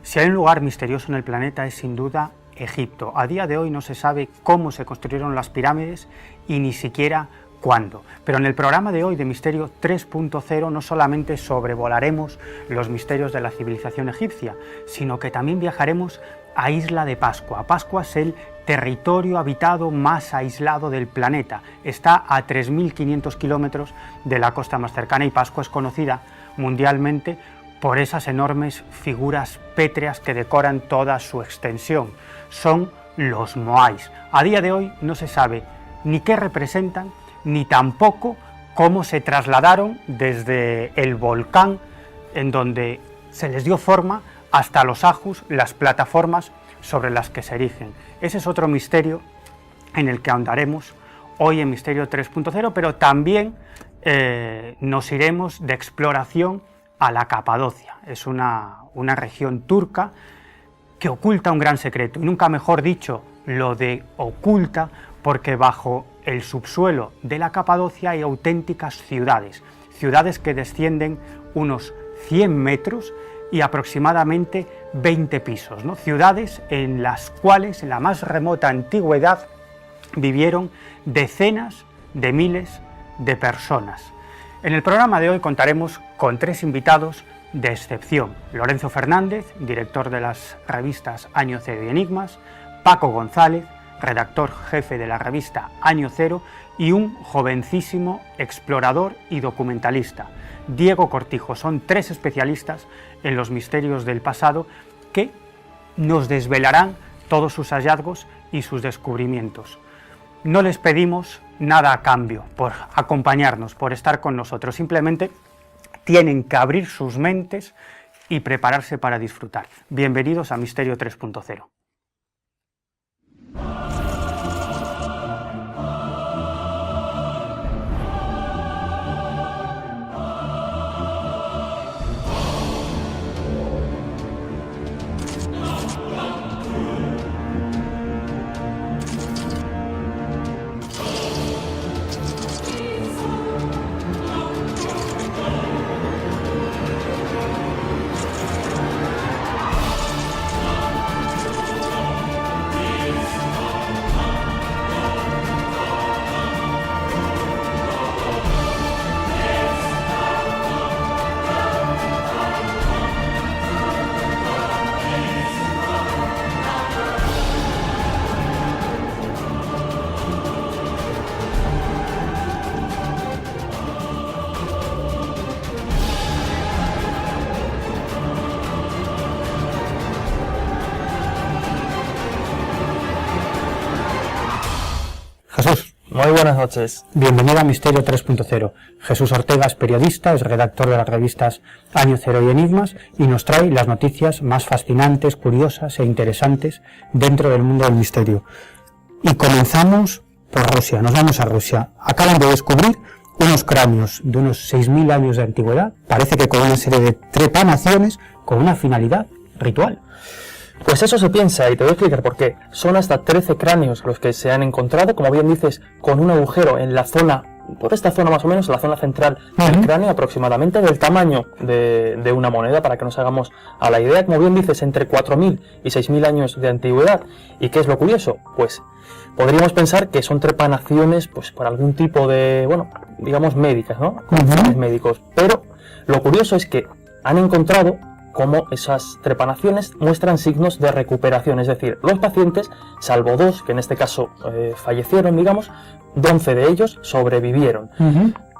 Si hay un lugar misterioso en el planeta es sin duda Egipto. A día de hoy no se sabe cómo se construyeron las pirámides y ni siquiera cuándo. Pero en el programa de hoy de Misterio 3.0 no solamente sobrevolaremos los misterios de la civilización egipcia, sino que también viajaremos a Isla de Pascua. Pascua es el territorio habitado más aislado del planeta. Está a 3.500 kilómetros de la costa más cercana y Pascua es conocida mundialmente por esas enormes figuras pétreas que decoran toda su extensión. Son los moais. A día de hoy no se sabe ni qué representan, ni tampoco cómo se trasladaron desde el volcán en donde se les dio forma hasta los ajus, las plataformas sobre las que se erigen. Ese es otro misterio en el que ahondaremos hoy en Misterio 3.0, pero también nos iremos de exploración a la Capadocia. Es una región turca que oculta un gran secreto, y nunca mejor dicho lo de oculta, porque bajo el subsuelo de la Capadocia hay auténticas ciudades que descienden unos 100 metros y aproximadamente 20 pisos, ¿no? Ciudades en las cuales en la más remota antigüedad vivieron decenas de miles de personas. En el programa de hoy contaremos con 3 invitados de excepción: Lorenzo Fernández, director de las revistas Año Cero y Enigmas; Paco González, redactor jefe de la revista Año Cero, y un jovencísimo explorador y documentalista, Diego Cortijo. Son 3 especialistas en los misterios del pasado que nos desvelarán todos sus hallazgos y sus descubrimientos. No les pedimos nada a cambio por acompañarnos, por estar con nosotros, simplemente tienen que abrir sus mentes y prepararse para disfrutar. Bienvenidos a Misterio 3.0. Jesús, muy buenas noches. Bienvenido a Misterio 3.0. Jesús Ortega es periodista, es redactor de las revistas Año Cero y Enigmas y nos trae las noticias más fascinantes, curiosas e interesantes dentro del mundo del misterio. Y comenzamos por Rusia, nos vamos a Rusia. Acaban de descubrir unos cráneos de unos 6.000 años de antigüedad, parece que con una serie de trepanaciones con una finalidad ritual. Pues eso se piensa, y te voy a explicar por qué. Son hasta 13 cráneos los que se han encontrado, como bien dices, con un agujero en la zona, por esta zona más o menos, la zona central del cráneo, aproximadamente del tamaño de una moneda, para que nos hagamos a la idea. Como bien dices, entre 4.000 y 6.000 años de antigüedad. ¿Y qué es lo curioso? Pues podríamos pensar que son trepanaciones pues por algún tipo de, bueno, digamos médicas, ¿no? Con fines médicos. Pero lo curioso es que han encontrado cómo esas trepanaciones muestran signos de recuperación, es decir, los pacientes, salvo 2, que en este caso fallecieron, digamos, 11 de ellos sobrevivieron.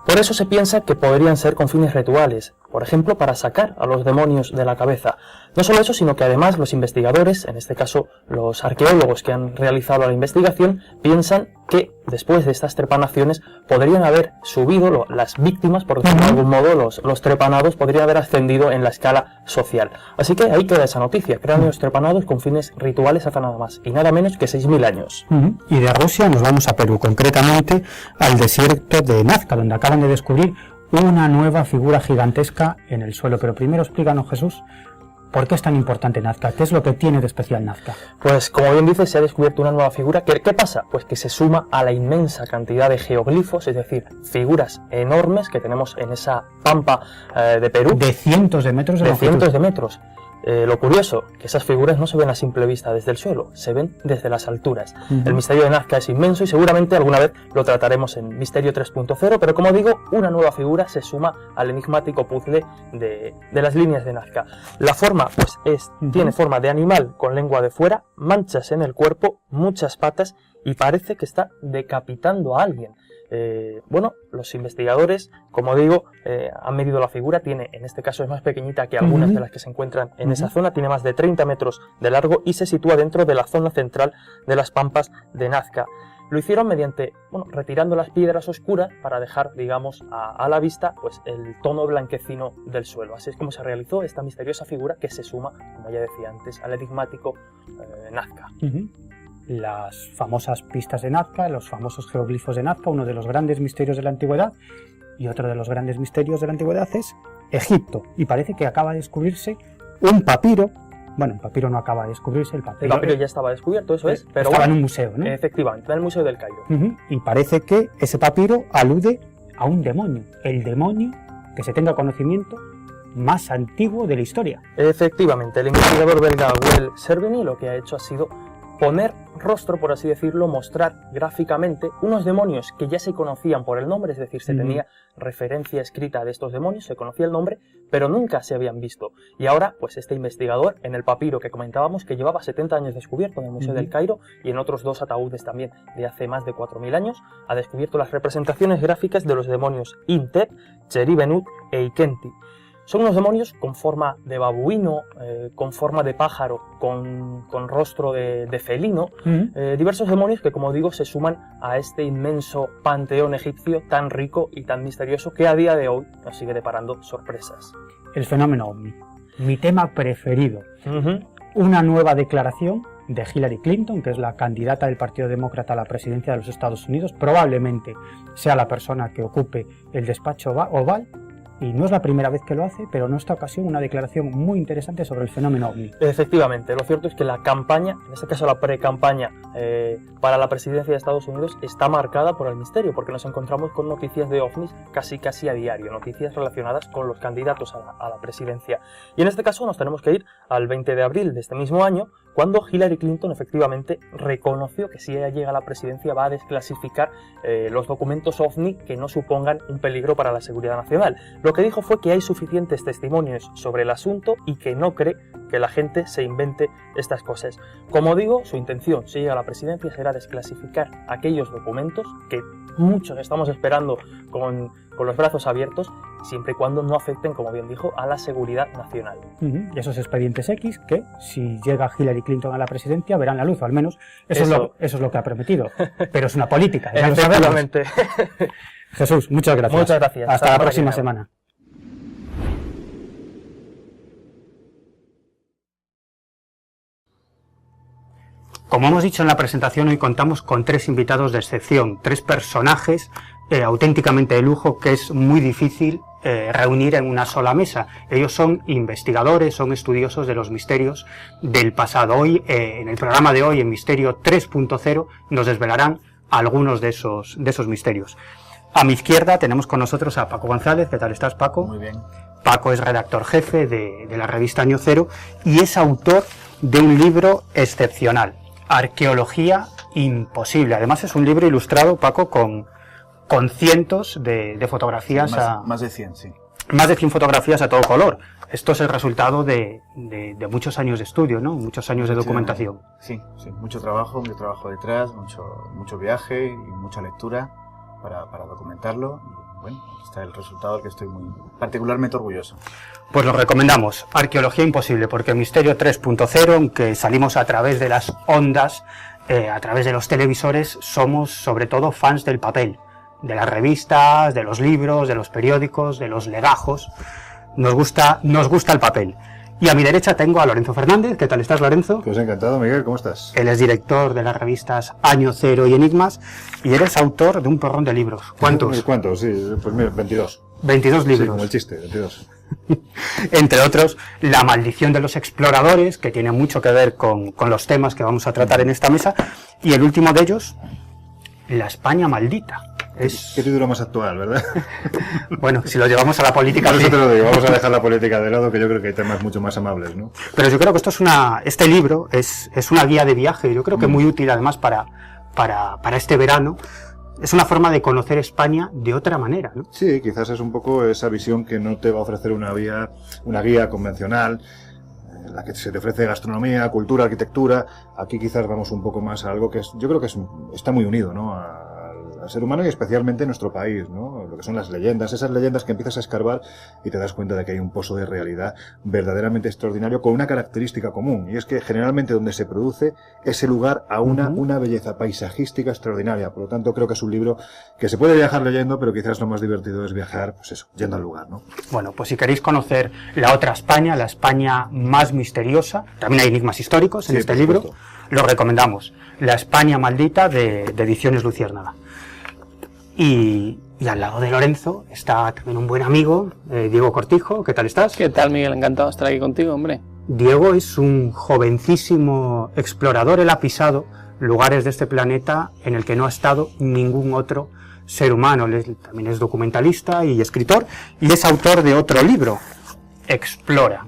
Por eso se piensa que podrían ser con fines rituales, por ejemplo, para sacar a los demonios de la cabeza. No solo eso, sino que además los investigadores, en este caso los arqueólogos que han realizado la investigación, piensan que después de estas trepanaciones podrían haber subido las víctimas, por decirlo de algún modo, los trepanados podrían haber ascendido en la escala social. Así que ahí queda esa noticia, cráneos trepanados con fines rituales hace nada más y nada menos que 6.000 años. Y de Rusia nos vamos a Perú, concretamente al desierto de Nazca, donde acaban de descubrir una nueva figura gigantesca en el suelo. Pero primero explícanos, Jesús, ¿por qué es tan importante Nazca? ¿Qué es lo que tiene de especial Nazca? Pues como bien dices, se ha descubierto una nueva figura. ¿Qué pasa? Pues que se suma a la inmensa cantidad de geoglifos, es decir, figuras enormes que tenemos en esa pampa de Perú. De cientos de metros de longitud. Cientos de metros. Lo curioso, que esas figuras no se ven a simple vista desde el suelo, se ven desde las alturas. El misterio de Nazca es inmenso y seguramente alguna vez lo trataremos en Misterio 3.0, pero como digo, una nueva figura se suma al enigmático puzzle de las líneas de Nazca. La forma, pues, tiene forma de animal con lengua de fuera, manchas en el cuerpo, muchas patas y parece que está decapitando a alguien. Bueno, los investigadores, como digo, han medido la figura, en este caso es más pequeñita que algunas de las que se encuentran en esa zona, tiene más de 30 metros de largo y se sitúa dentro de la zona central de las pampas de Nazca. Lo hicieron mediante, retirando las piedras oscuras para dejar, digamos, a la vista pues el tono blanquecino del suelo. Así es como se realizó esta misteriosa figura que se suma, como ya decía antes, al enigmático Nazca. Las famosas pistas de Nazca, los famosos geoglifos de Nazca, uno de los grandes misterios de la antigüedad, y otro de los grandes misterios de la antigüedad es Egipto, y parece que acaba de descubrirse un papiro. Bueno, el papiro no acaba de descubrirse, el papiro ya estaba descubierto, eso es, pero estaba en un museo, ¿no? Efectivamente, en el Museo del Cairo. Y parece que ese papiro alude a un demonio, el demonio que se tenga conocimiento más antiguo de la historia. Efectivamente, el investigador belga Will Serviny lo que ha hecho ha sido poner rostro, por así decirlo, mostrar gráficamente unos demonios que ya se conocían por el nombre, es decir, se tenía referencia escrita de estos demonios, se conocía el nombre, pero nunca se habían visto. Y ahora, pues este investigador, en el papiro que comentábamos, que llevaba 70 años descubierto en el Museo del Cairo y en otros 2 ataúdes también de hace más de 4.000 años, ha descubierto las representaciones gráficas de los demonios Intep, Cheribenut e Ikenti. Son unos demonios con forma de babuino, con forma de pájaro, con rostro de felino, diversos demonios que, como digo, se suman a este inmenso panteón egipcio tan rico y tan misterioso que a día de hoy nos sigue deparando sorpresas. El fenómeno OVNI, mi tema preferido. Una nueva declaración de Hillary Clinton, que es la candidata del Partido Demócrata a la presidencia de los Estados Unidos, probablemente sea la persona que ocupe el despacho oval. Y no es la primera vez que lo hace, pero en esta ocasión una declaración muy interesante sobre el fenómeno OVNI. Efectivamente, lo cierto es que la campaña, en este caso la pre-campaña para la presidencia de Estados Unidos, está marcada por el misterio, porque nos encontramos con noticias de OVNIs casi a diario, noticias relacionadas con los candidatos a la presidencia. Y en este caso nos tenemos que ir al 20 de abril de este mismo año, cuando Hillary Clinton efectivamente reconoció que si ella llega a la presidencia va a desclasificar los documentos OVNI que no supongan un peligro para la seguridad nacional. Lo que dijo fue que hay suficientes testimonios sobre el asunto y que no cree que la gente se invente estas cosas. Como digo, su intención, si llega a la presidencia, será desclasificar aquellos documentos que muchos estamos esperando con los brazos abiertos, siempre y cuando no afecten, como bien dijo, a la seguridad nacional. Y esos expedientes X que, si llega Hillary Clinton a la presidencia, verán la luz, o al menos eso es lo que ha prometido. Pero es una política, ya lo sabemos. Jesús, muchas gracias. Muchas gracias. Hasta la próxima semana. Como hemos dicho en la presentación, hoy contamos con 3 invitados de excepción, 3 personajes auténticamente de lujo que es muy difícil reunir en una sola mesa. Ellos son investigadores, son estudiosos de los misterios del pasado. Hoy, en el programa de hoy, en Misterio 3.0, nos desvelarán algunos de esos misterios. A mi izquierda tenemos con nosotros a Paco González. ¿Qué tal estás, Paco? Muy bien. Paco es redactor jefe de la revista Año Cero y es autor de un libro excepcional, Arqueología Imposible. Además es un libro ilustrado, Paco, con cientos de fotografías. Sí, más de 100, sí. Más de 100 fotografías a todo color. Esto es el resultado de muchos años de estudio, ¿no? Muchos años de documentación. Sí, mucho trabajo detrás, mucho viaje y mucha lectura para documentarlo. Y bueno, está el resultado del que estoy muy particularmente orgulloso. Pues lo recomendamos, Arqueología Imposible, porque Misterio 3.0, aunque salimos a través de las ondas, a través de los televisores, somos sobre todo fans del papel, de las revistas, de los libros, de los periódicos, de los legajos. Nos gusta el papel. Y a mi derecha tengo a Lorenzo Fernández. ¿Qué tal estás, Lorenzo? Pues encantado, Miguel, ¿cómo estás? Él es director de las revistas Año Cero y Enigmas, y eres autor de un porrón de libros. ¿Cuántos? ¿Cuántos? Sí, pues mira, 22. 22 libros. Sí, como el chiste, 22. Entre otros, La maldición de los exploradores, que tiene mucho que ver con los temas que vamos a tratar en esta mesa, y el último de ellos, La España maldita. Qué título más actual, ¿verdad? Bueno, si lo llevamos a la política... Por eso te lo digo, vamos a dejar la política de lado, que yo creo que hay temas mucho más amables, ¿no? Pero yo creo que este libro es una guía de viaje, yo creo que muy útil además para este verano. Es una forma de conocer España de otra manera, ¿no? Sí, quizás es un poco esa visión que no te va a ofrecer una guía convencional, en la que se te ofrece gastronomía, cultura, arquitectura. Aquí quizás vamos un poco más a algo que yo creo que está muy unido, ¿no? Al ser humano y especialmente en nuestro país, ¿no? Lo que son las leyendas, esas leyendas que empiezas a escarbar y te das cuenta de que hay un pozo de realidad verdaderamente extraordinario con una característica común, y es que generalmente donde se produce ese lugar aúna una belleza paisajística extraordinaria. Por lo tanto, creo que es un libro que se puede viajar leyendo, pero quizás lo más divertido es viajar, pues eso, yendo al lugar, ¿no? Bueno, pues si queréis conocer la otra España, la España más misteriosa, también hay enigmas históricos en Sí, este por libro, supuesto. lo recomendamos. La España maldita de Ediciones Luciérnaga. Y al lado de Lorenzo está también un buen amigo, Diego Cortijo. ¿Qué tal estás? ¿Qué tal, Miguel? Encantado de estar aquí contigo, hombre. Diego es un jovencísimo explorador. Él ha pisado lugares de este planeta en el que no ha estado ningún otro ser humano. Él también es documentalista y escritor, y es autor de otro libro, Explora.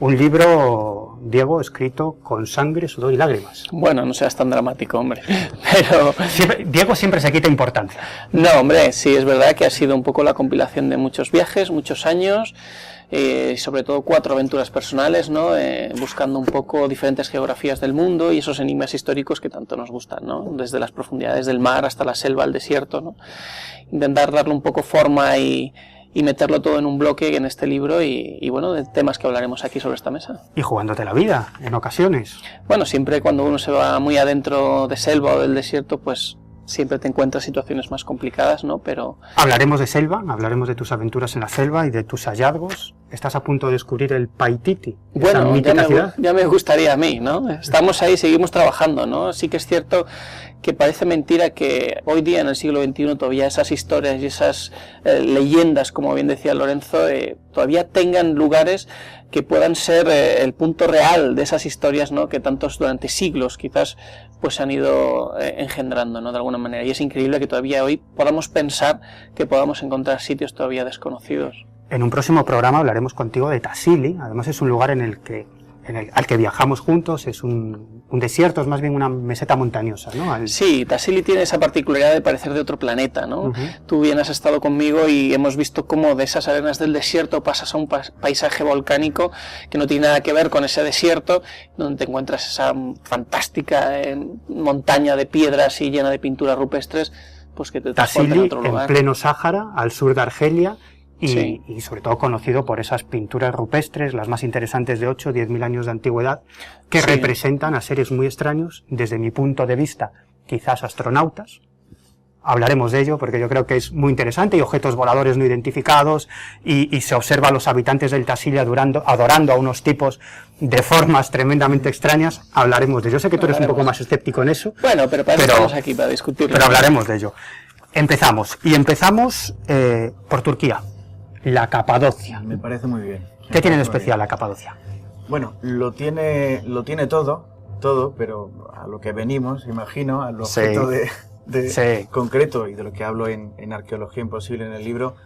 Un libro, Diego, escrito con sangre, sudor y lágrimas. Bueno, no seas tan dramático, hombre. Pero... Diego siempre se quita importancia. No, hombre, sí, es verdad que ha sido un poco la compilación de muchos viajes, muchos años, sobre todo 4 aventuras personales, ¿no? Buscando un poco diferentes geografías del mundo y esos enigmas históricos que tanto nos gustan, ¿no? Desde las profundidades del mar hasta la selva, el desierto, ¿no? Intentar darle un poco forma y meterlo todo en un bloque en este libro y bueno, de temas que hablaremos aquí sobre esta mesa. Y jugándote la vida, en ocasiones. Bueno, siempre cuando uno se va muy adentro de selva o del desierto, pues siempre te encuentras situaciones más complicadas, ¿no? Pero... Hablaremos de selva, hablaremos de tus aventuras en la selva y de tus hallazgos. Estás a punto de descubrir el Paititi, esa Bueno, mítica ciudad. ya me gustaría a mí, ¿no? Estamos ahí, seguimos trabajando, ¿no? Sí que es cierto que parece mentira que hoy día, en el siglo XXI, todavía esas historias y esas leyendas, como bien decía Lorenzo, todavía tengan lugares que puedan ser el punto real de esas historias, ¿no? Que tantos durante siglos quizás pues se han ido engendrando, ¿no? De alguna manera. Y es increíble que todavía hoy podamos pensar que podamos encontrar sitios todavía desconocidos. En un próximo programa hablaremos contigo de Tassili. Además es un lugar al que viajamos juntos. Es un desierto, es más bien una meseta montañosa, ¿no? Sí, Tassili tiene esa particularidad de parecer de otro planeta, ¿no? Tú bien has estado conmigo y hemos visto cómo de esas arenas del desierto pasas a un paisaje volcánico que no tiene nada que ver con ese desierto, donde te encuentras esa fantástica montaña de piedras y llena de pinturas rupestres, pues que te transportan a otro lugar. En pleno Sáhara, al sur de Argelia. Sí. Y sobre todo conocido por esas pinturas rupestres, las más interesantes de 8 o 10.000 años de antigüedad, que sí, representan a seres muy extraños, desde mi punto de vista, quizás astronautas. Hablaremos de ello porque yo creo que es muy interesante, y objetos voladores no identificados, y se observa a los habitantes del Tassili adorando a unos tipos de formas tremendamente extrañas. Hablaremos de ello. Yo sé que tú eres un poco más escéptico en eso. Bueno, pero para eso estamos aquí, para discutirlo. Pero hablaremos de ello. Empezamos por Turquía. La Capadocia. Me parece muy bien. ¿Qué tiene de especial la Capadocia? Bueno, lo tiene todo, pero a lo que venimos, imagino, al objeto Sí. concreto y de lo que hablo en Arqueología Imposible en el libro,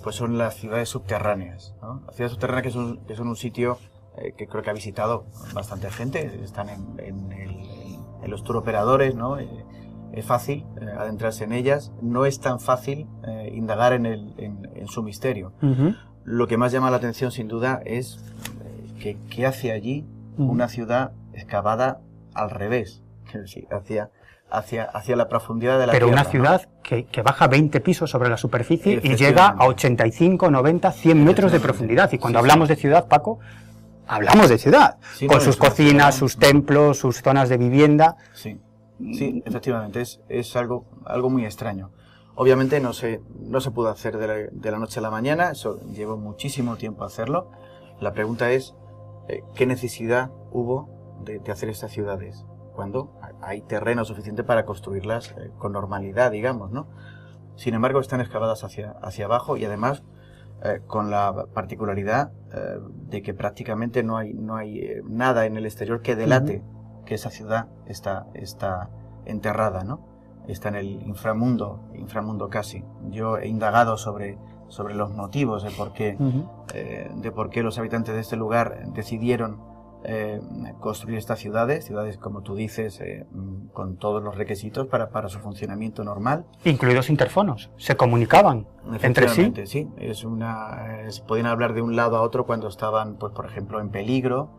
pues son las ciudades subterráneas, ¿no? Las ciudades subterráneas que son un sitio que creo que ha visitado bastante gente, están en los tour operadores, ¿no? Es fácil adentrarse en ellas, no es tan fácil indagar en su misterio. Lo que más llama la atención, sin duda, es que ¿qué hace allí una ciudad excavada al revés? Sí, hacia la profundidad de la Pero tierra. una ciudad, ¿no? que baja 20 pisos sobre la superficie y llega a 85, 90, 100 metros de profundidad. Y cuando hablamos de ciudad, Paco, hablamos de ciudad, sí, con no, sus cocinas, sus templos, sus zonas de vivienda. Sí, efectivamente, es algo muy extraño. Obviamente no se pudo hacer de la noche a la mañana, eso llevó muchísimo tiempo hacerlo. La pregunta es, ¿qué necesidad hubo de hacer estas ciudades cuando hay terreno suficiente para construirlas con normalidad, digamos, ¿no? Sin embargo, están excavadas hacia abajo y además con la particularidad de que prácticamente no hay nada en el exterior que delate que esa ciudad está enterrada, ¿no? está en el inframundo casi. Yo he indagado sobre los motivos de por qué los habitantes de este lugar decidieron construir estas ciudades como tú dices, con todos los requisitos para su funcionamiento normal. Incluidos interfonos, se comunicaban entre sí. Sí, podían hablar de un lado a otro cuando estaban, pues por ejemplo, en peligro,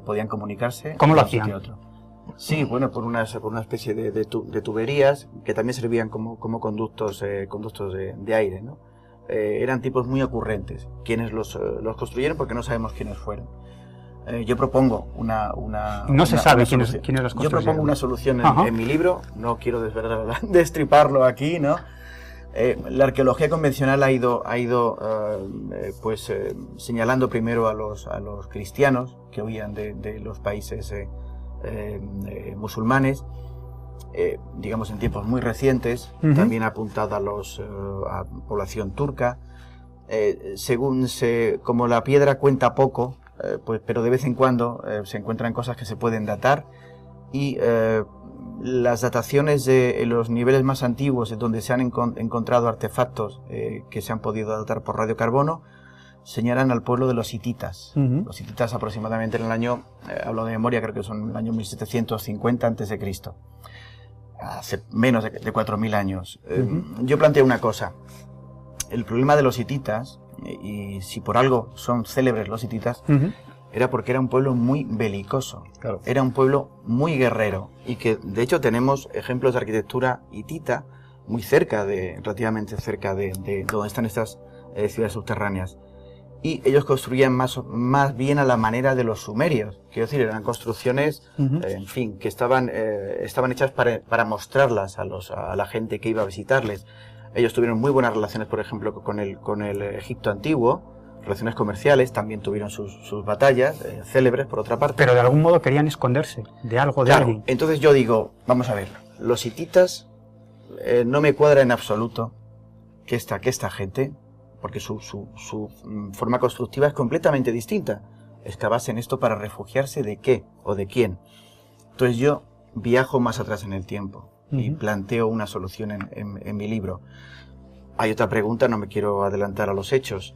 podían comunicarse. ¿Cómo lo de un sitio hacían? a otro. Sí, bueno, por una especie de tuberías que también servían como conductos de aire, ¿no? Eran tipos muy ocurrentes. Quienes los construyeron, porque no sabemos quiénes fueron. Yo propongo No se sabe quiénes los construyeron. Yo propongo una solución en mi libro, no quiero destriparlo aquí, ¿no? La arqueología convencional ha ido señalando primero a los cristianos que huían de los países musulmanes, digamos en tiempos muy recientes. También ha apuntado a población turca. Como la piedra cuenta poco, pero de vez en cuando se encuentran cosas que se pueden datar, y las dataciones de los niveles más antiguos, donde se han encontrado artefactos que se han podido datar por radiocarbono, señalan al pueblo de los hititas. Los hititas aproximadamente en el año, hablo de memoria, creo que son en el año 1750 a.C., hace menos de 4.000 años. Yo planteo una cosa. El problema de los hititas, y si por algo son célebres los hititas, era porque era un pueblo muy belicoso. Claro. Era un pueblo muy guerrero, y que de hecho tenemos ejemplos de arquitectura hitita muy relativamente cerca de donde están estas ciudades subterráneas. Y ellos construían más bien a la manera de los sumerios. Quiero decir, eran construcciones, en fin, que estaban hechas para mostrarlas a la gente que iba a visitarles. Ellos tuvieron muy buenas relaciones, por ejemplo, con el Egipto antiguo, relaciones comerciales, también tuvieron sus batallas, célebres por otra parte. Pero de algún modo querían esconderse de algo, de alguien. Entonces yo digo, vamos a ver, los hititas no me cuadra en absoluto que esta gente, porque su forma constructiva es completamente distinta, excavasen esto para refugiarse de qué o de quién. Entonces yo viajo más atrás en el tiempo y planteo una solución en mi libro. Hay otra pregunta, no me quiero adelantar a los hechos.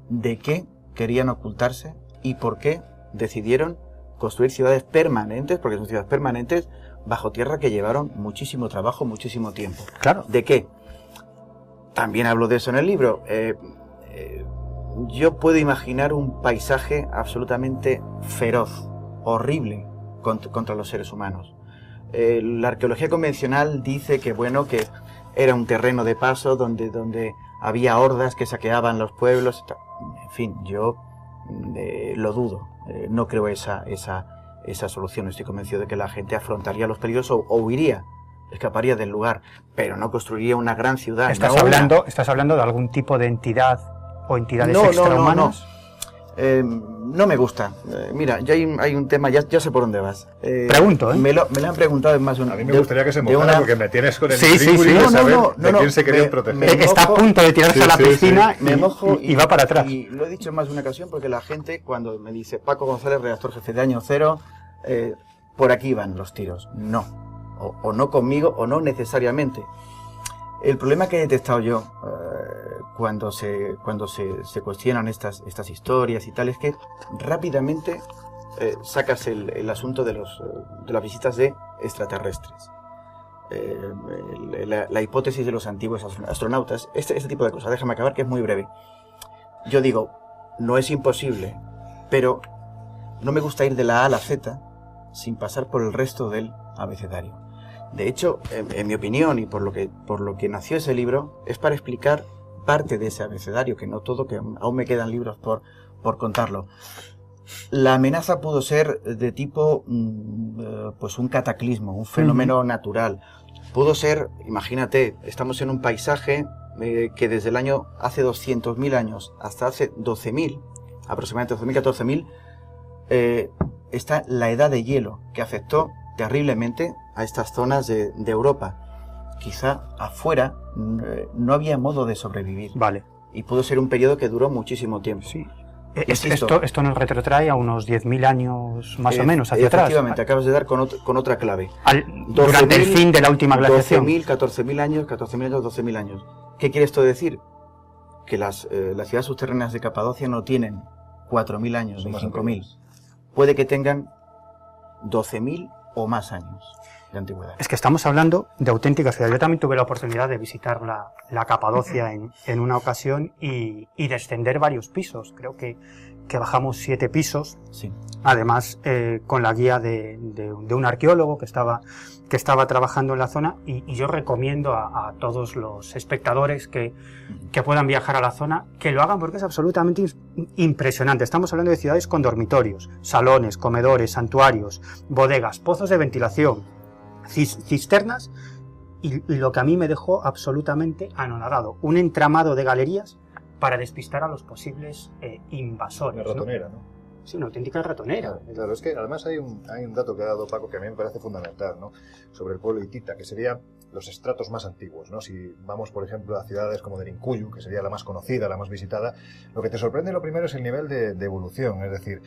¿De qué querían ocultarse y por qué decidieron construir ciudades permanentes, porque son ciudades permanentes, bajo tierra, que llevaron muchísimo trabajo, muchísimo tiempo? Claro. ¿De qué? También hablo de eso en el libro. Yo puedo imaginar un paisaje absolutamente feroz, horrible contra los seres humanos. La arqueología convencional dice que era un terreno de paso donde había hordas que saqueaban los pueblos. En fin, yo lo dudo. No creo esa solución. Estoy convencido de que la gente afrontaría los peligros o huiría, escaparía del lugar, pero no construiría una gran ciudad. ¿Estás hablando de algún tipo de entidad o entidades extrahumanas? No me gusta. Mira, ya hay un tema, ya sé por dónde vas. Pregunto, ¿eh? Me lo han preguntado en más de una. A mí me gustaría que se mojara porque me tienes con el intrigo de saber de quién se querían proteger. Está a punto de tirarse a la piscina. Me mojo y va para atrás. Y lo he dicho en más de una ocasión porque la gente, cuando me dice Paco González, redactor jefe de Año Cero, por aquí van los tiros. No. O no conmigo, o no necesariamente. El problema que he detectado yo cuando se cuestionan estas historias y tal es que rápidamente sacas el asunto de las visitas de extraterrestres. La hipótesis de los antiguos astronautas, este tipo de cosas. Déjame acabar, que es muy breve. Yo digo, no es imposible, pero no me gusta ir de la A a la Z sin pasar por el resto del abecedario. De hecho, en mi opinión, y por lo que nació ese libro, es para explicar parte de ese abecedario, que no todo, que aún me quedan libros por contarlo. La amenaza pudo ser de tipo, pues un cataclismo, un fenómeno natural. Pudo ser, imagínate, estamos en un paisaje que desde el año hace 200.000 años hasta hace 12.000, aproximadamente 12.000, 14.000, está la edad de hielo, que afectó terriblemente a estas zonas de Europa. Quizá afuera no había modo de sobrevivir. Vale. Y pudo ser un periodo que duró muchísimo tiempo. Sí. Insisto, Esto nos retrotrae a unos 10.000 años más o menos hacia atrás. Efectivamente, acabas de dar con otra clave. Durante el fin de la última glaciación. 14.000 años, 12.000 años. ¿Qué quiere esto decir? Que las ciudades subterráneas de Capadocia no tienen 4.000 años ni 5.000. Puede que tengan 12.000 o más años de antigüedad. Es que estamos hablando de auténticas ciudades. Yo también tuve la oportunidad de visitar la Capadocia en una ocasión y descender varios pisos. Creo que bajamos 7 pisos. Sí. Además, con la guía de un arqueólogo que estaba trabajando en la zona, y yo recomiendo a todos los espectadores que puedan viajar a la zona que lo hagan, porque es absolutamente impresionante. Estamos hablando de ciudades con dormitorios, salones, comedores, santuarios, bodegas, pozos de ventilación, cisternas, y lo que a mí me dejó absolutamente anonadado, un entramado de galerías para despistar a los posibles invasores. Una ratonera, ¿no? Sí, una auténtica ratonera. Claro, es que además hay un dato que ha dado Paco que a mí me parece fundamental, ¿no? Sobre el pueblo hitita, que serían los estratos más antiguos, ¿no? Si vamos, por ejemplo, a ciudades como Derinkuyu, que sería la más conocida, la más visitada, lo que te sorprende lo primero es el nivel de evolución. Es decir,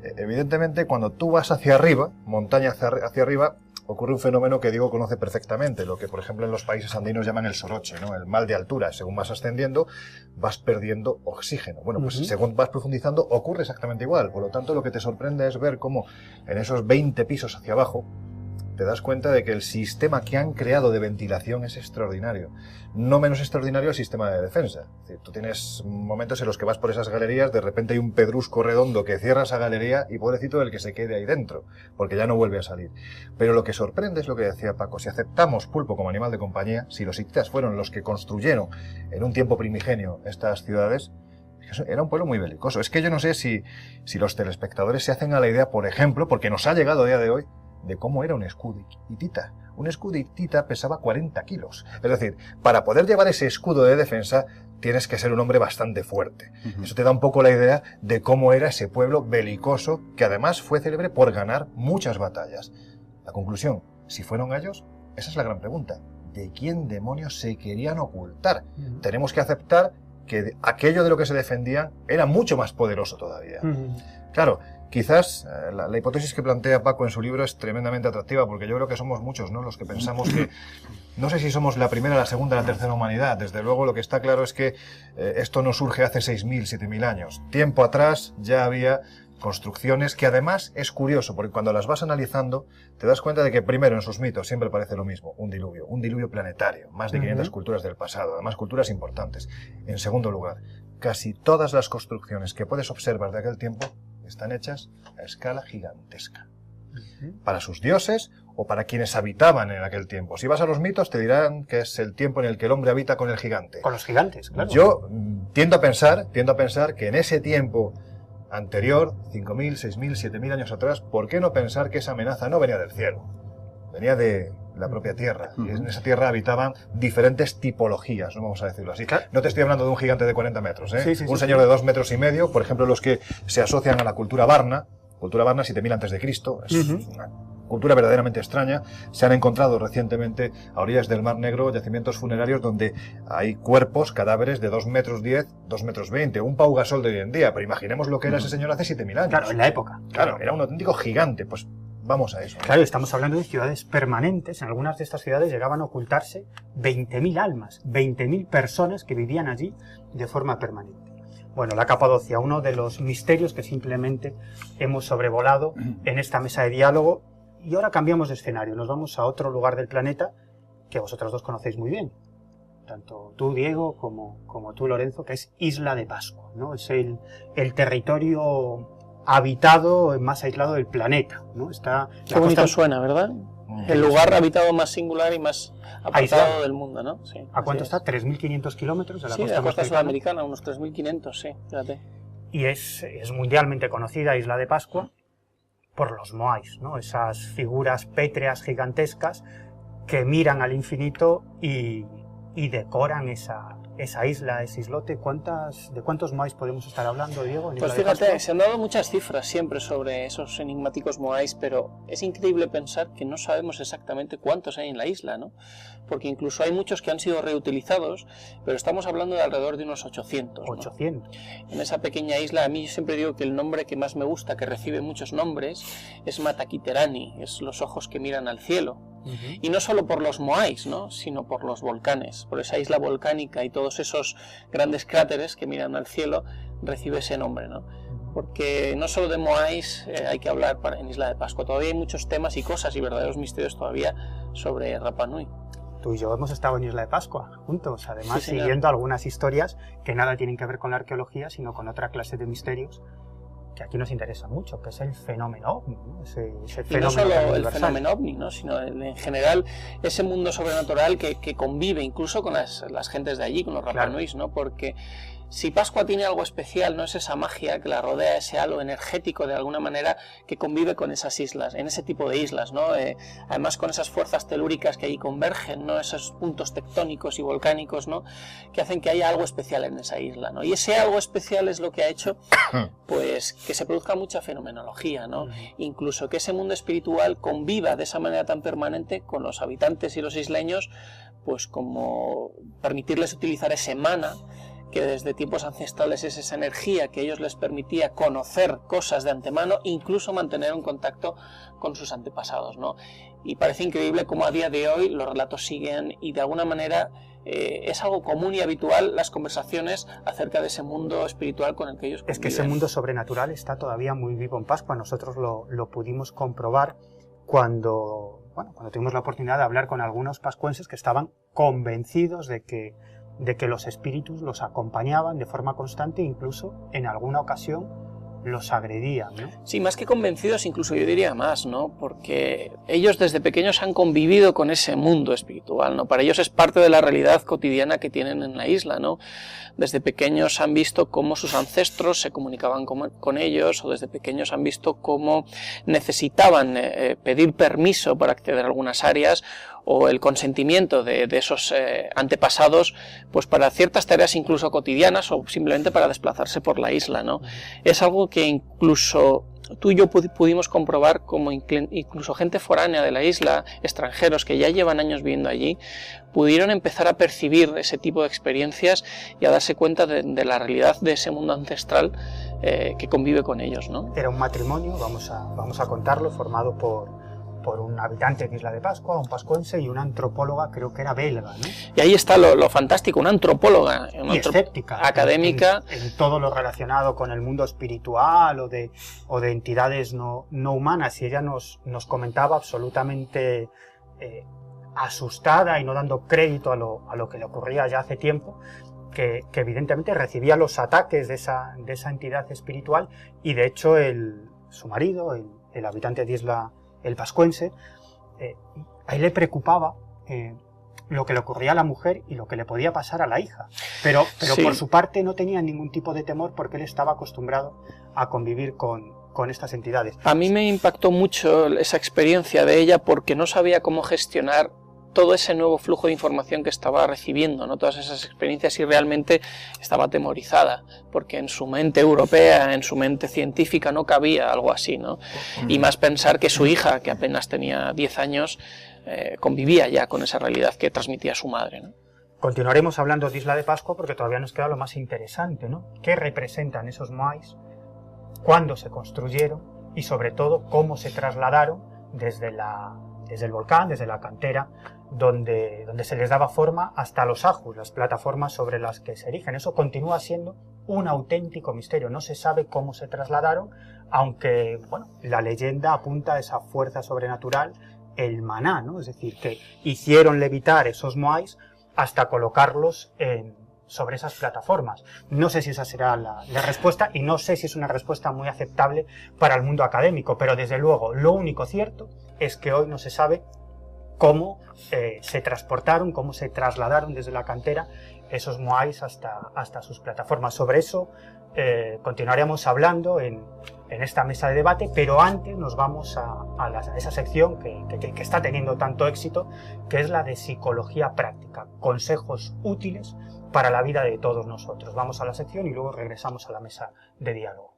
evidentemente cuando tú vas hacia arriba, montaña hacia arriba, ocurre un fenómeno que Diego conoce perfectamente, lo que por ejemplo en los países andinos llaman el soroche, ¿no? El mal de altura. Según vas ascendiendo, vas perdiendo oxígeno. Bueno, pues según vas profundizando ocurre exactamente igual. Por lo tanto, lo que te sorprende es ver cómo en esos 20 pisos hacia abajo te das cuenta de que el sistema que han creado de ventilación es extraordinario. No menos extraordinario el sistema de defensa. Es decir, tú tienes momentos en los que vas por esas galerías, de repente hay un pedrusco redondo que cierra esa galería y pobrecito el que se quede ahí dentro, porque ya no vuelve a salir. Pero lo que sorprende es lo que decía Paco. Si aceptamos pulpo como animal de compañía, si los hititas fueron los que construyeron en un tiempo primigenio estas ciudades, era un pueblo muy belicoso. Es que yo no sé si los telespectadores se hacen a la idea, por ejemplo, porque nos ha llegado a día de hoy, de cómo era un escudo hitita. Un escudo hitita pesaba 40 kilos. Es decir, para poder llevar ese escudo de defensa tienes que ser un hombre bastante fuerte. Eso te da un poco la idea de cómo era ese pueblo belicoso, que además fue célebre por ganar muchas batallas. La conclusión, si fueron ellos, esa es la gran pregunta. ¿De quién demonios se querían ocultar? Tenemos que aceptar que aquello de lo que se defendían era mucho más poderoso todavía. Claro, quizás la hipótesis que plantea Paco en su libro es tremendamente atractiva, porque yo creo que somos muchos, ¿no?, los que pensamos que, no sé si somos la primera, la segunda, la tercera humanidad. Desde luego lo que está claro es que esto no surge hace 6.000, 7.000 años. Tiempo atrás ya había construcciones que además es curioso, porque cuando las vas analizando te das cuenta de que primero en sus mitos siempre parece lo mismo, un diluvio planetario, más de 500 culturas del pasado, además culturas importantes. En segundo lugar, casi todas las construcciones que puedes observar de aquel tiempo están hechas a escala gigantesca, para sus dioses o para quienes habitaban en aquel tiempo. Si vas a los mitos te dirán que es el tiempo en el que el hombre habita con el gigante. Con los gigantes, claro. Yo tiendo a pensar que en ese tiempo anterior, 5.000, 6.000, 7.000 años atrás, ¿por qué no pensar que esa amenaza no venía del cielo? Venía de la propia tierra. Y en esa tierra habitaban diferentes tipologías, no vamos a decirlo así. Claro. No te estoy hablando de un gigante de 40 metros, ¿eh? Sí, Un señor de 2,5 metros, por ejemplo, los que se asocian a la cultura Varna 7.000 antes de Cristo, es una cultura verdaderamente extraña. Se han encontrado recientemente a orillas del Mar Negro yacimientos funerarios donde hay cuerpos, cadáveres de 2,10 metros, 2,20 metros, un Pau Gasol de hoy en día, pero imaginemos lo que era ese señor hace 7.000 años. Claro, en la época. Claro, era un auténtico gigante, pues vamos a eso. Claro, estamos hablando de ciudades permanentes. En algunas de estas ciudades llegaban a ocultarse 20.000 almas, 20.000 personas que vivían allí de forma permanente. Bueno, la Capadocia, uno de los misterios que simplemente hemos sobrevolado en esta mesa de diálogo. Y ahora cambiamos de escenario, nos vamos a otro lugar del planeta que vosotros dos conocéis muy bien, tanto tú, Diego, como tú, Lorenzo, que es Isla de Pascua, ¿no? Es el territorio habitado, más aislado del planeta, ¿no? Está Qué bonito suena, ¿verdad? El lugar habitado más singular y más apartado aislado del mundo, ¿no? Sí. ¿A cuánto está? 3.500 kilómetros de la Sí, costa de la costa americana. sudamericana, unos 3.500, sí, fíjate. Y es mundialmente conocida Isla de Pascua por los moais, ¿no? Esas figuras pétreas gigantescas que miran al infinito y decoran esa esa isla, ese islote. ¿De cuántos moais podemos estar hablando, Diego? En Pues Isla de fíjate, Pascua? se han dado muchas cifras siempre sobre esos enigmáticos moais, pero es increíble pensar que no sabemos exactamente cuántos hay en la isla, ¿no? Porque incluso hay muchos que han sido reutilizados, pero estamos hablando de alrededor de unos 800, ¿no? 800. En esa pequeña isla, a mí siempre digo que el nombre que más me gusta, que recibe muchos nombres, es Matakiterani, es los ojos que miran al cielo. Y no solo por los moais, ¿no? Sino por los volcanes, por esa isla volcánica y todos esos grandes cráteres que miran al cielo, recibe ese nombre, ¿no? Porque no solo de moais hay que hablar en Isla de Pascua, todavía hay muchos temas y cosas y verdaderos misterios todavía sobre Rapa Nui. Tú y yo hemos estado en Isla de Pascua juntos, además Sí, señor. siguiendo algunas historias que nada tienen que ver con la arqueología, sino con otra clase de misterios que aquí nos interesa mucho, que es el fenómeno ovni, ¿no? Ese Y fenómeno no solo el universal. fenómeno ovni, ¿no? Sino en general ese mundo sobrenatural que convive incluso con las gentes de allí, con los Rapa Claro. Nuis, ¿no? Porque si Pascua tiene algo especial, no es esa magia que la rodea, ese halo energético de alguna manera que convive con esas islas, en ese tipo de islas, ¿no? Además con esas fuerzas telúricas que allí convergen, ¿no? Esos puntos tectónicos y volcánicos, ¿no? Que hacen que haya algo especial en esa isla, ¿no? Y ese algo especial es lo que ha hecho, pues, que se produzca mucha fenomenología, ¿no? Incluso que ese mundo espiritual conviva de esa manera tan permanente con los habitantes y los isleños, pues como permitirles utilizar ese mana, que desde tiempos ancestrales es esa energía que ellos les permitía conocer cosas de antemano, incluso mantener un contacto con sus antepasados, ¿no? Y parece increíble cómo a día de hoy los relatos siguen y de alguna manera es algo común y habitual las conversaciones acerca de ese mundo espiritual con el que ellos conviven. Es que ese mundo sobrenatural está todavía muy vivo en Pascua. Nosotros lo pudimos comprobar cuando tuvimos la oportunidad de hablar con algunos pascuenses que estaban convencidos de que los espíritus los acompañaban de forma constante, incluso en alguna ocasión los agredían, ¿no? Sí, más que convencidos, incluso yo diría más, ¿no? Porque ellos desde pequeños han convivido con ese mundo espiritual, ¿no? Para ellos es parte de la realidad cotidiana que tienen en la isla, ¿no? Desde pequeños han visto cómo sus ancestros se comunicaban con ellos, o desde pequeños han visto cómo necesitaban pedir permiso para acceder a algunas áreas, o el consentimiento de esos antepasados, pues para ciertas tareas incluso cotidianas o simplemente para desplazarse por la isla, ¿no? Es algo que incluso tú y yo pudimos comprobar, como incluso gente foránea de la isla, extranjeros que ya llevan años viviendo allí, pudieron empezar a percibir ese tipo de experiencias y a darse cuenta de la realidad de ese mundo ancestral que convive con ellos, ¿no? Era un matrimonio, vamos a contarlo, formado por un habitante de Isla de Pascua, un pascuense y una antropóloga, creo que era belga, ¿no? Y ahí está lo fantástico, una antropóloga, Y escéptica, académica, en todo lo relacionado con el mundo espiritual o de entidades no humanas, y ella nos comentaba absolutamente asustada y no dando crédito a lo que le ocurría ya hace tiempo, que evidentemente recibía los ataques de esa entidad espiritual, y de hecho su marido, el habitante de Isla, el pascuense, a él le preocupaba lo que le ocurría a la mujer y lo que le podía pasar a la hija. Pero Sí. por su parte no tenía ningún tipo de temor, porque él estaba acostumbrado a convivir con estas entidades. A mí me impactó mucho esa experiencia de ella porque no sabía cómo gestionar todo ese nuevo flujo de información que estaba recibiendo, ¿no? Todas esas experiencias, y realmente estaba atemorizada, porque en su mente europea, en su mente científica no cabía algo así, ¿no? Y más pensar que su hija, que apenas tenía 10 años, convivía ya con esa realidad que transmitía su madre, ¿no? Continuaremos hablando de Isla de Pascua porque todavía nos queda lo más interesante, ¿no? ¿Qué representan esos moais? ¿Cuándo se construyeron? Y sobre todo, ¿cómo se trasladaron desde el volcán, desde la cantera, donde se les daba forma, hasta los ajus, las plataformas sobre las que se erigen? Eso continúa siendo un auténtico misterio. No se sabe cómo se trasladaron, aunque la leyenda apunta a esa fuerza sobrenatural, el maná, ¿no? Es decir, que hicieron levitar esos moais hasta colocarlos sobre esas plataformas. No sé si esa será la respuesta, y no sé si es una respuesta muy aceptable para el mundo académico, pero desde luego lo único cierto es que hoy no se sabe cómo se transportaron, cómo se trasladaron desde la cantera esos moais hasta sus plataformas. Sobre eso continuaremos hablando en esta mesa de debate, pero antes nos vamos a esa sección que está teniendo tanto éxito, que es la de psicología práctica, consejos útiles para la vida de todos nosotros. Vamos a la sección y luego regresamos a la mesa de diálogo.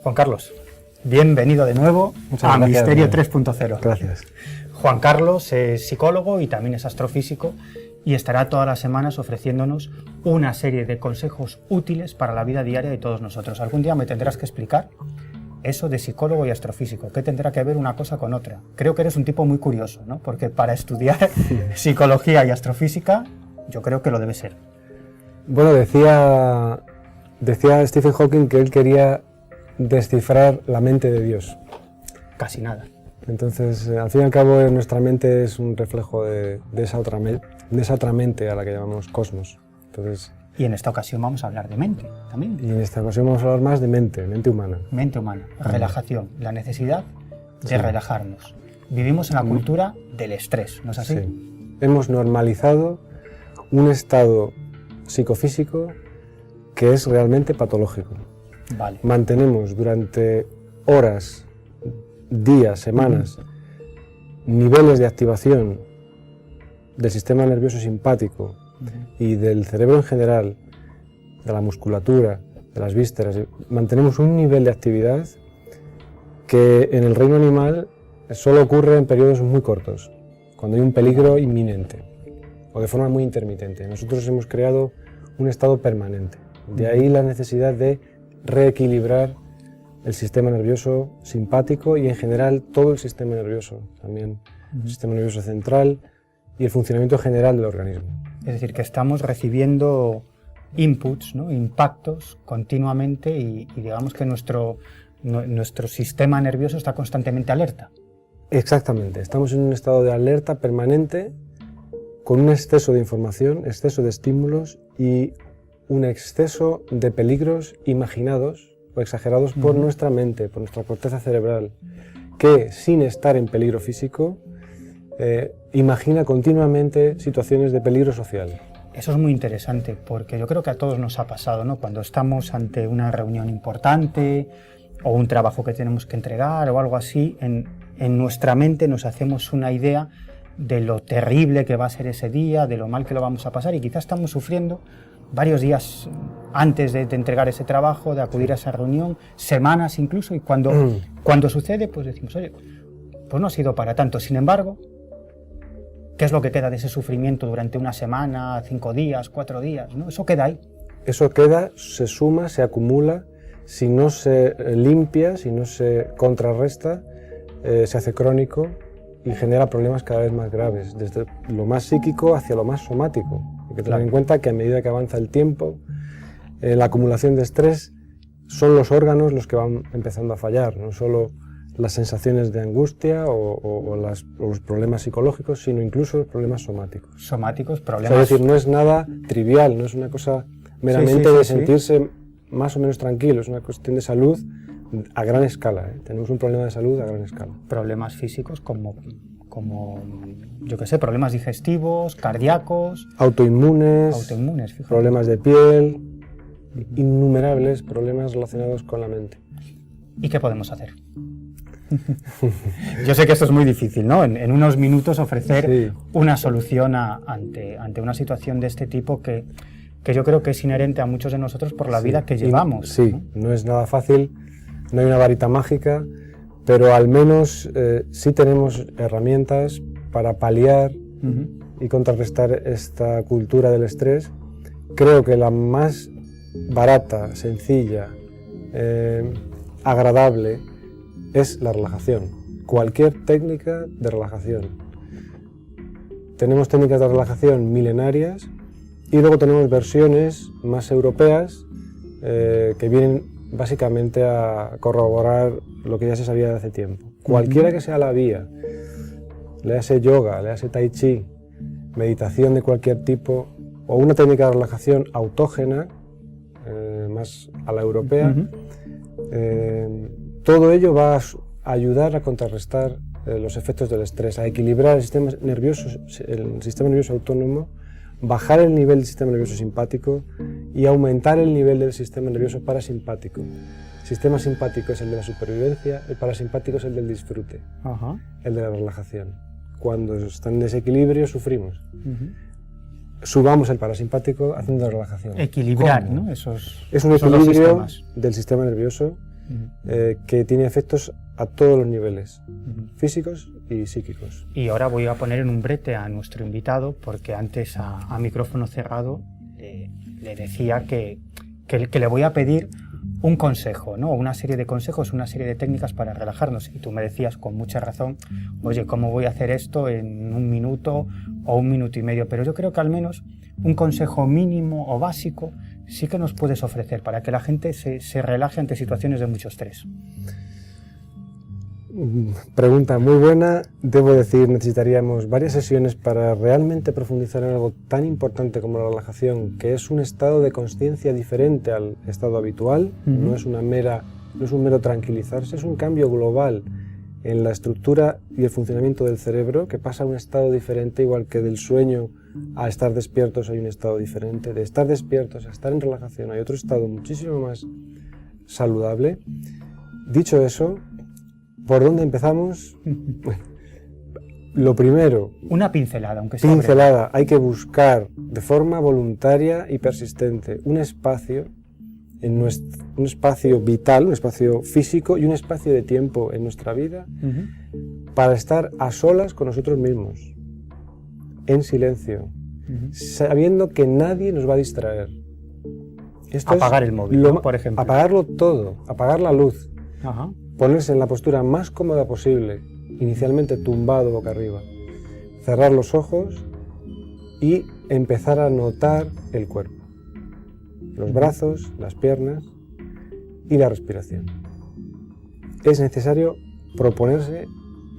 Juan Carlos, bienvenido de nuevo a Misterio 3.0. Gracias. Juan Carlos es psicólogo y también es astrofísico y estará todas las semanas ofreciéndonos una serie de consejos útiles para la vida diaria de todos nosotros. Algún día me tendrás que explicar eso de psicólogo y astrofísico. ¿Qué tendrá que ver una cosa con otra? Creo que eres un tipo muy curioso, ¿no? Porque para estudiar psicología y astrofísica, yo creo que lo debe ser. Bueno, decía Stephen Hawking que él quería descifrar la mente de Dios. Casi nada. Entonces, al fin y al cabo, nuestra mente es un reflejo de esa otra mente a la que llamamos cosmos. Entonces, y en esta ocasión vamos a hablar de mente también. Y en esta ocasión vamos a hablar más de mente humana. Mente humana, relajación, la necesidad de relajarnos. Vivimos en la cultura del estrés, ¿no es así? Sí. Hemos normalizado un estado psicofísico que es realmente patológico. Vale. Mantenemos durante horas, días, semanas, niveles de activación del sistema nervioso simpático y del cerebro en general, de la musculatura, de las vísceras. Mantenemos un nivel de actividad que en el reino animal solo ocurre en periodos muy cortos, cuando hay un peligro inminente o de forma muy intermitente. Nosotros hemos creado un estado permanente. De ahí la necesidad de reequilibrar el sistema nervioso simpático y en general todo el sistema nervioso, también el sistema nervioso central y el funcionamiento general del organismo. Es decir, que estamos recibiendo inputs, ¿no? Impactos continuamente y digamos que nuestro sistema nervioso está constantemente alerta. Exactamente, estamos en un estado de alerta permanente con un exceso de información, exceso de estímulos y un exceso de peligros imaginados o exagerados por nuestra mente, por nuestra corteza cerebral, que sin estar en peligro físico, imagina continuamente situaciones de peligro social. Eso es muy interesante, porque yo creo que a todos nos ha pasado, ¿no? Cuando estamos ante una reunión importante o un trabajo que tenemos que entregar o algo así, en nuestra mente nos hacemos una idea de lo terrible que va a ser ese día, de lo mal que lo vamos a pasar y quizás estamos sufriendo varios días antes de entregar ese trabajo, de acudir a esa reunión, semanas incluso, y cuando sucede, pues decimos, oye, pues no ha sido para tanto. Sin embargo, ¿qué es lo que queda de ese sufrimiento durante una semana, 5 días, 4 días? ¿No? Eso queda ahí. Eso queda, se suma, se acumula, si no se limpia, si no se contrarresta, se hace crónico y genera problemas cada vez más graves, desde lo más psíquico hacia lo más somático. Hay que tener en cuenta que a medida que avanza el tiempo, la acumulación de estrés son los órganos los que van empezando a fallar, no solo las sensaciones de angustia o los problemas psicológicos, sino incluso los problemas somáticos. Somáticos, problemas... O sea, es decir, no es nada trivial, no es una cosa meramente de sentirse más o menos tranquilo, es una cuestión de salud a gran escala. Tenemos un problema de salud a gran escala. Problemas físicos como yo qué sé, problemas digestivos, cardíacos... Autoinmunes, fíjate. Problemas de piel, innumerables problemas relacionados con la mente. ¿Y qué podemos hacer? Yo sé que esto es muy difícil, ¿no? En unos minutos ofrecer una solución ante una situación de este tipo que yo creo que es inherente a muchos de nosotros por la vida que llevamos. Sí, no es nada fácil, no hay una varita mágica, pero al menos sí tenemos herramientas para paliar y contrarrestar esta cultura del estrés. Creo que la más barata, sencilla, agradable, es la relajación. Cualquier técnica de relajación. Tenemos técnicas de relajación milenarias y luego tenemos versiones más europeas que vienen básicamente a corroborar lo que ya se sabía de hace tiempo. Cualquiera que sea la vía, léase yoga, léase tai chi, meditación de cualquier tipo, o una técnica de relajación autógena, más a la europea, todo ello va a ayudar a contrarrestar los efectos del estrés, a equilibrar el sistema nervioso autónomo, bajar el nivel del sistema nervioso simpático y aumentar el nivel del sistema nervioso parasimpático. El sistema simpático es el de la supervivencia, el parasimpático es el del disfrute, el de la relajación. Cuando está en desequilibrio sufrimos. Subamos el parasimpático haciendo relajación. Equilibrar, ¿cómo? ¿no? Es un equilibrio del sistema nervioso que tiene efectos a todos los niveles, físicos y psíquicos. Y ahora voy a poner en un brete a nuestro invitado, porque antes a micrófono cerrado le decía que le voy a pedir un consejo, ¿no? Una serie de consejos, una serie de técnicas para relajarnos. Y tú me decías con mucha razón, oye, ¿cómo voy a hacer esto en 1 minuto o 1 minuto y medio? Pero yo creo que al menos un consejo mínimo o básico sí que nos puedes ofrecer para que la gente se relaje ante situaciones de mucho estrés. Pregunta muy buena. Debo decir, necesitaríamos varias sesiones para realmente profundizar en algo tan importante como la relajación, que es un estado de conciencia diferente al estado habitual. No es un mero tranquilizarse, es un cambio global en la estructura y el funcionamiento del cerebro, que pasa a un estado diferente, igual que del sueño a estar despiertos hay un estado diferente, de estar despiertos a estar en relajación hay otro estado muchísimo más saludable. Dicho eso, ¿por dónde empezamos? Bueno, lo primero... Una pincelada, aunque sea pincelada. Hay que buscar de forma voluntaria y persistente un espacio, un espacio vital, un espacio físico y un espacio de tiempo en nuestra vida para estar a solas con nosotros mismos, en silencio, sabiendo que nadie nos va a distraer. Esto apagar el móvil, ¿no? Por ejemplo. Apagarlo todo, apagar la luz. Ponerse en la postura más cómoda posible, inicialmente tumbado boca arriba, cerrar los ojos y empezar a notar el cuerpo, los brazos, las piernas y la respiración. Es necesario proponerse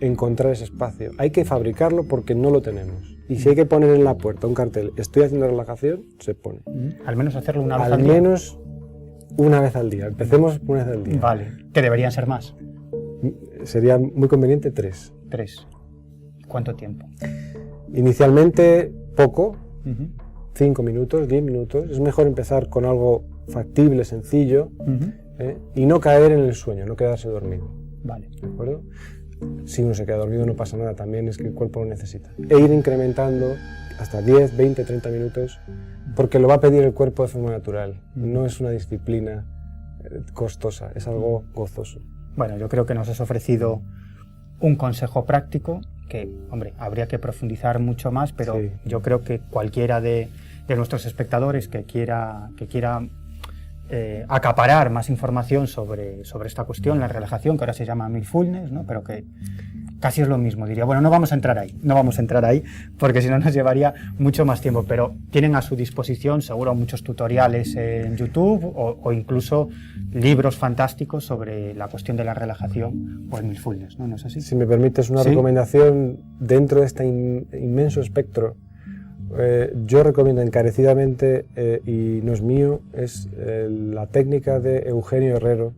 encontrar ese espacio. Hay que fabricarlo porque no lo tenemos. Y si hay que poner en la puerta un cartel, estoy haciendo relajación, se pone. Al menos hacerlo una vez al día. Al menos una vez al día. Empecemos una vez al día. Vale. Que deberían ser más. Sería muy conveniente 3. 3. ¿Cuánto tiempo? Inicialmente poco, 5 minutos, 10 minutos. Es mejor empezar con algo factible, sencillo, y no caer en el sueño, no quedarse dormido. Vale. ¿De acuerdo? Si uno se queda dormido no pasa nada, también es que el cuerpo lo necesita. E ir incrementando hasta 10, 20, 30 minutos, porque lo va a pedir el cuerpo de forma natural. No es una disciplina costosa, es algo gozoso. Bueno, yo creo que nos has ofrecido un consejo práctico que, hombre, habría que profundizar mucho más, pero sí, yo creo que cualquiera de nuestros espectadores que quiera acaparar más información sobre esta cuestión, la relajación, que ahora se llama mindfulness, ¿no? Pero que casi es lo mismo, diría, bueno, no vamos a entrar ahí, porque si no nos llevaría mucho más tiempo, pero tienen a su disposición seguro muchos tutoriales en YouTube o incluso libros fantásticos sobre la cuestión de la relajación o el mindfulness, ¿no? ¿No es así? Si me permites una recomendación dentro de este inmenso espectro, yo recomiendo encarecidamente, y no es mío, es la técnica de Eugenio Herrero,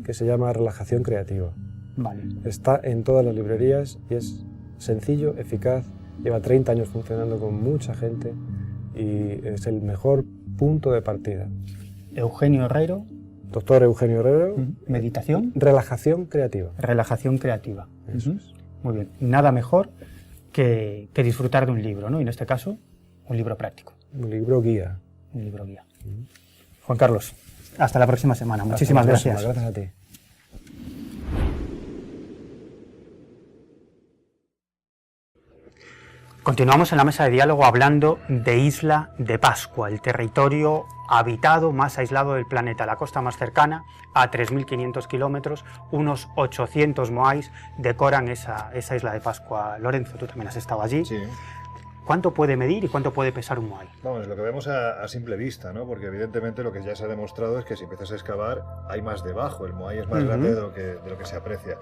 que se llama relajación creativa. Vale. Está en todas las librerías y es sencillo, eficaz, lleva 30 años funcionando con mucha gente y es el mejor punto de partida. Eugenio Herrero. Doctor Eugenio Herrero. ¿Meditación? Relajación creativa. Relajación creativa. Eso es. Muy bien. Nada mejor que disfrutar de un libro, ¿no? Y en este caso, un libro práctico. Un libro guía. Un libro guía. Juan Carlos, hasta la próxima semana. Muchísimas gracias. Gracias a ti. Continuamos en la mesa de diálogo hablando de Isla de Pascua, el territorio habitado más aislado del planeta, la costa más cercana, a 3.500 kilómetros, unos 800 moais decoran esa Isla de Pascua. Lorenzo, tú también has estado allí. Sí. ¿Cuánto puede medir y cuánto puede pesar un moai? Vamos, lo que vemos a simple vista, ¿no? Porque evidentemente lo que ya se ha demostrado es que si empiezas a excavar hay más debajo, el moai es más grande de lo que se aprecia.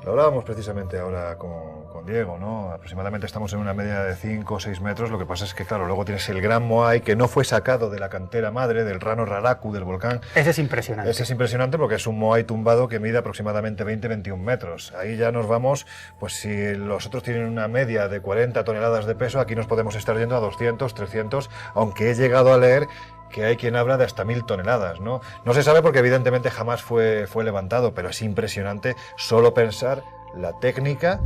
Lo hablábamos precisamente ahora con Diego, ¿no? Aproximadamente estamos en una media de 5 o 6 metros, lo que pasa es que, claro, luego tienes el gran moai que no fue sacado de la cantera madre, del Rano Raraku, del volcán. Ese es impresionante. Ese es impresionante porque es un moai tumbado que mide aproximadamente 20-21 metros. Ahí ya nos vamos, pues si los otros tienen una media de 40 toneladas de peso, aquí nos podemos estar yendo a 200, 300, aunque he llegado a leer que hay quien habla de hasta 1000 toneladas, ¿no? No se sabe porque evidentemente jamás fue levantado, pero es impresionante solo pensar la técnica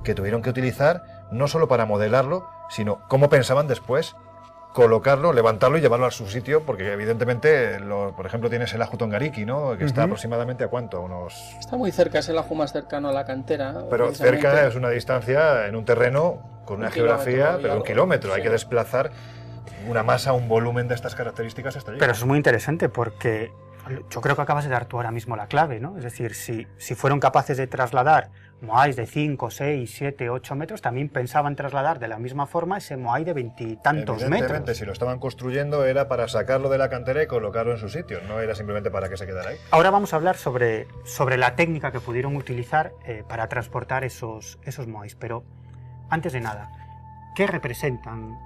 que tuvieron que utilizar, no solo para modelarlo, sino cómo pensaban después colocarlo, levantarlo y llevarlo a su sitio, porque evidentemente, por ejemplo, tienes el Aju Tongariki, ¿no? Que está aproximadamente a cuánto, a unos... Está muy cerca, es el ajo más cercano a la cantera. Pero cerca es una distancia en un terreno con una geografía, pero 1 kilómetro, hay que desplazar una masa, un volumen de estas características hasta allí. Pero eso es muy interesante porque yo creo que acabas de dar tú ahora mismo la clave, ¿no? Es decir, si fueron capaces de trasladar moais de 5, 6, 7, 8 metros, también pensaban trasladar de la misma forma ese moai de 20 y tantos metros. Si lo estaban construyendo era para sacarlo de la cantera y colocarlo en su sitio, no era simplemente para que se quedara ahí. Ahora vamos a hablar sobre la técnica que pudieron utilizar para transportar esos moais, pero antes de nada, ¿qué representan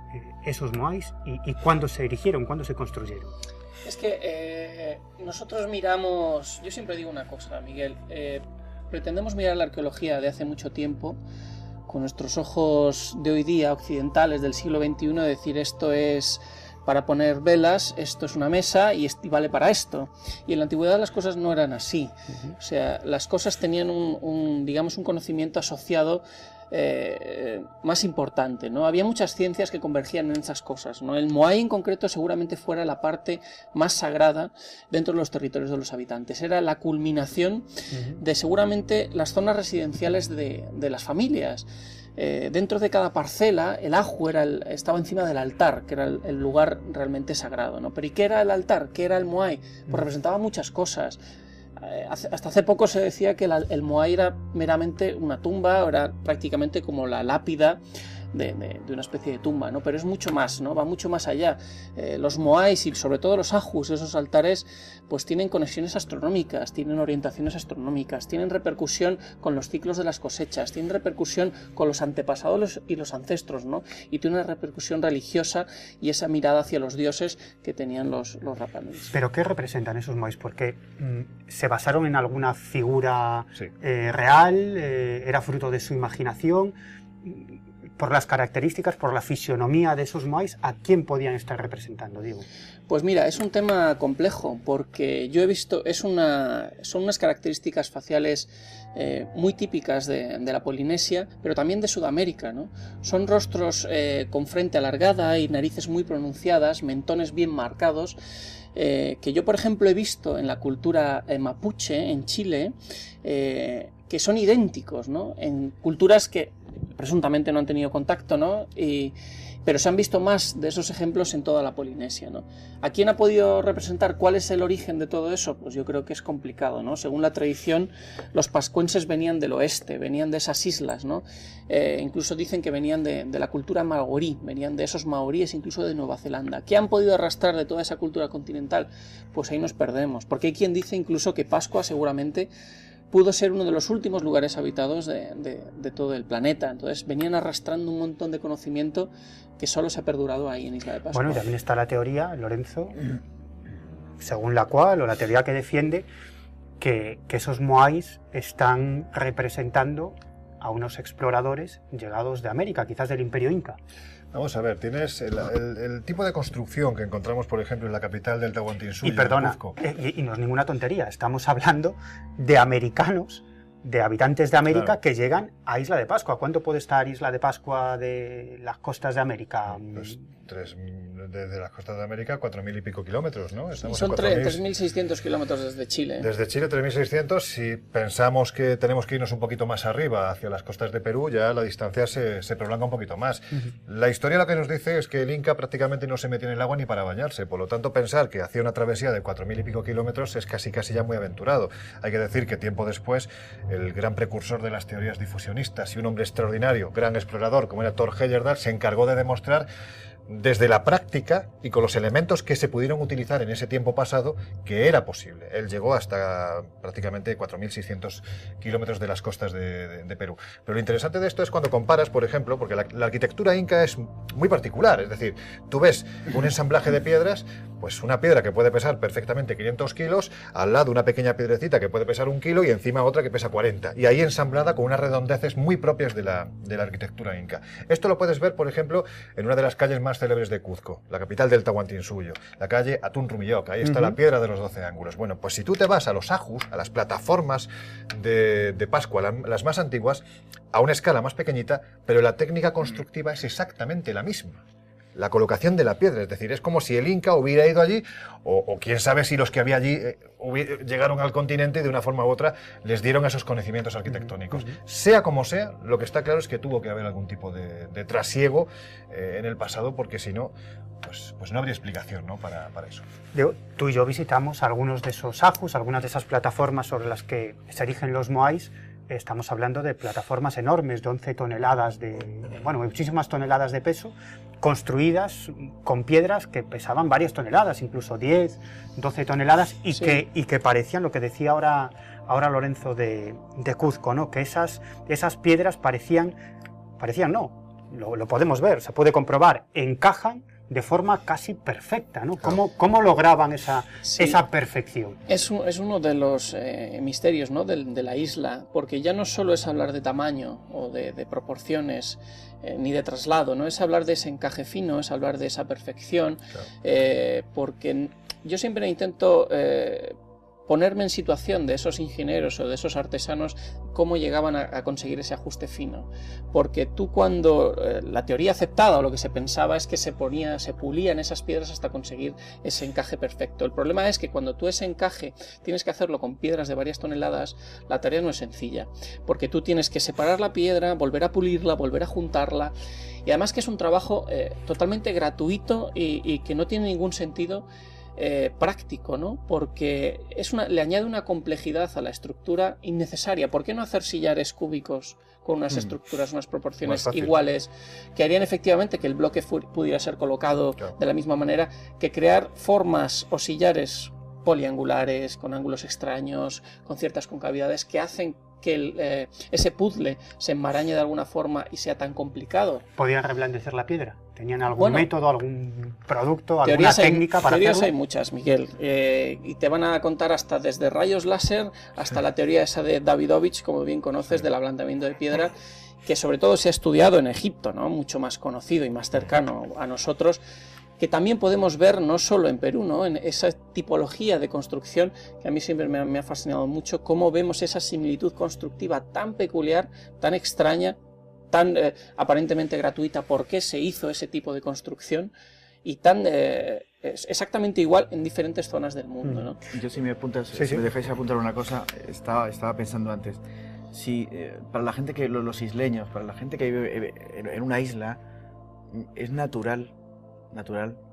esos moais y cuándo se erigieron, cuándo se construyeron? Es que nosotros miramos, yo siempre digo una cosa, Miguel, pretendemos mirar la arqueología de hace mucho tiempo con nuestros ojos de hoy día occidentales del siglo XXI, decir esto es para poner velas, esto es una mesa y vale para esto. Y en la antigüedad las cosas no eran así. O sea, las cosas tenían digamos, un conocimiento asociado más importante, ¿no? Había muchas ciencias que convergían en esas cosas, ¿no? El moai en concreto seguramente fuera la parte más sagrada dentro de los territorios de los habitantes. Era la culminación de seguramente las zonas residenciales de las familias. Dentro de cada parcela el aju estaba encima del altar, que era el lugar realmente sagrado, ¿no? Pero ¿y qué era el altar? ¿Qué era el moai? Pues representaba muchas cosas. Hasta hace poco se decía que el moai era meramente una tumba, era prácticamente como la lápida de una especie de tumba, ¿no? Pero es mucho más, ¿no? Va mucho más allá. Los moais y sobre todo los ajus, esos altares, pues tienen conexiones astronómicas, tienen orientaciones astronómicas, tienen repercusión con los ciclos de las cosechas, tienen repercusión con los antepasados y los ancestros, ¿no? Y tiene una repercusión religiosa y esa mirada hacia los dioses que tenían los Rapanui. ¿Pero qué representan esos moais? Porque se basaron en alguna figura real, era fruto de su imaginación. Por las características, por la fisionomía de esos moais, ¿a quién podían estar representando, Diego? Pues mira, es un tema complejo, porque yo he visto, son unas características faciales muy típicas de la Polinesia, pero también de Sudamérica, ¿no? Son rostros con frente alargada y narices muy pronunciadas, mentones bien marcados, que yo, por ejemplo, he visto en la cultura mapuche, en Chile, que son idénticos, ¿no? En culturas que presuntamente no han tenido contacto, ¿no? Pero se han visto más de esos ejemplos en toda la Polinesia, ¿no? ¿A quién ha podido representar? ¿Cuál es el origen de todo eso? Pues yo creo que es complicado, ¿no? Según la tradición, los pascuenses venían del oeste, venían de esas islas, ¿no? Incluso dicen que venían de la cultura maorí, venían de esos maoríes, incluso de Nueva Zelanda. ¿Qué han podido arrastrar de toda esa cultura continental? Pues ahí nos perdemos, porque hay quien dice incluso que Pascua seguramente pudo ser uno de los últimos lugares habitados de todo el planeta. Entonces venían arrastrando un montón de conocimiento que solo se ha perdurado ahí en Isla de Pascua. Bueno, y también está la teoría, Lorenzo, según la cual, o la teoría que defiende, que esos moais están representando a unos exploradores llegados de América, quizás del Imperio Inca. Vamos a ver, tienes el tipo de construcción que encontramos, por ejemplo, en la capital del Tahuantinsuyo. Y perdona, y no es ninguna tontería, estamos hablando de americanos, de habitantes de América, que llegan a Isla de Pascua. ¿Cuánto puede estar Isla de Pascua de las costas de América? Pues desde las costas de América, 4.000 y pico kilómetros, ¿no? Estamos Son a 4.000. 3.600 kilómetros desde Chile. Desde Chile, 3.600. Si pensamos que tenemos que irnos un poquito más arriba, hacia las costas de Perú, ya la distancia se prolonga un poquito más. La historia lo que nos dice es que el Inca prácticamente no se metía en el agua ni para bañarse. Por lo tanto, pensar que hacía una travesía de 4.000 y pico kilómetros es casi ya muy aventurado. Hay que decir que tiempo después, el gran precursor de las teorías difusionistas y un hombre extraordinario, gran explorador, como era Thor Heyerdahl, se encargó de demostrar desde la práctica y con los elementos que se pudieron utilizar en ese tiempo pasado que era posible. Él llegó hasta prácticamente 4.600 kilómetros de las costas de Perú. Pero lo interesante de esto es cuando comparas, por ejemplo, porque la arquitectura inca es muy particular, es decir, tú ves un ensamblaje de piedras, pues una piedra que puede pesar perfectamente 500 kilos, al lado una pequeña piedrecita que puede pesar 1 kilo y encima otra que pesa 40, y ahí ensamblada con unas redondeces muy propias de la arquitectura inca. Esto lo puedes ver, por ejemplo, en una de las calles más célebres de Cuzco, la capital del Tahuantinsuyo, la calle Atún Rumiyoc. Ahí está la piedra de los 12 ángulos. Bueno, pues si tú te vas a los ajus, a las plataformas de Pascua, las más antiguas, a una escala más pequeñita, pero la técnica constructiva es exactamente la misma. La colocación de la piedra, es decir, es como si el Inca hubiera ido allí, o quién sabe si los que había allí llegaron al continente y de una forma u otra les dieron esos conocimientos arquitectónicos. Sea como sea, lo que está claro es que tuvo que haber algún tipo de trasiego en el pasado, porque si no, pues no habría explicación, ¿no? para eso. Tú y yo visitamos algunos de esos ajus, algunas de esas plataformas sobre las que se erigen los moais. Estamos hablando de plataformas enormes de 11 toneladas muchísimas toneladas de peso, construidas con piedras que pesaban varias toneladas, incluso 10, 12 toneladas, y que parecían, lo que decía ahora Lorenzo de Cuzco, ¿no? Que esas piedras parecían no, lo podemos ver, se puede comprobar, encajan de forma casi perfecta, ¿no? ¿Cómo lograban esa perfección? Es uno de los misterios, ¿no? de la isla, porque ya no solo es hablar de tamaño o de proporciones, ni de traslado, ¿no? Es hablar de ese encaje fino, es hablar de esa perfección, porque yo siempre intento ponerme en situación de esos ingenieros o de esos artesanos, cómo llegaban a conseguir ese ajuste fino. Porque tú cuando la teoría aceptada o lo que se pensaba es que se pulían esas piedras hasta conseguir ese encaje perfecto. El problema es que cuando tú ese encaje tienes que hacerlo con piedras de varias toneladas, la tarea no es sencilla. Porque tú tienes que separar la piedra, volver a pulirla, volver a juntarla. Y además que es un trabajo totalmente gratuito y que no tiene ningún sentido práctico, ¿no? Porque le añade una complejidad a la estructura innecesaria. ¿Por qué no hacer sillares cúbicos con unas estructuras, unas proporciones iguales, que harían efectivamente que el bloque pudiera ser colocado de la misma manera, que crear formas o sillares poliangulares, con ángulos extraños, con ciertas concavidades que hacen que ese puzzle se enmarañe de alguna forma y sea tan complicado? ¿Podían reblandecer la piedra? ¿Tenían algún método, algún producto, alguna técnica para hacerlo? Teorías hay muchas, Miguel, y te van a contar hasta desde rayos láser hasta la teoría esa de Davidovich, como bien conoces, del ablandamiento de piedra, que sobre todo se ha estudiado en Egipto, ¿no? Mucho más conocido y más cercano a nosotros, que también podemos ver no solo en Perú, ¿no? En esa tipología de construcción que a mí siempre me ha fascinado mucho, cómo vemos esa similitud constructiva tan peculiar, tan extraña, tan aparentemente gratuita. ¿Por qué se hizo ese tipo de construcción? Y tan exactamente igual en diferentes zonas del mundo, ¿no? Yo si me dejáis apuntar una cosa, estaba pensando antes, si para la gente los isleños, para la gente que vive en una isla, es natural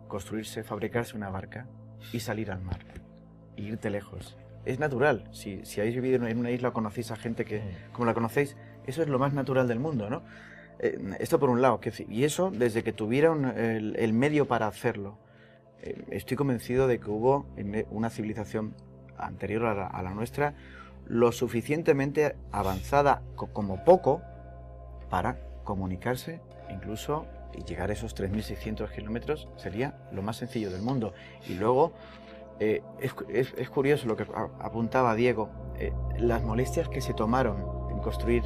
construirse, fabricarse una barca y salir al mar, e irte lejos. Es natural. Si habéis vivido en una isla o conocéis a gente que, como la conocéis, eso es lo más natural del mundo, ¿no? Esto por un lado. Y eso, desde que tuvieron el medio para hacerlo, estoy convencido de que hubo una civilización anterior a la nuestra lo suficientemente avanzada como poco para comunicarse, incluso, y llegar a esos 3.600 kilómetros sería lo más sencillo del mundo. Y luego, es curioso lo que apuntaba Diego, las molestias que se tomaron en construir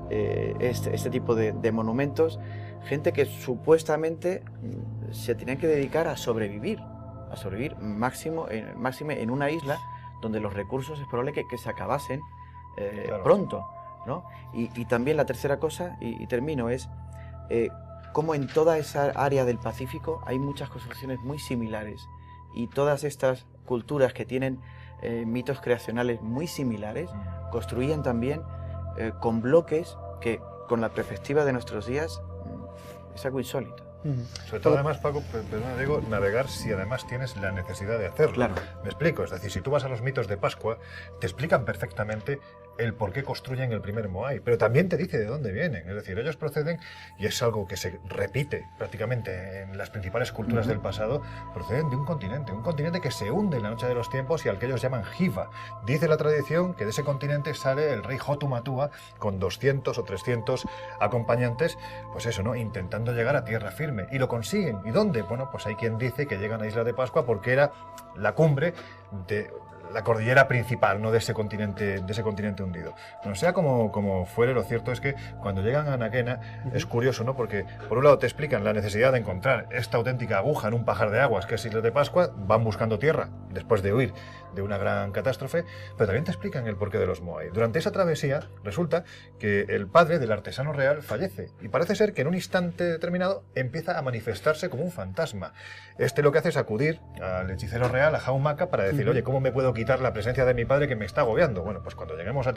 este tipo de monumentos, gente que supuestamente se tenía que dedicar a sobrevivir máxime en una isla donde los recursos es probable que se acabasen pronto, ¿no? Y también la tercera cosa, y termino, es cómo en toda esa área del Pacífico hay muchas construcciones muy similares y todas estas culturas que tienen mitos creacionales muy similares construían también con bloques que con la perspectiva de nuestros días es algo insólito. Sobre todo, además, Paco, perdona, digo, navegar si además tienes la necesidad de hacerlo. Claro. Me explico, es decir, si tú vas a los mitos de Pascua, te explican perfectamente el por qué construyen el primer Moai, pero también te dice de dónde vienen. Es decir, ellos proceden, y es algo que se repite prácticamente en las principales culturas del pasado, proceden de un continente que se hunde en la noche de los tiempos y al que ellos llaman Jiva. Dice la tradición que de ese continente sale el rey Hotumatua con 200 o 300 acompañantes, pues eso, ¿no?, intentando llegar a tierra firme. Y lo consiguen. ¿Y dónde? Bueno, pues hay quien dice que llegan a Isla de Pascua porque era la cumbre de la cordillera principal, no de ese continente hundido. Bueno, sea como fuere, lo cierto es que cuando llegan a Anaquena es curioso, ¿no? Porque por un lado te explican la necesidad de encontrar esta auténtica aguja en un pajar de aguas que es Isla de Pascua, van buscando tierra después de huir de una gran catástrofe, pero también te explican el porqué de los Moai. Durante esa travesía resulta que el padre del artesano real fallece y parece ser que en un instante determinado empieza a manifestarse como un fantasma. Este lo que hace es acudir al hechicero real, a Jaumaca, para decir, oye, ¿cómo me puedo quitar la presencia de mi padre que me está agobiando? Bueno, pues cuando llegan a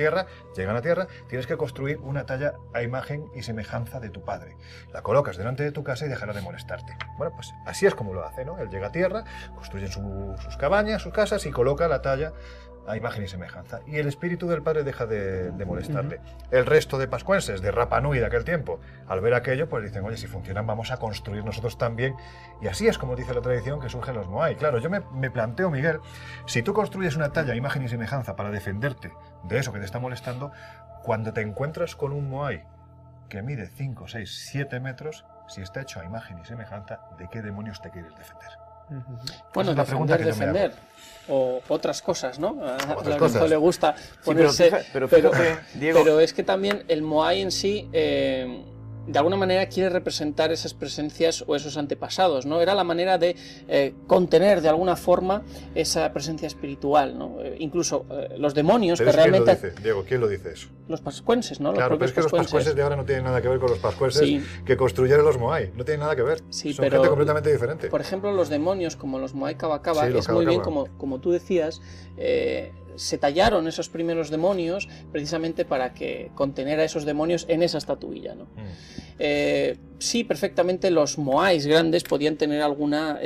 tierra, tienes que construir una talla a imagen y semejanza de tu padre. La colocas delante de tu casa y dejará de molestarte. Bueno, pues así es como lo hace, ¿no? Él llega a tierra, construye sus cabañas, sus casas y coloca la talla a imagen y semejanza. Y el espíritu del padre deja de molestarle. El resto de pascuenses, de Rapa Nui de aquel tiempo, al ver aquello, pues dicen, oye, si funcionan, vamos a construir nosotros también. Y así es como dice la tradición que surgen los Moai. Claro, yo me planteo, Miguel, si tú construyes una talla a imagen y semejanza para defenderte de eso que te está molestando, cuando te encuentras con un Moai que mide 5, 6, 7 metros, si está hecho a imagen y semejanza, ¿de qué demonios te quieres defender? Bueno, defender o otras cosas, ¿no? A Lorenzo le gusta ponerse... Sí, pero fíjate, Diego... pero es que también el Moai en sí, de alguna manera quiere representar esas presencias o esos antepasados, ¿no? Era la manera de contener de alguna forma esa presencia espiritual, ¿no? Incluso los demonios, pero que realmente... ¿quién lo dice, Diego? ¿Quién lo dice eso? Los pascuenses, ¿no? Claro, pero es que los pascuenses de ahora no tienen nada que ver con los pascuenses que construyeron los Moai. No tienen nada que ver. Sí, son pero, gente completamente diferente. Por ejemplo, los demonios, como los Moai Kaba Kaba, es muy bien, como tú decías, se tallaron esos primeros demonios precisamente para que contener a esos demonios en esa estatuilla, ¿no? Sí, perfectamente los Moais grandes podían tener alguna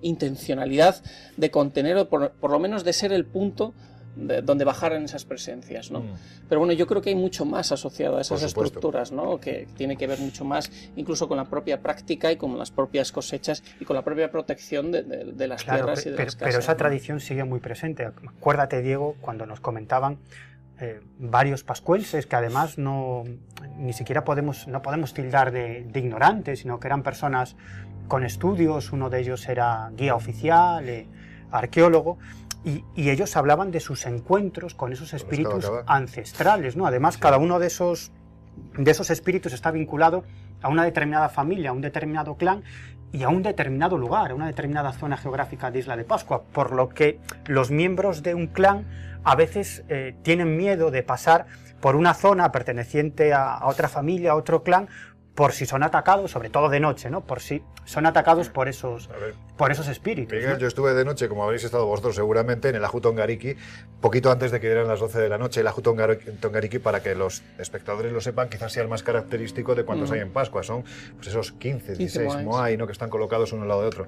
intencionalidad de contener, o por lo menos de ser el punto donde bajaran esas presencias, ¿no? Pero bueno, yo creo que hay mucho más asociado a esas estructuras, ¿no? Que tiene que ver mucho más incluso con la propia práctica y con las propias cosechas y con la propia protección de las tierras y de las casas. Pero esa tradición sigue muy presente. Acuérdate, Diego, cuando nos comentaban varios pascuenses que además ni siquiera no podemos tildar de ignorantes, sino que eran personas con estudios. Uno de ellos era guía oficial, arqueólogo. Y ellos hablaban de sus encuentros con esos espíritus ancestrales, ¿no? Además, cada uno de esos espíritus está vinculado a una determinada familia, a un determinado clan y a un determinado lugar, a una determinada zona geográfica de Isla de Pascua, por lo que los miembros de un clan a veces tienen miedo de pasar por una zona perteneciente a otra familia, a otro clan, por si son atacados, sobre todo de noche, ¿no? Por si son atacados por esos espíritus. Miguel, ¿no? Yo estuve de noche, como habréis estado vosotros seguramente, en el Aju Tongariki, poquito antes de que dieran las 12 de la noche. El Aju Tongariki, para que los espectadores lo sepan, quizás sea el más característico de cuántos hay en Pascua. Son pues esos 15, 16 Moai, ¿no?, que están colocados uno al lado de otro.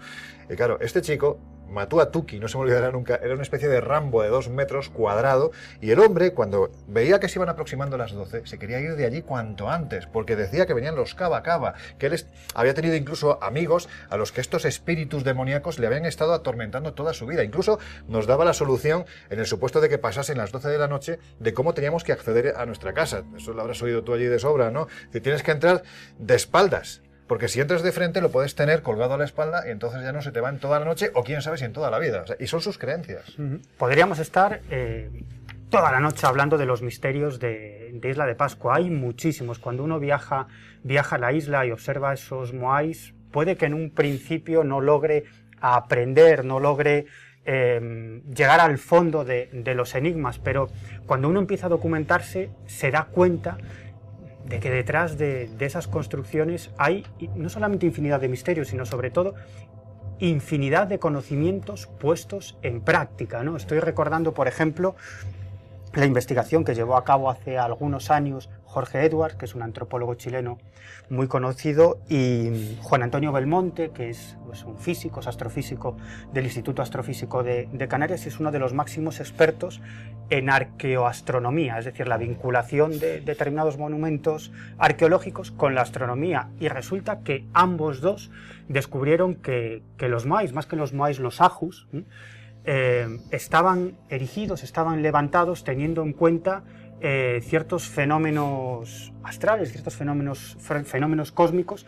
Y claro, este chico, Matua Tuki, no se me olvidará nunca, era una especie de Rambo de 2 metros cuadrado, y el hombre, cuando veía que se iban aproximando las 12, se quería ir de allí cuanto antes, porque decía que venían los Kaba Kaba, que él había tenido incluso amigos a los que estos espíritus demoníacos le habían estado atormentando toda su vida. Incluso nos daba la solución, en el supuesto de que pasasen las 12 de la noche, de cómo teníamos que acceder a nuestra casa. Eso lo habrás oído tú allí de sobra, ¿no? Que tienes que entrar de espaldas, porque si entras de frente lo puedes tener colgado a la espalda y entonces ya no se te va en toda la noche, o quién sabe si en toda la vida. O sea, y son sus creencias. Podríamos estar toda la noche hablando de los misterios de Isla de Pascua. Hay muchísimos. Cuando uno viaja a la isla y observa esos moais, puede que en un principio no logre aprender, no logre llegar al fondo de los enigmas, pero cuando uno empieza a documentarse se da cuenta de que detrás de esas construcciones hay no solamente infinidad de misterios, sino sobre todo infinidad de conocimientos puestos en práctica, ¿no? Estoy recordando, por ejemplo, la investigación que llevó a cabo hace algunos años Jorge Edwards, que es un antropólogo chileno muy conocido, y Juan Antonio Belmonte, que es pues, un físico, es astrofísico del Instituto Astrofísico de Canarias, y es uno de los máximos expertos en arqueoastronomía, es decir, la vinculación de determinados monumentos arqueológicos con la astronomía. Y resulta que ambos dos descubrieron que los moais, más que los moais, los ajus, estaban erigidos, estaban levantados teniendo en cuenta ciertos fenómenos astrales, ciertos fenómenos cósmicos,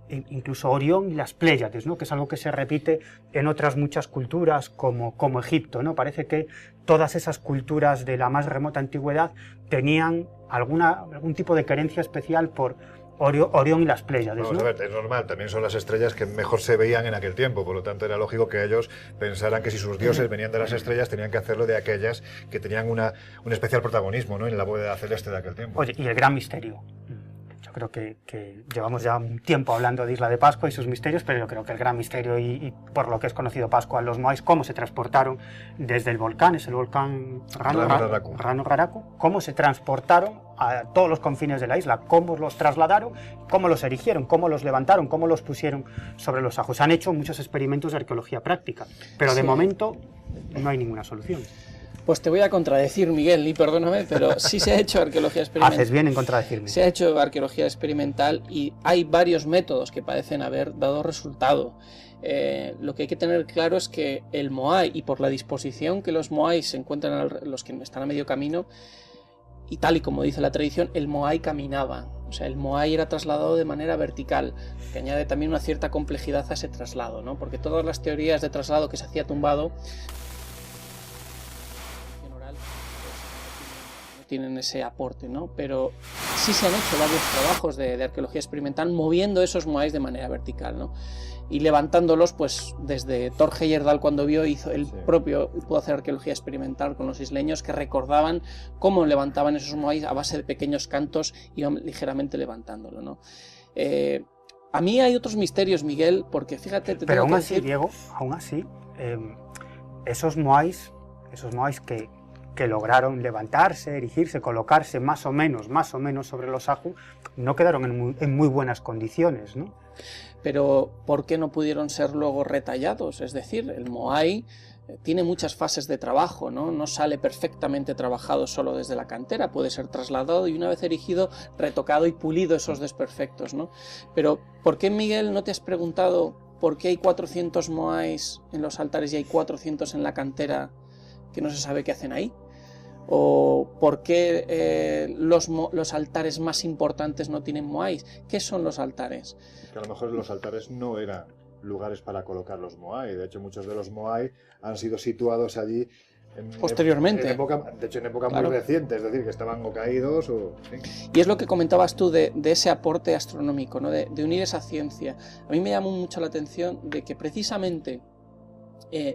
incluso Orión y las Pléyades, ¿no? Que es algo que se repite en otras muchas culturas como Egipto, ¿no? Parece que todas esas culturas de la más remota antigüedad tenían algún tipo de querencia especial por Orión y las Pléyades, Vamos ¿no? a ver, es normal, también son las estrellas que mejor se veían en aquel tiempo, por lo tanto era lógico que ellos pensaran que si sus dioses venían de las estrellas tenían que hacerlo de aquellas que tenían un especial protagonismo, ¿no?, en la bóveda celeste de aquel tiempo. Oye, y el gran misterio. Yo creo que llevamos ya un tiempo hablando de Isla de Pascua y sus misterios, pero yo creo que el gran misterio, y por lo que es conocido Pascua, los moais, cómo se transportaron desde el volcán, es el volcán Rano Raraku, cómo se transportaron a todos los confines de la isla, cómo los trasladaron, cómo los erigieron, cómo los levantaron, cómo los pusieron sobre los ajos. Han hecho muchos experimentos de arqueología práctica, pero de momento no hay ninguna solución. Pues te voy a contradecir, Miguel, y perdóname, pero sí se ha hecho arqueología experimental. Haces bien en contradecirme. Se ha hecho arqueología experimental y hay varios métodos que parecen haber dado resultado. Lo que hay que tener claro es que el moai, y por la disposición que los moais se encuentran, los que están a medio camino, y tal y como dice la tradición, el moai caminaba. O sea, el moai era trasladado de manera vertical, que añade también una cierta complejidad a ese traslado, ¿no? Porque todas las teorías de traslado que se hacía tumbado tienen ese aporte, ¿no? Pero sí se han hecho varios trabajos de arqueología experimental moviendo esos moais de manera vertical, ¿no? Y levantándolos, pues desde Thor Heyerdahl, cuando hizo el propio, pudo hacer arqueología experimental con los isleños que recordaban cómo levantaban esos moais a base de pequeños cantos, iban ligeramente levantándolo, ¿no? A mí hay otros misterios, Miguel, porque fíjate... Pero aún así, Diego, aún así, esos moais que lograron levantarse, erigirse, colocarse más o menos sobre los ajus, no quedaron en muy buenas condiciones, ¿no? Pero ¿por qué no pudieron ser luego retallados? Es decir, el moai tiene muchas fases de trabajo, ¿no? No sale perfectamente trabajado solo desde la cantera, puede ser trasladado y una vez erigido, retocado y pulido esos desperfectos, ¿no? Pero ¿por qué, Miguel, no te has preguntado por qué hay 400 moais en los altares y hay 400 en la cantera que no se sabe qué hacen ahí? ¿O por qué los altares más importantes no tienen moais? ¿Qué son los altares? Que a lo mejor los altares no eran lugares para colocar los moai. De hecho, muchos de los moai han sido situados allí posteriormente. En época muy reciente, es decir, que estaban o caídos o... Sí. Y es lo que comentabas tú de ese aporte astronómico, ¿no? De unir esa ciencia. A mí me llamó mucho la atención de que precisamente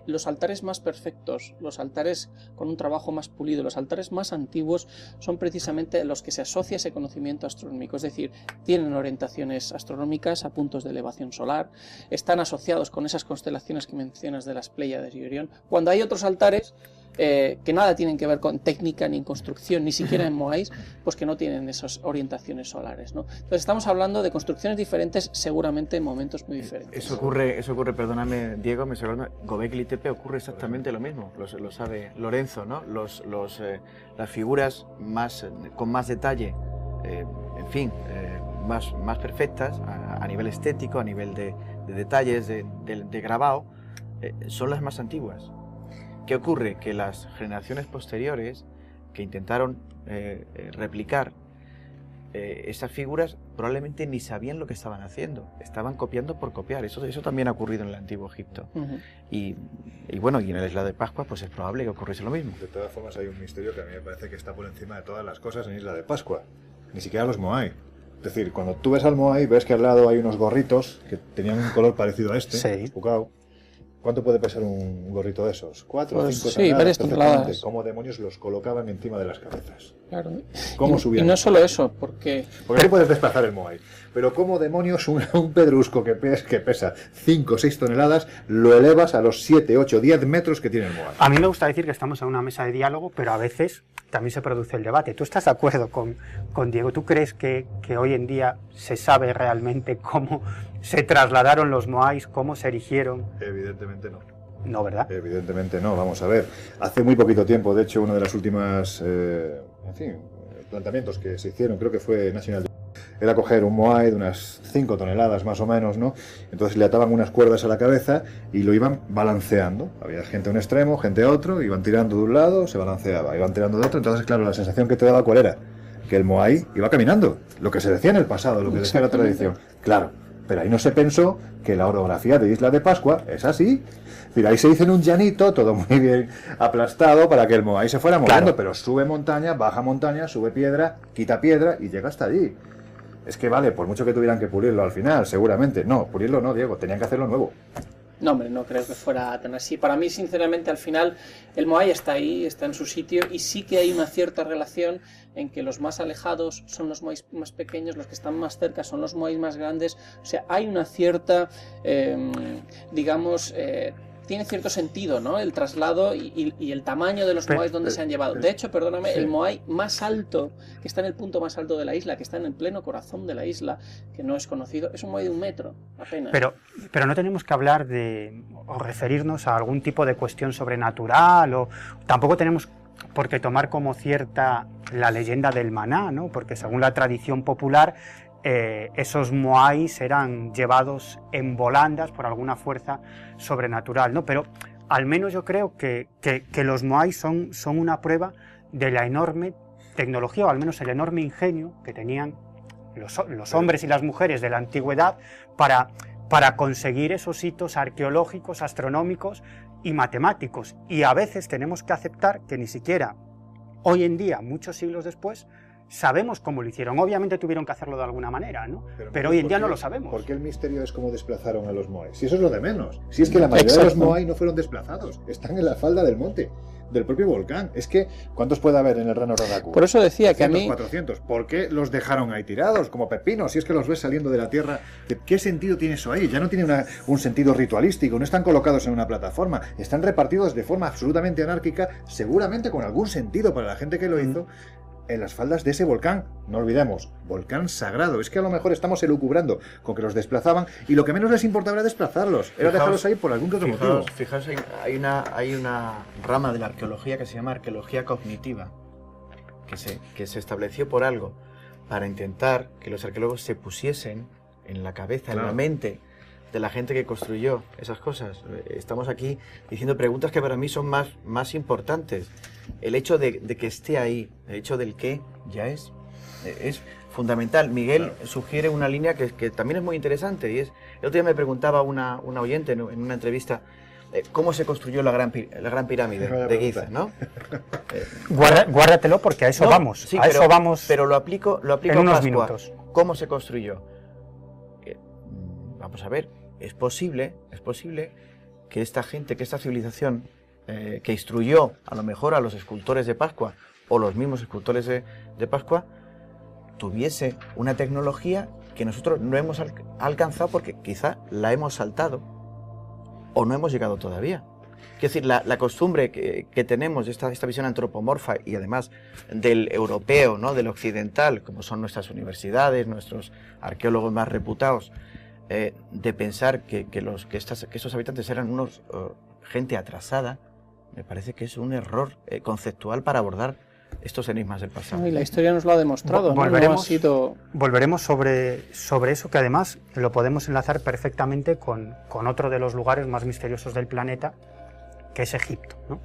los altares más perfectos, los altares con un trabajo más pulido, los altares más antiguos son precisamente los que se asocia ese conocimiento astronómico, es decir, tienen orientaciones astronómicas a puntos de elevación solar, están asociados con esas constelaciones que mencionas de las Pléyades y Orión, cuando hay otros altares que nada tienen que ver con técnica ni en construcción, ni siquiera en moais, pues que no tienen esas orientaciones solares, ¿no? Entonces estamos hablando de construcciones diferentes, seguramente en momentos muy diferentes. Eso ocurre, perdóname, Diego, me estoy hablando, Göbekli Tepe ocurre exactamente lo mismo, lo sabe Lorenzo, ¿no? Las figuras con más detalle, en fin, más perfectas a nivel estético, a nivel de detalles, de grabado, son las más antiguas. ¿Qué ocurre? Que las generaciones posteriores que intentaron replicar esas figuras probablemente ni sabían lo que estaban haciendo, estaban copiando por copiar. Eso también ha ocurrido en el Antiguo Egipto. Y bueno, y en la Isla de Pascua pues es probable que ocurriese lo mismo. De todas formas hay un misterio que a mí me parece que está por encima de todas las cosas en Isla de Pascua, ni siquiera los moai. Es decir, cuando tú ves al moai ves que al lado hay unos gorritos que tenían un color parecido a este, sí. pucao. ¿Cuánto puede pesar un gorrito de esos? 4 o Pues 5 sí, toneladas. varias perfectamente. toneladas. ¿Cómo demonios los colocaban encima de las cabezas? Claro. ¿Cómo Y subían? no solo eso, porque Porque no puedes desplazar el Moai. Pero ¿cómo demonios un pedrusco que pesa 5 o 6 toneladas lo elevas a los 7, 8, 10 metros que tiene el Moai? A mí me gusta decir que estamos en una mesa de diálogo, pero a veces también se produce el debate. ¿Tú estás de acuerdo con Diego? ¿Tú crees que hoy en día se sabe realmente cómo se trasladaron los Moais, cómo se erigieron? Evidentemente no. No, ¿verdad? Evidentemente no, vamos a ver. Hace muy poquito tiempo, de hecho, una de las últimas planteamientos que se hicieron, creo que fue National Geographic, era coger un Moai de unas 5 toneladas más o menos, ¿no? Entonces le ataban unas cuerdas a la cabeza y lo iban balanceando. Había gente a un extremo, gente a otro, iban tirando de un lado, se balanceaba, iban tirando de otro. Entonces, claro, la sensación que te daba, ¿cuál era? Que el Moai iba caminando, lo que se decía en el pasado, lo que decía la tradición. Claro, pero ahí no se pensó que la orografía de Isla de Pascua es así. Mira, ahí se hizo en un llanito, todo muy bien aplastado para que el Moai se fuera moviendo, Claro. pero sube montaña, baja montaña, sube piedra, quita piedra y llega hasta allí. Es que vale, por mucho que tuvieran que pulirlo al final, seguramente. No, pulirlo no, Diego, tenían que hacerlo nuevo. no, hombre, no creo que fuera tan así. Para mí, sinceramente, al final, el Moai está ahí, está en su sitio, y sí que hay una cierta relación en que los más alejados son los Moais más pequeños, los que están más cerca son los Moais más grandes. O sea, hay una cierta, digamos, tiene cierto sentido, ¿no? El traslado y el tamaño de los Moais donde se han llevado. De hecho, perdóname, sí. el Moai más alto, que está en el punto más alto de la isla, que está en el pleno corazón de la isla, que no es conocido, es un Moai de 1 metro, apenas. Pero no tenemos que hablar o referirnos a algún tipo de cuestión sobrenatural, o tampoco tenemos por qué tomar como cierta la leyenda del maná, ¿no? Porque según la tradición popular, esos Moais eran llevados en volandas por alguna fuerza sobrenatural, ¿no? Pero al menos yo creo que los Moais son una prueba de la enorme tecnología, o al menos el enorme ingenio que tenían los hombres y las mujeres de la antigüedad para conseguir esos hitos arqueológicos, astronómicos y matemáticos. Y a veces tenemos que aceptar que ni siquiera hoy en día, muchos siglos después, sabemos cómo lo hicieron. Obviamente tuvieron que hacerlo de alguna manera, ¿no? Pero hoy en día no lo sabemos. ¿Por qué el misterio es cómo desplazaron a los Moai? Si eso es lo de menos. Si es que la mayoría de los Moai no fueron desplazados, están en la falda del monte, del propio volcán. Es que, ¿cuántos puede haber en el Rano Raraku? Por eso decía que a 100, mí... 400. ¿Por qué los dejaron ahí tirados, como pepinos? Si es que los ves saliendo de la tierra, ¿qué sentido tiene eso ahí? Ya no tiene un sentido ritualístico, no están colocados en una plataforma, están repartidos de forma absolutamente anárquica, seguramente con algún sentido para la gente que lo hizo, en las faldas de ese volcán. No olvidemos, volcán sagrado. Es que a lo mejor estamos elucubrando con que los desplazaban y lo que menos les importaba era desplazarlos, era dejarlos ahí por algún que otro motivo. Fijaos, hay una rama de la arqueología que se llama arqueología cognitiva, que se estableció por algo, para intentar que los arqueólogos se pusiesen en la cabeza, en la mente de la gente que construyó esas cosas. Estamos aquí diciendo preguntas que para mí son más importantes. El hecho de que esté ahí, el hecho del qué, ya es fundamental. Miguel sugiere una línea que también es muy interesante, y es, el otro día me preguntaba una oyente en una entrevista, cómo se construyó la gran pirámide de Giza, ¿no? Guárdatelo porque a eso vamos. Sí, eso vamos. Pero lo aplico en unos a Pascua. minutos. ¿Cómo se construyó? Vamos a ver, es posible que esta gente, que esta civilización que instruyó a lo mejor a los escultores de Pascua o los mismos escultores de Pascua, tuviese una tecnología que nosotros no hemos alcanzado porque quizá la hemos saltado o no hemos llegado todavía. Es decir, la costumbre que tenemos de esta visión antropomorfa y además del europeo, ¿no? Del occidental, como son nuestras universidades, nuestros arqueólogos más reputados, de pensar que estos habitantes eran gente atrasada, me parece que es un error conceptual para abordar estos enigmas del pasado. Y la historia nos lo ha demostrado, ¿no? No ha sido... Volveremos sobre eso, que además lo podemos enlazar perfectamente con otro de los lugares más misteriosos del planeta, que es Egipto, ¿no?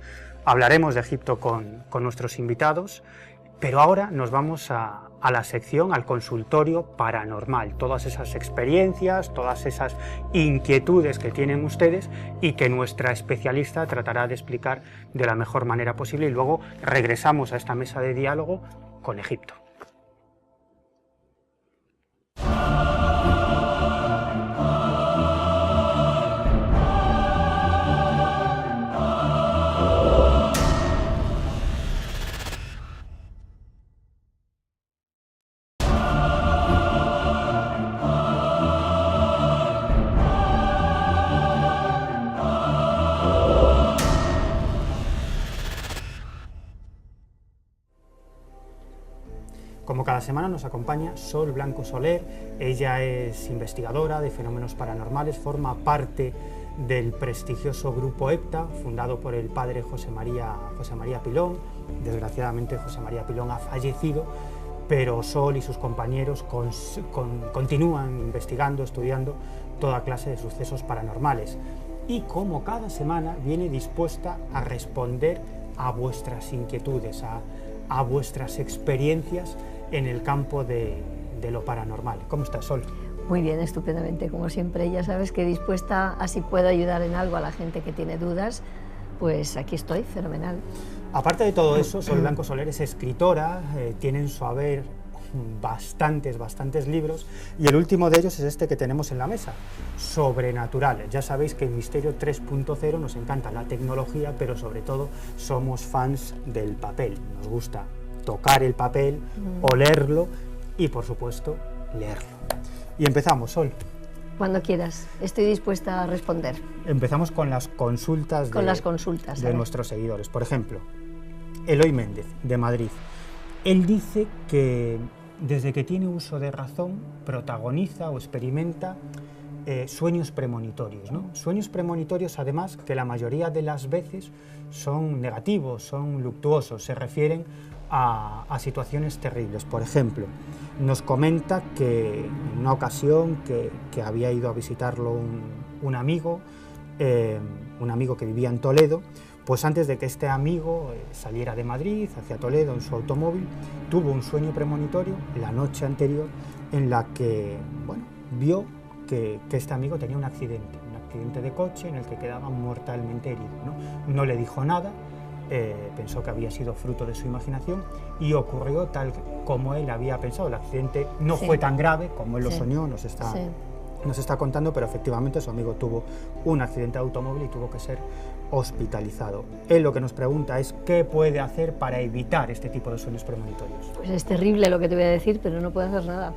Hablaremos de Egipto con nuestros invitados, pero ahora nos vamos a la sección, al consultorio paranormal, todas esas experiencias, todas esas inquietudes que tienen ustedes y que nuestra especialista tratará de explicar de la mejor manera posible, y luego regresamos a esta mesa de diálogo con Egipto. cada semana nos acompaña Sol Blanco Soler. Ella es investigadora de fenómenos paranormales, forma parte del prestigioso grupo EPTA, fundado por el padre José María Pilón. Desgraciadamente José María Pilón ha fallecido, pero Sol y sus compañeros continúan investigando, estudiando toda clase de sucesos paranormales. Y como cada semana viene dispuesta a responder a vuestras inquietudes, a vuestras experiencias en el campo de lo paranormal. ¿Cómo estás, Sol? Muy bien, estupendamente, como siempre. Ya sabes que dispuesta a si puedo ayudar en algo a la gente que tiene dudas, pues aquí estoy, fenomenal. Aparte de todo eso, Sol Blanco Soler es escritora, tiene en su haber bastantes libros, y el último de ellos es este que tenemos en la mesa, Sobrenatural. Ya sabéis que en Misterio 3.0 nos encanta la tecnología, pero sobre todo somos fans del papel. Nos gusta tocar el papel, olerlo y, por supuesto, leerlo. Y empezamos, Sol. Cuando quieras, estoy dispuesta a responder. Empezamos con las consultas de nuestros seguidores. Por ejemplo, Eloy Méndez, de Madrid. Él dice que desde que tiene uso de razón protagoniza o experimenta sueños premonitorios, ¿no? Sueños premonitorios, además, que la mayoría de las veces son negativos, son luctuosos, se refieren a situaciones terribles. Por ejemplo, nos comenta que en una ocasión que había ido a visitarlo un amigo que vivía en Toledo, pues antes de que este amigo saliera de Madrid hacia Toledo en su automóvil, tuvo un sueño premonitorio la noche anterior en la que, bueno, vio que este amigo tenía un accidente de coche en el que quedaba mortalmente herido, ¿no? No le dijo nada, pensó que había sido fruto de su imaginación y ocurrió tal como él había pensado. El accidente no fue tan grave como él lo soñó, nos está contando, pero efectivamente su amigo tuvo un accidente de automóvil y tuvo que ser hospitalizado. Él lo que nos pregunta es qué puede hacer para evitar este tipo de sueños premonitorios. Pues es terrible lo que te voy a decir, pero no puedo hacer nada.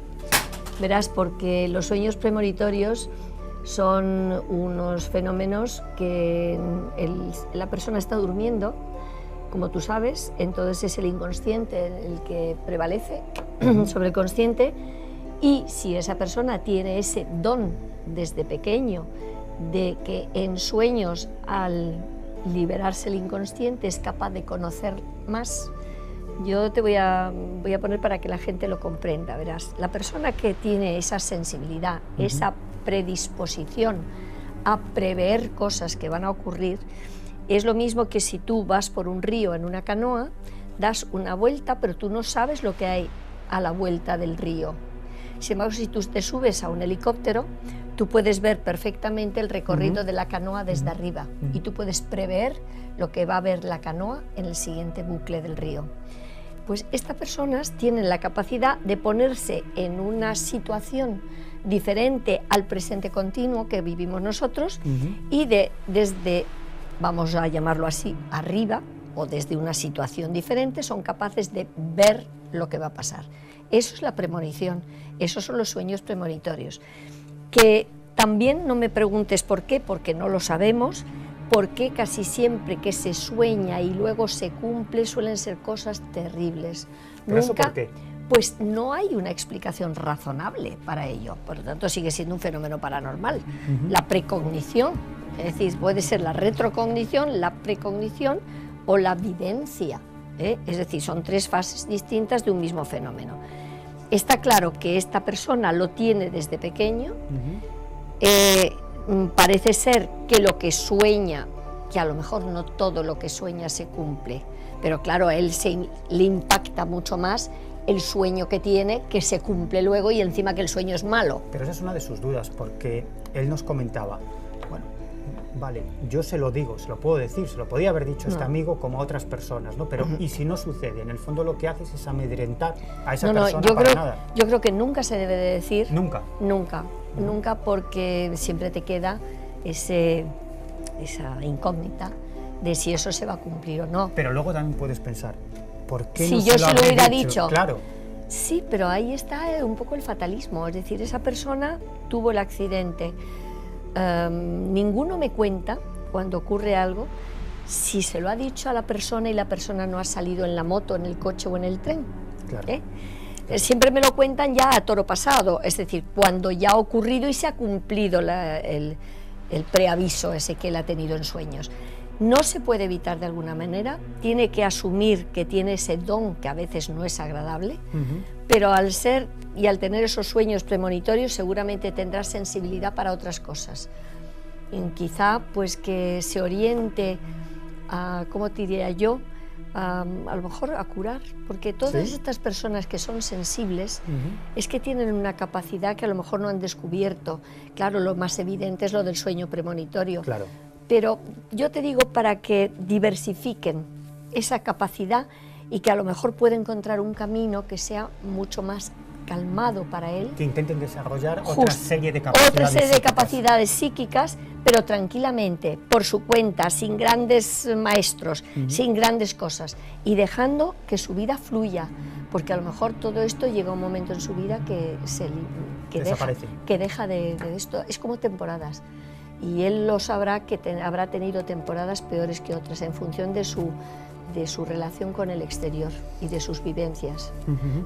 Verás, porque los sueños premonitorios son unos fenómenos que la persona está durmiendo, como tú sabes, entonces es el inconsciente el que prevalece sobre el consciente, y si esa persona tiene ese don desde pequeño de que en sueños, al liberarse el inconsciente, es capaz de conocer más. Yo te voy a poner para que la gente lo comprenda, verás. La persona que tiene esa sensibilidad, esa predisposición a prever cosas que van a ocurrir, es lo mismo que si tú vas por un río en una canoa, das una vuelta, pero tú no sabes lo que hay a la vuelta del río. Sin embargo, si tú te subes a un helicóptero, tú puedes ver perfectamente el recorrido de la canoa desde arriba y tú puedes prever lo que va a ver la canoa en el siguiente bucle del río. Pues estas personas tienen la capacidad de ponerse en una situación diferente al presente continuo que vivimos nosotros y desde, vamos a llamarlo así, arriba o desde una situación diferente, son capaces de ver lo que va a pasar. Eso es la premonición, esos son los sueños premonitorios. Que también no me preguntes por qué, porque no lo sabemos, porque casi siempre que se sueña y luego se cumple suelen ser cosas terribles. ¿Pero eso por qué? Pues no hay una explicación razonable para ello, por lo tanto sigue siendo un fenómeno paranormal. La precognición, es decir, puede ser la retrocognición, la precognición o la videncia, es decir, son tres fases distintas de un mismo fenómeno. Está claro que esta persona lo tiene desde pequeño, parece ser que lo que sueña, que a lo mejor no todo lo que sueña se cumple, pero claro, a él le impacta mucho más el sueño que tiene, que se cumple luego y encima que el sueño es malo. Pero esa es una de sus dudas, porque él nos comentaba, bueno, vale, yo se lo digo, se lo puedo decir, se lo podía haber dicho este amigo como a otras personas, ¿no? Pero ¿y si no sucede? En el fondo lo que haces es amedrentar a esa persona para nada. Yo creo que nunca se debe de decir. Nunca. Nunca, porque siempre te queda esa incógnita de si eso se va a cumplir o no. Pero luego también puedes pensar, ¿por qué si no yo se lo hubiera dicho? Claro. Sí, pero ahí está un poco el fatalismo, es decir, esa persona tuvo el accidente. Ninguno me cuenta cuando ocurre algo si se lo ha dicho a la persona y la persona no ha salido en la moto, en el coche o en el tren. Claro. Siempre me lo cuentan ya a toro pasado, es decir, cuando ya ha ocurrido y se ha cumplido el preaviso ese que él ha tenido en sueños. No se puede evitar de alguna manera, tiene que asumir que tiene ese don que a veces no es agradable, pero al ser y al tener esos sueños premonitorios seguramente tendrá sensibilidad para otras cosas. Y quizá pues que se oriente a, ¿cómo te diría yo?, a lo mejor a curar, porque todas estas personas que son sensibles es que tienen una capacidad que a lo mejor no han descubierto. Claro, lo más evidente es lo del sueño premonitorio. Claro. Pero yo te digo para que diversifiquen esa capacidad y que a lo mejor pueda encontrar un camino que sea mucho más calmado para él. Que intenten desarrollar Justo, otra serie de capacidades psíquicas, pero tranquilamente, por su cuenta, sin grandes maestros, sin grandes cosas, y dejando que su vida fluya, porque a lo mejor todo esto llega un momento en su vida que deja de esto. Es como temporadas, y él lo sabrá, que habrá tenido temporadas peores que otras en función de su relación con el exterior y de sus vivencias.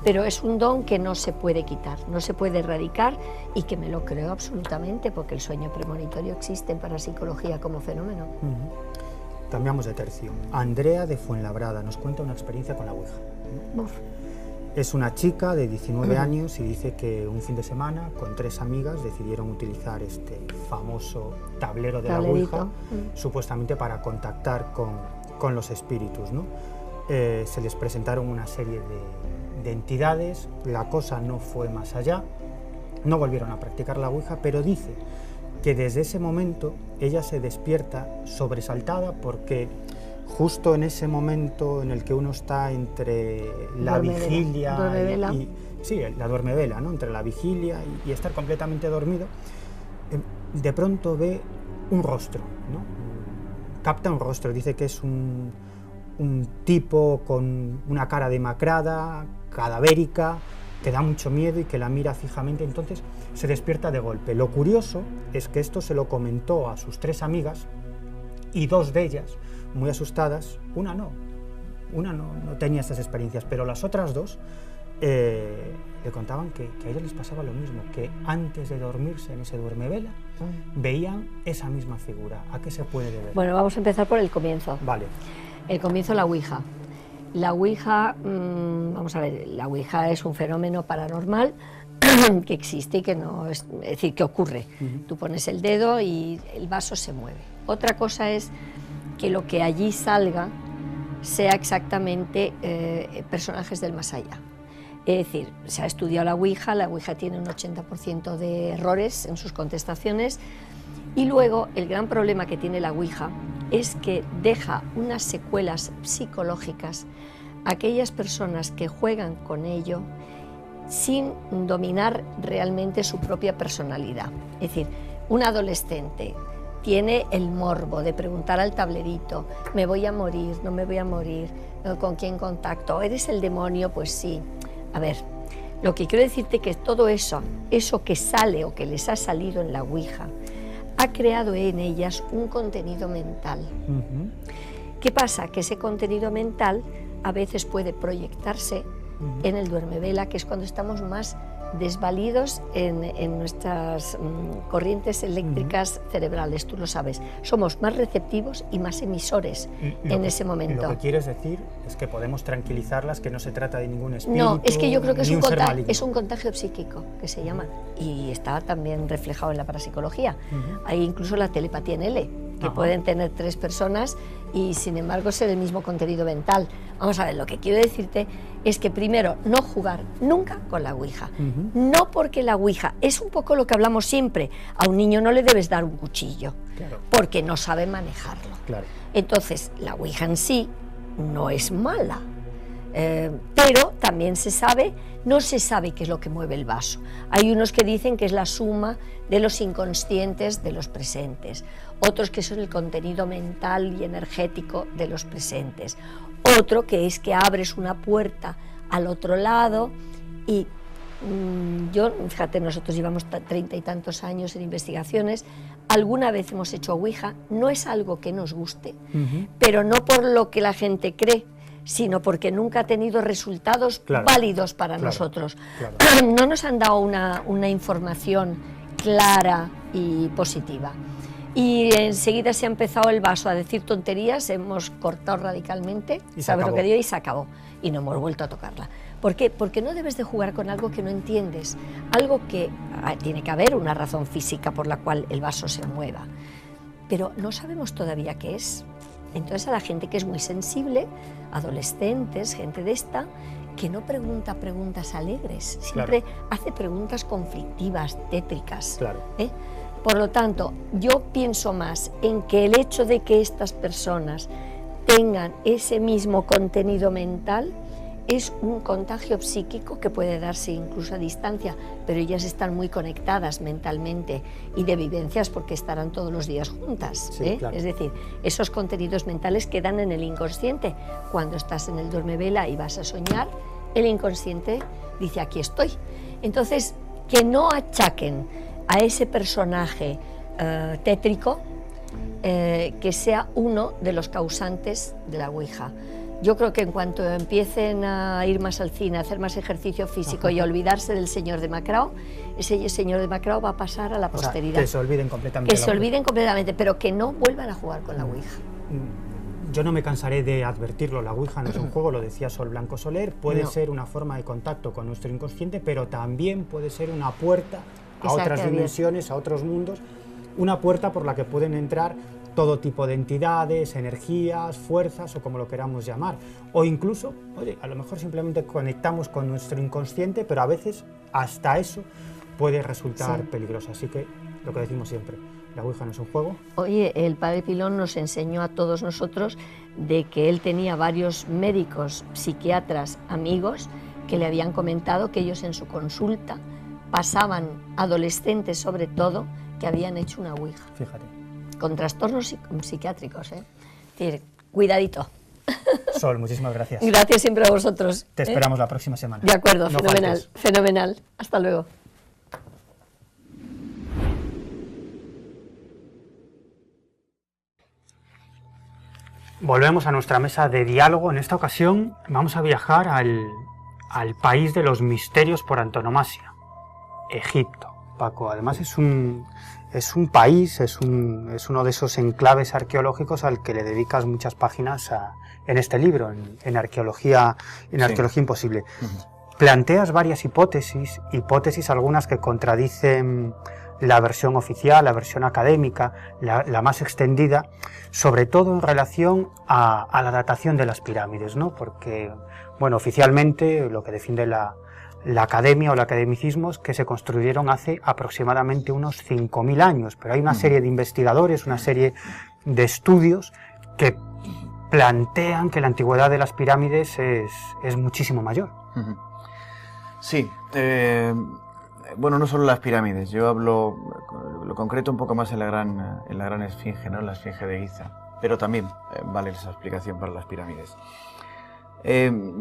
Pero es un don que no se puede quitar, no se puede erradicar, y que me lo creo absolutamente, porque el sueño premonitorio existe en parapsicología como fenómeno. Cambiamos de tercio. Andrea de Fuenlabrada nos cuenta una experiencia con la Ouija. Es una chica de 19 años y dice que un fin de semana con 3 amigas decidieron utilizar este famoso tablero de la Ouija, supuestamente para contactar con los espíritus, ¿no? Se les presentaron una serie de entidades, la cosa no fue más allá, no volvieron a practicar la Ouija, pero dice que desde ese momento ella se despierta sobresaltada, porque justo en ese momento en el que uno está entre la vigilia y sí, la duermevela, ¿no?, entre la vigilia y estar completamente dormido, de pronto ve un rostro, ¿no? Capta un rostro, dice que es un tipo con una cara demacrada, cadavérica, que da mucho miedo y que la mira fijamente. Entonces se despierta de golpe. Lo curioso es que esto se lo comentó a sus 3 amigas, y 2 de ellas, muy asustadas, una no tenía estas experiencias, pero las otras 2 le contaban que a ellos les pasaba lo mismo, que antes de dormirse en ese duermevela veían esa misma figura. ¿A qué se puede deber? Bueno, vamos a empezar por el comienzo. Vale. El comienzo, la Ouija. La Ouija, vamos a ver, la Ouija es un fenómeno paranormal que existe y que no es decir, que ocurre. Tú pones el dedo y el vaso se mueve. Otra cosa es que lo que allí salga sea exactamente personajes del más allá. Es decir, se ha estudiado la Ouija tiene un 80% de errores en sus contestaciones, y luego el gran problema que tiene la Ouija es que deja unas secuelas psicológicas a aquellas personas que juegan con ello sin dominar realmente su propia personalidad. Es decir, un adolescente tiene el morbo de preguntar al tablerito: ¿me voy a morir? ¿No me voy a morir? ¿Con quién contacto? ¿Eres el demonio? Pues sí. A ver, lo que quiero decirte que todo eso que sale o que les ha salido en la Ouija, ha creado en ellas un contenido mental. ¿Qué pasa? Que ese contenido mental a veces puede proyectarse en el duermevela, que es cuando estamos más desvalidos en nuestras corrientes eléctricas cerebrales, tú lo sabes. Somos más receptivos y más emisores en ese momento. Lo que quieres decir es que podemos tranquilizarlas, que no se trata de ningún espíritu. No, es que yo creo que es un contagio psíquico, que se llama, y está también reflejado en la parapsicología. Hay incluso la telepatía en L, que pueden tener 3 personas y sin embargo ser el mismo contenido mental. Vamos a ver, lo que quiero decirte es que primero, no jugar nunca con la Ouija. No, porque la Ouija es un poco lo que hablamos siempre: a un niño no le debes dar un cuchillo, porque no sabe manejarlo. Entonces, la Ouija en sí no es mala, pero también no se sabe qué es lo que mueve el vaso. Hay unos que dicen que es la suma de los inconscientes de los presentes, otros que son el contenido mental y energético de los presentes, otro que es que abres una puerta al otro lado. Y yo, fíjate, nosotros llevamos 30 y tantos años en investigaciones, alguna vez hemos hecho Ouija, no es algo que nos guste, pero no por lo que la gente cree, sino porque nunca ha tenido resultados Claro, válidos para claro, nosotros. claro. No nos han dado una información clara y positiva. Y enseguida se ha empezado el vaso a decir tonterías, hemos cortado radicalmente, Y se ¿sabes lo acabó. que digo? Y se acabó. Y no hemos vuelto a tocarla. ¿Por qué? Porque no debes de jugar con algo que no entiendes, algo que tiene que haber una razón física por la cual el vaso se mueva, pero no sabemos todavía qué es. Entonces a la gente que es muy sensible, adolescentes, gente de esta, que no pregunta preguntas alegres, siempre hace preguntas conflictivas, tétricas. Claro. ¿eh? Por lo tanto, yo pienso más en que el hecho de que estas personas tengan ese mismo contenido mental es un contagio psíquico que puede darse incluso a distancia, pero ellas están muy conectadas mentalmente y de vivencias porque estarán todos los días juntas. Sí, claro. Es decir, esos contenidos mentales quedan en el inconsciente. Cuando estás en el duermevela y vas a soñar, el inconsciente dice aquí estoy. Entonces, que no achaquen a ese personaje tétrico que sea uno de los causantes de la Ouija. Yo creo que en cuanto empiecen a ir más al cine, a hacer más ejercicio físico y a olvidarse del señor de Macrao, ese señor de Macrao va a pasar a la O sea, posteridad. que se olviden completamente. Que de la se Ouija. olviden completamente, pero que no vuelvan a jugar con la Ouija. Yo no me cansaré de advertirlo, la Ouija no es un juego, lo decía Sol Blanco Soler, puede No. ser una forma de contacto con nuestro inconsciente, pero también puede ser una puerta Que a se otras abierta. dimensiones, a otros mundos, una puerta por la que pueden entrar todo tipo de entidades, energías, fuerzas o como lo queramos llamar. O incluso, oye, a lo mejor simplemente conectamos con nuestro inconsciente, pero a veces hasta eso puede resultar Sí. peligroso. Así que lo que decimos siempre, la Ouija no es un juego. Oye, el padre Pilón nos enseñó a todos nosotros de que él tenía varios médicos, psiquiatras, amigos, que le habían comentado que ellos en su consulta pasaban, adolescentes sobre todo, que habían hecho una Ouija, Fíjate. con trastornos psiquiátricos. Es decir, cuidadito. Sol, muchísimas gracias. Gracias siempre a vosotros. Te esperamos la próxima semana. De acuerdo, No fenomenal, faltes. fenomenal. Hasta luego. Volvemos a nuestra mesa de diálogo. En esta ocasión vamos a viajar al país de los misterios por antonomasia, Egipto. Paco, además es un país, es uno de esos enclaves arqueológicos al que le dedicas muchas páginas en este libro, en Arqueología Imposible. Planteas varias hipótesis algunas que contradicen la versión oficial, la versión académica, la más extendida, sobre todo en relación a la datación de las pirámides, ¿no? Porque, bueno, oficialmente lo que defiende la academia o el academicismo es que se construyeron hace aproximadamente unos 5.000 años, pero hay una serie de investigadores, una serie de estudios que plantean que la antigüedad de las pirámides es muchísimo mayor. Sí, bueno, no solo las pirámides, yo lo concreto un poco más en la gran esfinge, ¿no? La esfinge de Giza, pero también vale esa explicación para las pirámides.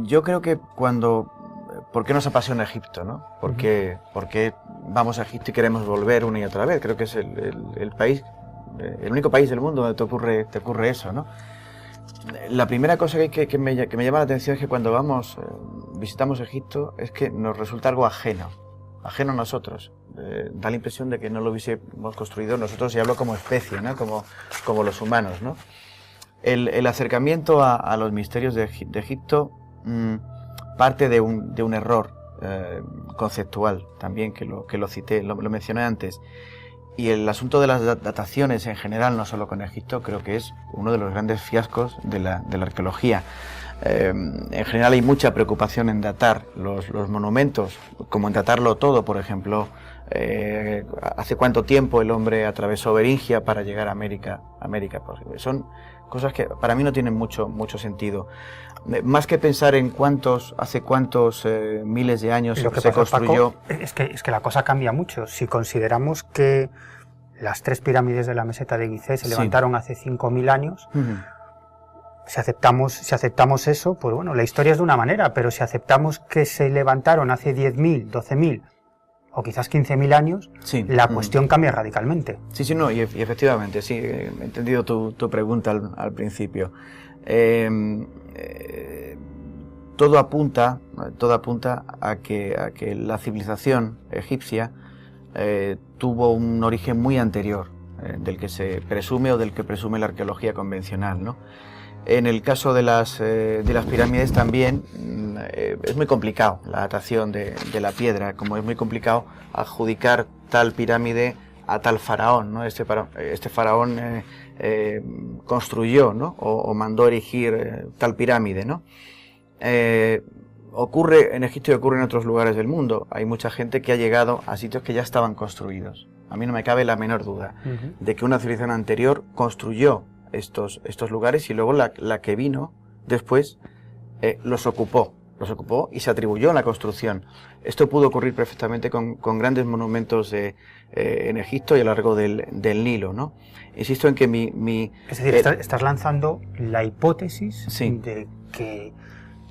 Yo creo que ¿por qué nos apasiona Egipto, no? ¿Por qué vamos a Egipto y queremos volver una y otra vez? Creo que es el país, el único país del mundo donde te ocurre eso, ¿no? La primera cosa que me llama la atención es que cuando visitamos Egipto es que nos resulta algo ajeno a nosotros. Da la impresión de que no lo hubiésemos construido nosotros, y hablo como especie, ¿no? Como los humanos, ¿no? El acercamiento a los misterios de Egipto parte de un error conceptual también, que lo cité, lo mencioné antes. Y el asunto de las dataciones en general, no solo con Egipto, creo que es uno de los grandes fiascos de la arqueología. En general hay mucha preocupación en datar los monumentos, como en datarlo todo, por ejemplo, hace cuánto tiempo el hombre atravesó Beringia para llegar a América. Son cosas que para mí no tienen mucho sentido. Más que pensar en hace cuántos miles de años Lo que se pasa, construyó. Paco, es que la cosa cambia mucho. Si consideramos que las 3 pirámides de la meseta de Gizeh se levantaron hace 5.000 años, si aceptamos eso, pues bueno, la historia es de una manera, pero si aceptamos que se levantaron hace 10.000, 12.000 o quizás 15.000 años, la cuestión cambia radicalmente. Sí, no, y efectivamente, sí, he entendido tu pregunta al principio. Todo apunta a que la civilización egipcia tuvo un origen muy anterior del que se presume o del que presume la arqueología convencional, ¿no? En el caso de las pirámides también es muy complicado la datación de la piedra, como es muy complicado adjudicar tal pirámide a tal faraón, ¿no? Este faraón construyó, ¿no? o mandó erigir tal pirámide, ¿no? Ocurre en Egipto y ocurre en otros lugares del mundo. Hay mucha gente que ha llegado a sitios que ya estaban construidos. A mí no me cabe la menor duda de que una civilización anterior construyó estos lugares y luego la que vino después los ocupó y se atribuyó la construcción. Esto pudo ocurrir perfectamente con grandes monumentos en Egipto y a lo largo del Nilo, ¿no? Insisto en que Es decir, estás lanzando la hipótesis de que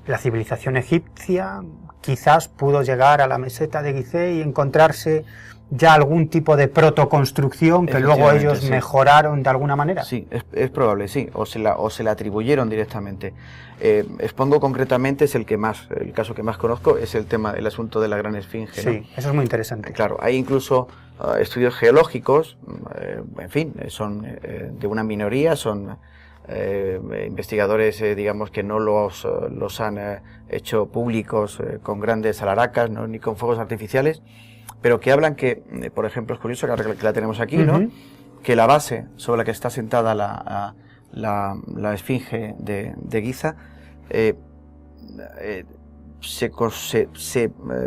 la civilización egipcia quizás pudo llegar a la meseta de Gizeh y encontrarse ya algún tipo de protoconstrucción que luego ellos mejoraron de alguna manera. Sí, es probable, sí, o se la atribuyeron directamente. Expongo concretamente, es el caso que más conozco, es el asunto de la Gran Esfinge, ¿no? Sí, eso es muy interesante. Claro, hay incluso estudios geológicos, en fin, son de una minoría, son investigadores, digamos, que no los han hecho públicos con grandes alaracas, ¿no? Ni con fuegos artificiales, pero que hablan que, por ejemplo, es curioso que ahora que la tenemos aquí, ¿no? Que la base sobre la que está sentada la esfinge de Giza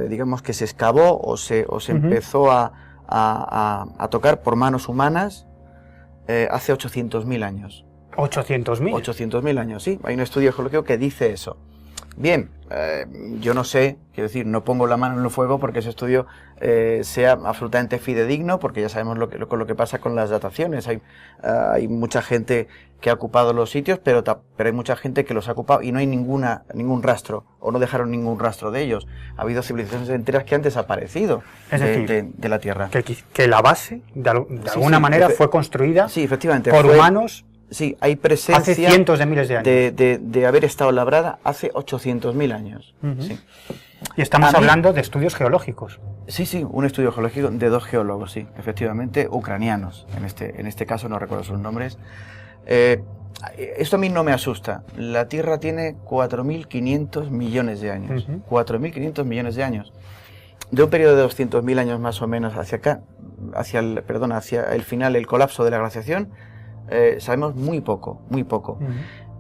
digamos que se excavó o se empezó a tocar por manos humanas hace 800.000 años. ¿800.000? 800.000 años, sí. Hay un estudio geológico que dice eso. Bien, yo no sé, quiero decir, no pongo la mano en el fuego porque ese estudio sea absolutamente fidedigno, porque ya sabemos lo que pasa con las dataciones. Hay mucha gente que ha ocupado los sitios, pero hay mucha gente que los ha ocupado y no hay ningún rastro, o no dejaron ningún rastro de ellos. Ha habido civilizaciones enteras que han desaparecido de la Tierra. Que la base, de alguna manera, fue construida efectivamente, por humanos. Sí, hay presencia hace cientos de miles de años. De haber estado labrada hace 800.000 años. Sí. Y estamos hablando de estudios geológicos. Sí, un estudio geológico de 2 geólogos, sí, efectivamente, ucranianos. En este caso no recuerdo sus nombres. Esto a mí no me asusta. La Tierra tiene 4.500 millones de años. 4.500 millones de años. De un periodo de 200.000 años más o menos hacia acá, hacia el final, el colapso de la glaciación, sabemos muy poco.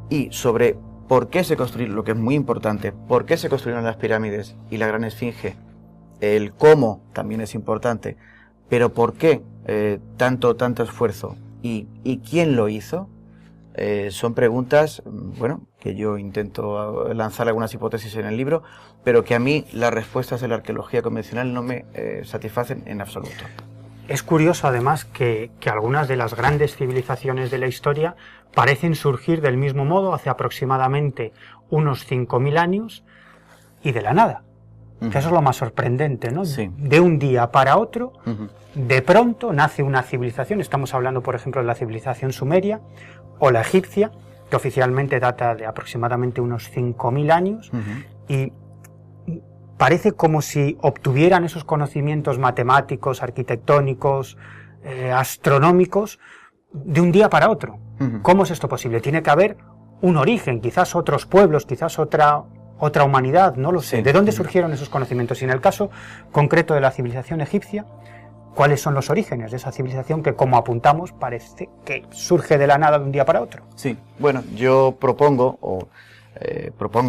Y sobre por qué se construyeron, lo que es muy importante, por qué se construyeron las pirámides y la Gran Esfinge, el cómo también es importante, pero por qué tanto esfuerzo y quién lo hizo, son preguntas, bueno, que yo intento lanzar algunas hipótesis en el libro, pero que a mí las respuestas de la arqueología convencional no me satisfacen en absoluto. Es curioso, además, que algunas de las grandes civilizaciones de la historia parecen surgir del mismo modo hace aproximadamente unos 5.000 años y de la nada. Eso es lo más sorprendente, ¿no? Sí. De un día para otro, de pronto nace una civilización. Estamos hablando, por ejemplo, de la civilización sumeria o la egipcia, que oficialmente data de aproximadamente unos 5.000 años, y parece como si obtuvieran esos conocimientos matemáticos, arquitectónicos, astronómicos, de un día para otro. ¿Cómo es esto posible? Tiene que haber un origen, quizás otros pueblos, quizás otra humanidad, no lo sé. Sí. ¿De dónde surgieron esos conocimientos? Y en el caso concreto de la civilización egipcia, ¿cuáles son los orígenes de esa civilización que, como apuntamos, parece que surge de la nada de un día para otro? Sí, bueno, yo propongo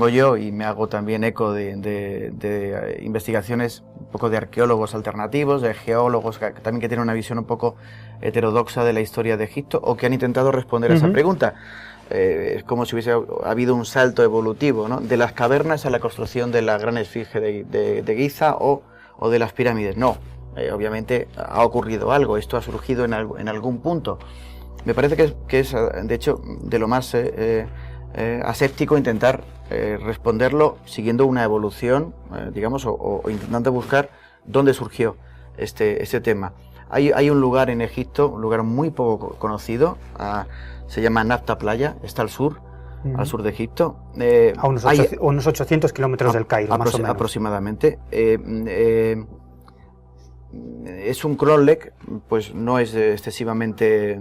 yo, y me hago también eco de investigaciones un poco de arqueólogos alternativos, de geólogos también que tienen una visión un poco heterodoxa de la historia de Egipto o que han intentado responder a esa pregunta. Es como si hubiese habido un salto evolutivo, ¿no? De las cavernas a la construcción de la Gran Esfinge de Giza o de las pirámides. No, obviamente ha ocurrido algo, esto ha surgido en algún punto. Me parece que es de hecho, de lo más aséptico intentar responderlo siguiendo una evolución, digamos, o intentando buscar dónde surgió este tema. Hay un lugar en Egipto, un lugar muy poco conocido, se llama Nafta Playa, está al sur, al sur de Egipto. A unos 800 kilómetros del Cairo, más o menos. Aproximadamente. Es un cromlech, pues no es excesivamente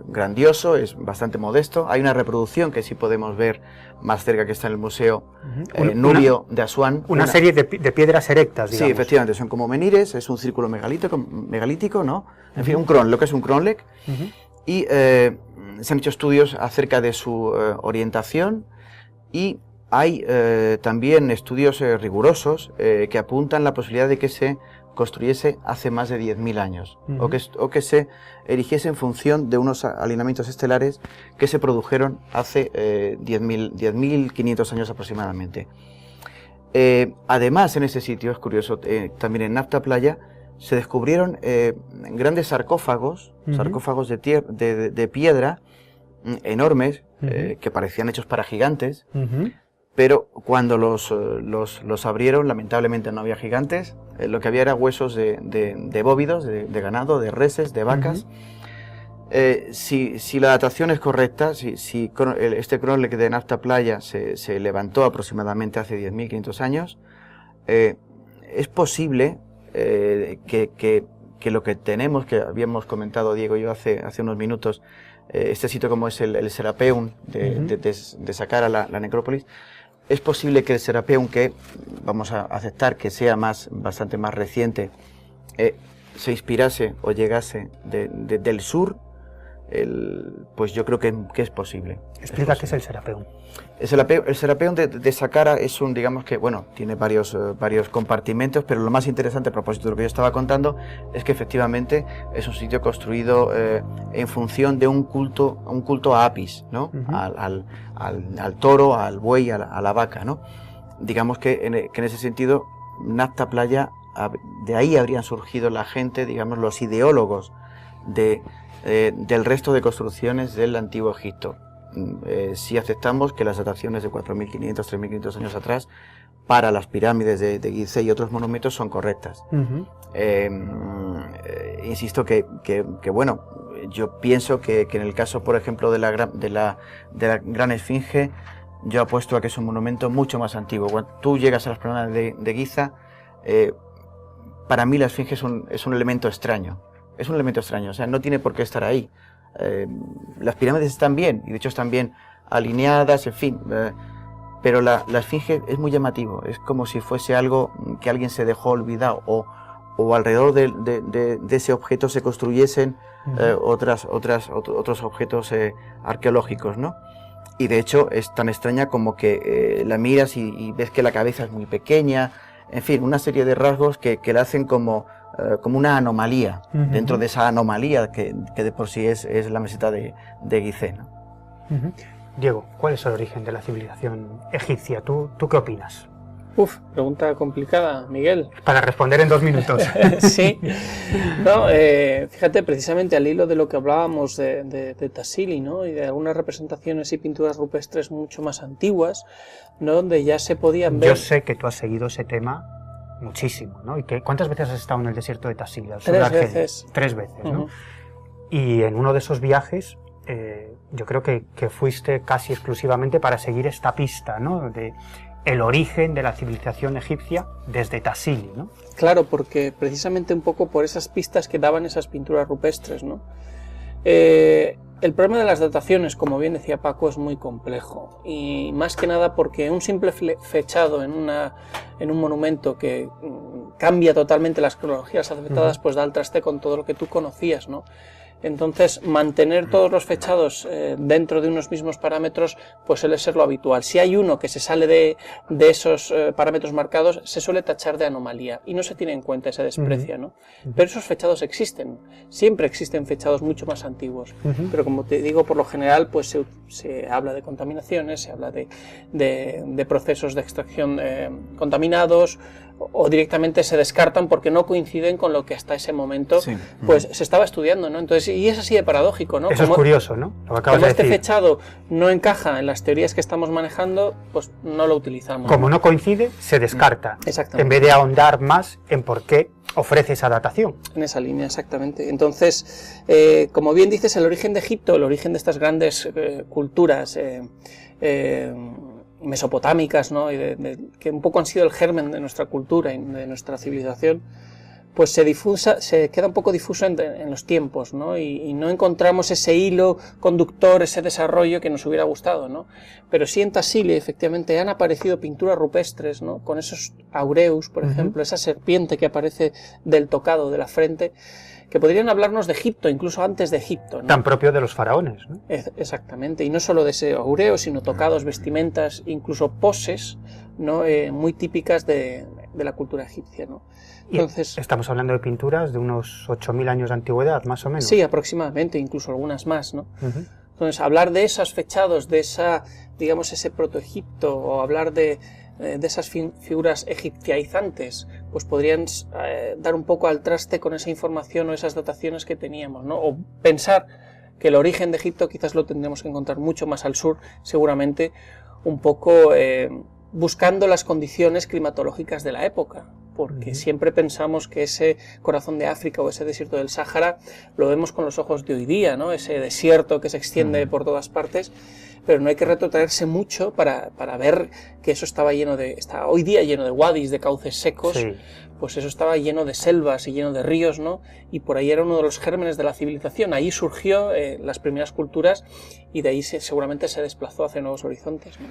grandioso, es bastante modesto. Hay una reproducción que sí podemos ver más cerca, que está en el Museo Nubio de Asuán. Una serie de piedras erectas, digamos. Sí, efectivamente, son como menires, es un círculo megalítico, ¿no? En fin, lo que es un cromlech. Y se han hecho estudios acerca de su orientación, y hay también estudios rigurosos que apuntan la posibilidad de que se construyese hace más de 10.000 años, o que se erigiese en función de unos alineamientos estelares que se produjeron hace 10.500 años aproximadamente. Además, en ese sitio, es curioso, también en Nafta Playa, se descubrieron grandes sarcófagos, sarcófagos de piedra enormes, que parecían hechos para gigantes, pero cuando los abrieron, lamentablemente no había gigantes, lo que había era huesos de bóvidos, de ganado, de reses, de vacas. Si la datación es correcta, si este cromlech de Nafta Playa se levantó aproximadamente hace 10.500 años, es posible que lo que tenemos, que habíamos comentado Diego y yo hace unos minutos, este sitio como es el Serapeum de Saqqara, la necrópolis, es posible que el Serapeum, que vamos a aceptar que sea bastante más reciente, se inspirase o llegase del sur. Pues yo creo que es posible. Explica qué es el Serapeum. El Serapeum de Saqqara es digamos que, bueno, tiene varios compartimentos, pero lo más interesante a propósito de lo que yo estaba contando es que efectivamente es un sitio construido en función de un culto a Apis, ¿no? Al toro, al buey, a la vaca, ¿no? Digamos que en ese sentido, Nafta Playa, de ahí habrían surgido la gente, digamos, los ideólogos del resto de construcciones del Antiguo Egipto. Si aceptamos que las dataciones de 4.500, 3.500 años atrás para las pirámides de Gizeh y otros monumentos son correctas. Insisto que bueno, yo pienso que en el caso, por ejemplo, de la Gran Esfinge, yo apuesto a que es un monumento mucho más antiguo. Cuando tú llegas a las pirámides de Giza, para mí la Esfinge es un elemento extraño. Es un elemento extraño, o sea, no tiene por qué estar ahí. Las pirámides están bien, y de hecho están bien alineadas, en fin, pero la esfinge es muy llamativo, es como si fuese algo que alguien se dejó olvidado, o alrededor de ese objeto se construyesen otros objetos arqueológicos, ¿no? Y de hecho es tan extraña como que la miras y ves que la cabeza es muy pequeña, en fin, una serie de rasgos que la hacen como una anomalía, dentro de esa anomalía que de por sí es la meseta de Gizeh, ¿no? Diego, ¿cuál es el origen de la civilización egipcia? ¿Tú qué opinas? Pregunta complicada, Miguel. Para responder en 2 minutos. Sí. No, fíjate, precisamente al hilo de lo que hablábamos de Tassili, ¿no? Y de algunas representaciones y pinturas rupestres mucho más antiguas, ¿no? Donde ya se podían ver... Yo sé que tú has seguido ese tema muchísimo, ¿no? ¿Cuántas veces has estado en el desierto de Tassili? 3 veces. 3 veces, ¿no? Y en uno de esos viajes, yo creo que fuiste casi exclusivamente para seguir esta pista, ¿no? De el origen de la civilización egipcia desde Tassili, ¿no? Claro, porque precisamente un poco por esas pistas que daban esas pinturas rupestres, ¿no? El problema de las dataciones, como bien decía Paco, es muy complejo, y más que nada porque un simple fechado en un monumento que cambia totalmente las cronologías aceptadas, pues da al traste con todo lo que tú conocías, ¿no? Entonces, mantener todos los fechados dentro de unos mismos parámetros, pues suele ser lo habitual. Si hay uno que se sale de esos parámetros marcados, se suele tachar de anomalía y no se tiene en cuenta, se desprecia, ¿no? Pero esos fechados existen, siempre existen fechados mucho más antiguos, pero como te digo, por lo general, pues se habla de contaminaciones, se habla de procesos de extracción contaminados, o directamente se descartan porque no coinciden con lo que hasta ese momento pues se estaba estudiando, ¿no? Entonces y es así de paradójico, ¿no? Eso es curioso, ¿no? Lo que acabas Como de este decir. fechado no encaja en las teorías que estamos manejando, pues no lo utilizamos. Como no coincide, se descarta. Exactamente. En vez de ahondar más en por qué ofrece esa datación. En esa línea, exactamente. Entonces, como bien dices, el origen de Egipto, el origen de estas grandes culturas mesopotámicas, ¿no? Que un poco han sido el germen de nuestra cultura y de nuestra civilización, pues se queda un poco difuso en los tiempos, ¿no? Y no encontramos ese hilo conductor, ese desarrollo que nos hubiera gustado, ¿no? Pero sí en Tassili, efectivamente, han aparecido pinturas rupestres, ¿no? Con esos aureus, por ejemplo, esa serpiente que aparece del tocado de la frente, que podrían hablarnos de Egipto, incluso antes de Egipto, ¿no? Tan propio de los faraones, ¿no? Exactamente, y no solo de ese aureo, sino tocados, vestimentas, incluso poses, ¿no? Muy típicas de la cultura egipcia, ¿no? Entonces, estamos hablando de pinturas de unos 8.000 años de antigüedad, más o menos. sí, aproximadamente, incluso algunas más, ¿no? Entonces, hablar de esos fechados, de esa, digamos, ese protoegipto, o hablar de esas figuras egipciaizantes, pues podrían dar un poco al traste con esa información o esas dataciones que teníamos, ¿no? O pensar que el origen de Egipto quizás lo tendremos que encontrar mucho más al sur, seguramente, un poco buscando las condiciones climatológicas de la época, porque siempre pensamos que ese corazón de África o ese desierto del Sáhara lo vemos con los ojos de hoy día, ¿no? Ese desierto que se extiende por todas partes, pero no hay que retrotraerse mucho para ver que eso está hoy día lleno de wadis, de cauces secos, Sí. pues eso estaba lleno de selvas y lleno de ríos, ¿no? Y por ahí era uno de los gérmenes de la civilización, ahí surgió las primeras culturas y de ahí seguramente se desplazó hacia nuevos horizontes, ¿no?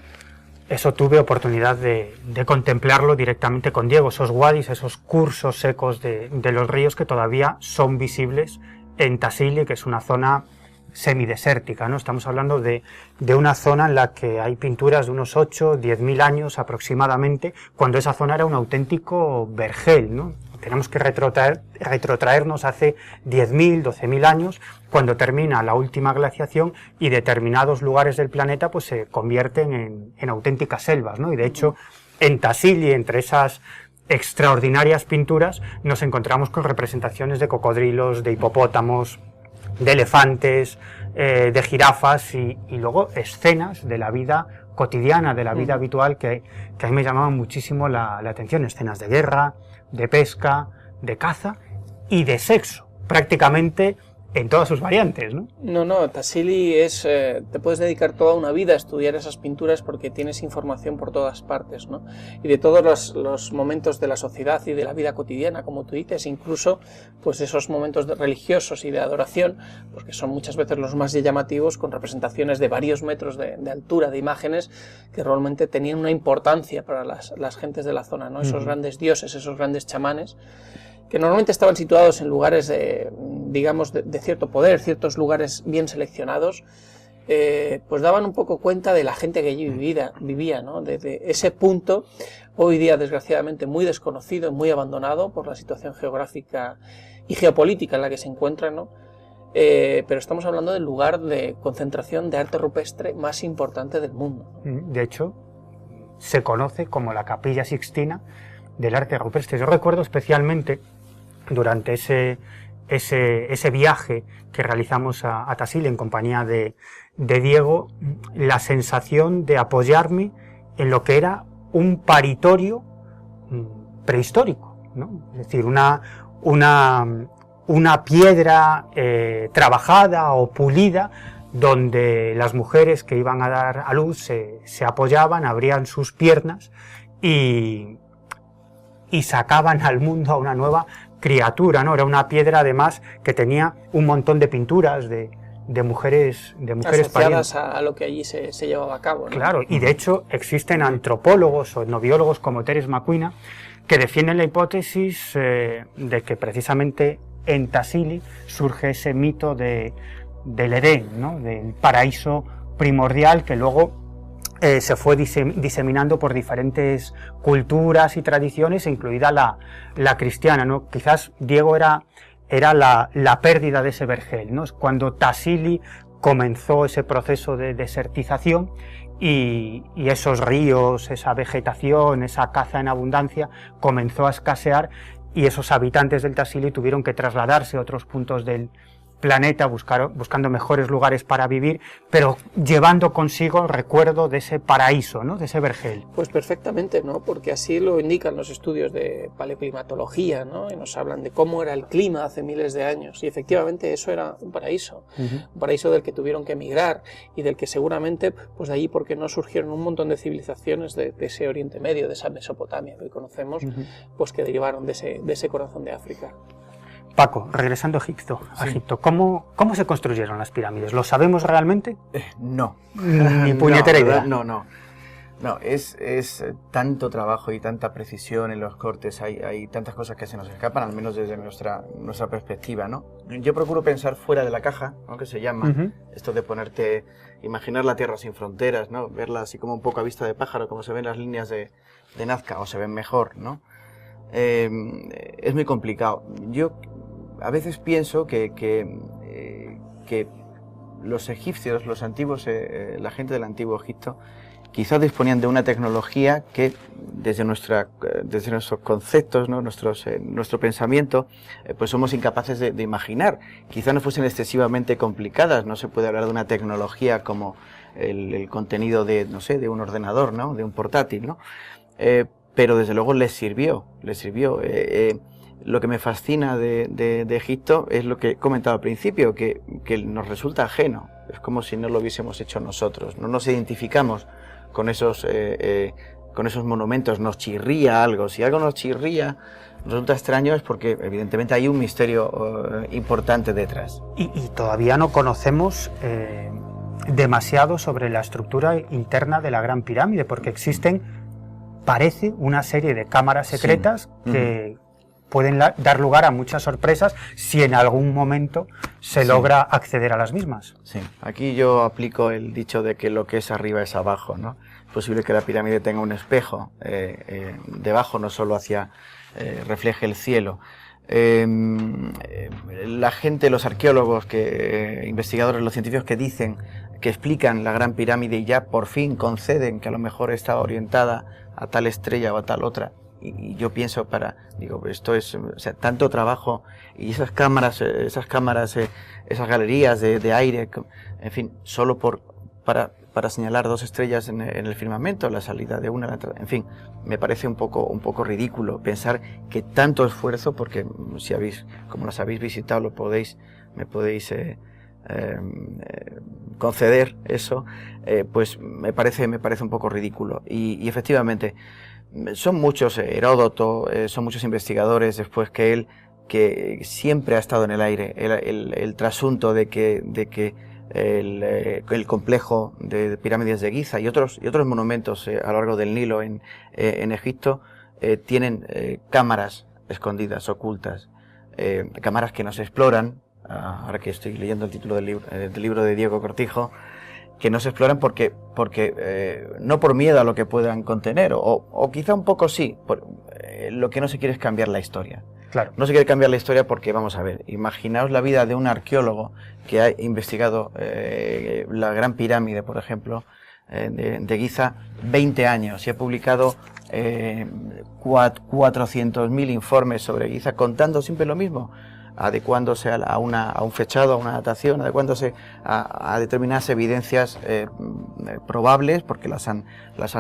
Eso tuve oportunidad de contemplarlo directamente con Diego, esos wadis, esos cursos secos de los ríos que todavía son visibles en Tassili, que es una zona semidesértica, ¿no? Estamos hablando de una zona en la que hay pinturas de unos 8, 10.000 años aproximadamente, cuando esa zona era un auténtico vergel, ¿no? Tenemos que retrotraernos hace 10.000, 12.000 años, cuando termina la última glaciación y determinados lugares del planeta pues se convierten en auténticas selvas, ¿no? Y de hecho, en Tassili, entre esas extraordinarias pinturas, nos encontramos con representaciones de cocodrilos, de hipopótamos, de elefantes, de jirafas y luego escenas de la vida cotidiana, de la vida habitual que a mí me llamaban muchísimo la atención, escenas de guerra, de pesca, de caza y de sexo, prácticamente en todas sus variantes, ¿no? No, Tassili te puedes dedicar toda una vida a estudiar esas pinturas porque tienes información por todas partes, ¿no? Y de todos los momentos de la sociedad y de la vida cotidiana, como tú dices, incluso pues esos momentos religiosos y de adoración, pues que son muchas veces los más llamativos, con representaciones de varios metros de altura, de imágenes que realmente tenían una importancia para las gentes de la zona, ¿no? Esos grandes dioses, esos grandes chamanes, que normalmente estaban situados en lugares digamos, de cierto poder, ciertos lugares bien seleccionados, pues daban un poco cuenta de la gente que allí vivía, ¿no? De ese punto, hoy día desgraciadamente muy desconocido y muy abandonado por la situación geográfica y geopolítica en la que se encuentran, ¿no? Pero estamos hablando del lugar de concentración de arte rupestre más importante del mundo. De hecho, se conoce como la Capilla Sixtina del arte rupestre. Yo recuerdo especialmente durante ese viaje que realizamos a Tassili en compañía de Diego, la sensación de apoyarme en lo que era un paritorio prehistórico, ¿no? Es decir, una piedra trabajada o pulida, donde las mujeres que iban a dar a luz se apoyaban, abrían sus piernas y sacaban al mundo a una nueva criatura, ¿no? Era una piedra además que tenía un montón de pinturas de mujeres asociadas a lo que allí se llevaba a cabo, ¿no? Claro, y de hecho existen antropólogos o etnobiólogos como Teres McQueen que defienden la hipótesis de que precisamente en Tassili surge ese mito del Edén, ¿no? Del paraíso primordial que luego se fue diseminando por diferentes culturas y tradiciones, incluida la cristiana, ¿no? Quizás Diego era la pérdida de ese vergel, ¿no? Es cuando Tassili comenzó ese proceso de desertización y esos ríos, esa vegetación, esa caza en abundancia comenzó a escasear y esos habitantes del Tassili tuvieron que trasladarse a otros puntos del planeta, buscando mejores lugares para vivir, pero llevando consigo el recuerdo de ese paraíso, ¿no? De ese vergel. Pues perfectamente, ¿no? Porque así lo indican los estudios de paleoclimatología, ¿no? Y nos hablan de cómo era el clima hace miles de años. Y efectivamente eso era un paraíso. Un paraíso del que tuvieron que emigrar y del que seguramente, pues de ahí porque no surgieron un montón de civilizaciones de ese Oriente Medio, de esa Mesopotamia que hoy conocemos, pues que derivaron de ese corazón de África. Paco, regresando a Egipto, ¿cómo se construyeron las pirámides? ¿Lo sabemos realmente? No. Ni puñetera idea. No, es tanto trabajo y tanta precisión en los cortes, hay tantas cosas que se nos escapan, al menos desde nuestra perspectiva, ¿no? Yo procuro pensar fuera de la caja, ¿no? Que se llama, esto de imaginar la Tierra sin fronteras, ¿no? Verla así como un poco a vista de pájaro, como se ven las líneas de Nazca, o se ven mejor, ¿no? Es muy complicado. Yo a veces pienso que los egipcios, los antiguos, la gente del antiguo Egipto, quizás disponían de una tecnología que desde nuestros conceptos, ¿no? Nuestro pensamiento, pues somos incapaces de imaginar. Quizás no fuesen excesivamente complicadas, no se puede hablar de una tecnología como el contenido de un ordenador, ¿no? De un portátil, ¿no? Pero desde luego les sirvió. Lo que me fascina de Egipto es lo que he comentado al principio, que nos resulta ajeno. Es como si no lo hubiésemos hecho nosotros. No nos identificamos con esos monumentos. Nos chirría algo. Si algo nos chirría, nos resulta extraño, es porque evidentemente hay un misterio importante detrás. Y todavía no conocemos demasiado sobre la estructura interna de la Gran Pirámide, porque existen, parece, una serie de cámaras secretas que pueden dar lugar a muchas sorpresas si en algún momento se logra acceder a las mismas. Sí, aquí yo aplico el dicho de que lo que es arriba es abajo, ¿no? Es posible que la pirámide tenga un espejo debajo, no solo refleje el cielo. La gente, los arqueólogos, investigadores, los científicos que dicen, que explican la Gran Pirámide y ya por fin conceden que a lo mejor está orientada a tal estrella o a tal otra. Y yo pienso esto es, tanto trabajo y esas cámaras, esas galerías de aire, en fin, solo para señalar dos estrellas en el firmamento, la salida de una, en fin, me parece un poco ridículo pensar que tanto esfuerzo, porque como las habéis visitado, me podéis conceder eso, pues me parece un poco ridículo. Y efectivamente, son muchos, Heródoto, son muchos investigadores después que él, que siempre ha estado en el aire el trasunto de que el complejo de pirámides de Giza y otros monumentos a lo largo del Nilo en Egipto tienen cámaras escondidas, ocultas, cámaras que nos exploran. Ahora que estoy leyendo el título del libro de Diego Cortijo, que no se exploran porque no por miedo a lo que puedan contener, o quizá un poco sí, lo que no se quiere es cambiar la historia. Claro. No se quiere cambiar la historia porque, vamos a ver, imaginaos la vida de un arqueólogo que ha investigado la Gran Pirámide, por ejemplo, de Giza, 20 años, y ha publicado 400.000 informes sobre Giza, contando siempre lo mismo, adecuándose a un fechado, a una datación, adecuándose a determinadas evidencias probables, porque las han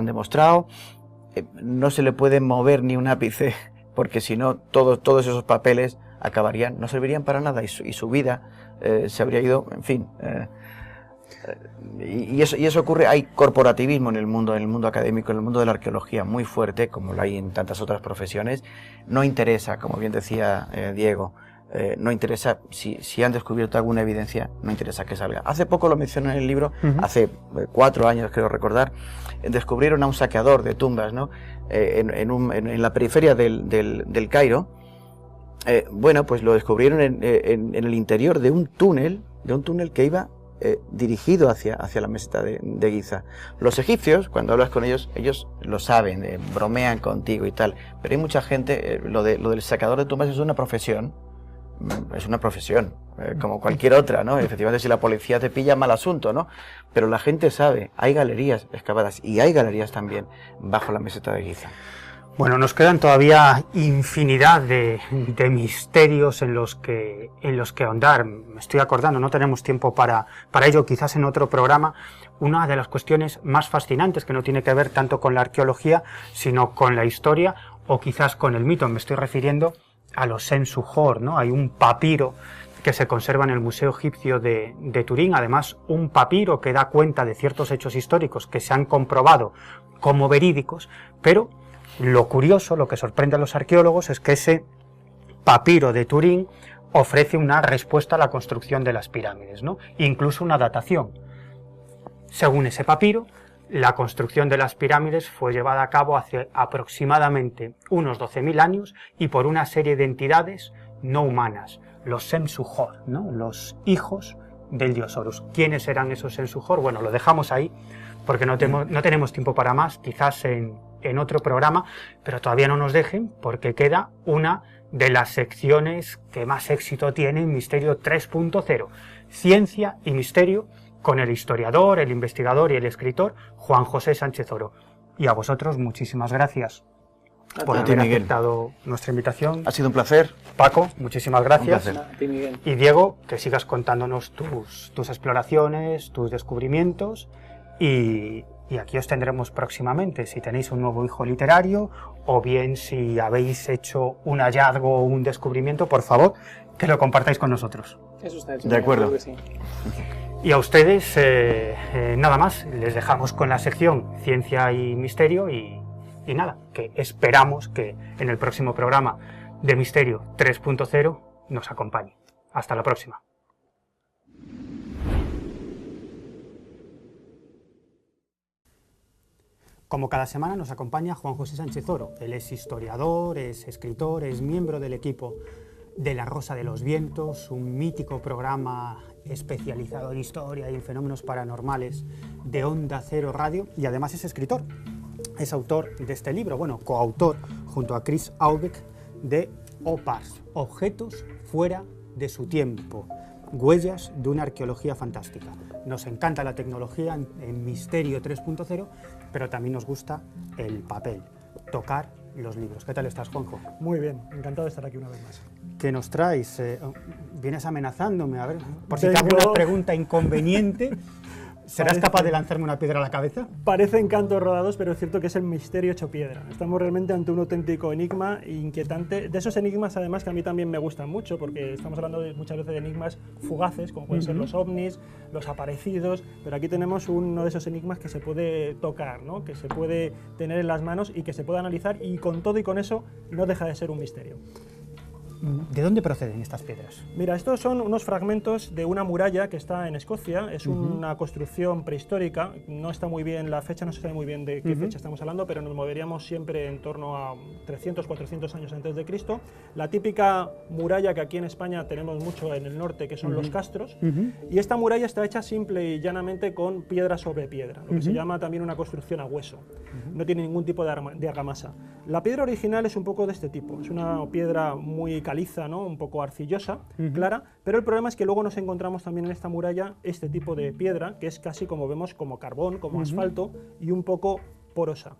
demostrado. No se le puede mover ni un ápice, porque si no, todos esos papeles no servirían para nada, y su vida se habría ido, en fin. Y eso ocurre. Hay corporativismo en el mundo académico, en el mundo de la arqueología, muy fuerte, como lo hay en tantas otras profesiones. No interesa, como bien decía Diego, no interesa si han descubierto alguna evidencia, no interesa que salga. Hace poco lo mencioné en el libro, hace 4 años creo recordar, descubrieron a un saqueador de tumbas, ¿no? En la periferia del Cairo. Bueno, pues lo descubrieron en el interior de un túnel que iba dirigido hacia la meseta de Giza. Los egipcios, cuando hablas con ellos lo saben, bromean contigo y tal, pero hay mucha gente, lo del sacador de tumbas es una profesión, como cualquier otra, ¿no? Efectivamente, si la policía te pilla, mal asunto, ¿no? Pero la gente sabe, hay galerías excavadas y hay galerías también bajo la meseta de Giza. Bueno, nos quedan todavía infinidad de misterios en los que ahondar. Me estoy acordando, no tenemos tiempo para ello, quizás en otro programa. Una de las cuestiones más fascinantes, que no tiene que ver tanto con la arqueología, sino con la historia o quizás con el mito. Me estoy refiriendo a los Sensu-Hor, ¿no? Hay un papiro que se conserva en el Museo Egipcio de Turín, además un papiro que da cuenta de ciertos hechos históricos que se han comprobado como verídicos, pero lo curioso, lo que sorprende a los arqueólogos es que ese papiro de Turín ofrece una respuesta a la construcción de las pirámides, ¿no? Incluso una datación. Según ese papiro, la construcción de las pirámides fue llevada a cabo hace aproximadamente unos 12.000 años y por una serie de entidades no humanas, los Sensu-Hor, ¿no? Los hijos del dios Horus. ¿Quiénes eran esos Sensu-Hor? Bueno, lo dejamos ahí porque no tenemos tiempo para más, quizás en otro programa, pero todavía no nos dejen porque queda una de las secciones que más éxito tiene en Misterio 3.0, Ciencia y Misterio, con el historiador, el investigador y el escritor Juan José Sánchez Oro. Y a vosotros muchísimas gracias por haber aceptado nuestra invitación. Ha sido un placer. Paco, muchísimas gracias. Un placer. Y Diego, que sigas contándonos tus exploraciones, tus descubrimientos, y aquí os tendremos próximamente si tenéis un nuevo hijo literario o bien si habéis hecho un hallazgo o un descubrimiento, por favor, que lo compartáis con nosotros. Eso está hecho. De acuerdo. Que sí. Y a ustedes, nada más, les dejamos con la sección Ciencia y Misterio y nada, que esperamos que en el próximo programa de Misterio 3.0 nos acompañe. Hasta la próxima. Como cada semana nos acompaña Juan José Sánchez Oro. Él es historiador, es escritor, es miembro del equipo de La Rosa de los Vientos, un mítico programa especializado en historia y en fenómenos paranormales de Onda Cero Radio, y además es escritor. Es autor de este libro, bueno, coautor junto a Chris Aubeck de OPARS, Objetos fuera de su tiempo, huellas de una arqueología fantástica. Nos encanta la tecnología en Misterio 3.0, pero también nos gusta el papel, tocar los libros. ¿Qué tal estás, Juanjo? Muy bien, encantado de estar aquí una vez más. ¿Qué nos traes? Vienes amenazándome, a ver, por si te hago una pregunta inconveniente. ¿Serás capaz de lanzarme una piedra a la cabeza? Parecen cantos rodados, pero es cierto que es el misterio hecho piedra. Estamos realmente ante un auténtico enigma inquietante. De esos enigmas, además, que a mí también me gustan mucho, porque estamos hablando muchas veces de enigmas fugaces, como pueden ser los ovnis, los aparecidos, pero aquí tenemos uno de esos enigmas que se puede tocar, ¿no? Que se puede tener en las manos y que se puede analizar, y con todo y con eso no deja de ser un misterio. ¿De dónde proceden estas piedras? Mira, estos son unos fragmentos de una muralla que está en Escocia. Es una construcción prehistórica. No está muy bien la fecha, no se sabe muy bien de qué fecha estamos hablando, pero nos moveríamos siempre en torno a 300, 400 años antes de Cristo. La típica muralla que aquí en España tenemos mucho en el norte, que son los castros. Y esta muralla está hecha simple y llanamente con piedra sobre piedra, lo que se llama también una construcción a hueso. No tiene ningún tipo de argamasa. La piedra original es un poco de este tipo. Es una piedra muy caliza, ¿no? Un poco arcillosa, clara, pero el problema es que luego nos encontramos también en esta muralla este tipo de piedra, que es casi como vemos como carbón, como asfalto, y un poco porosa.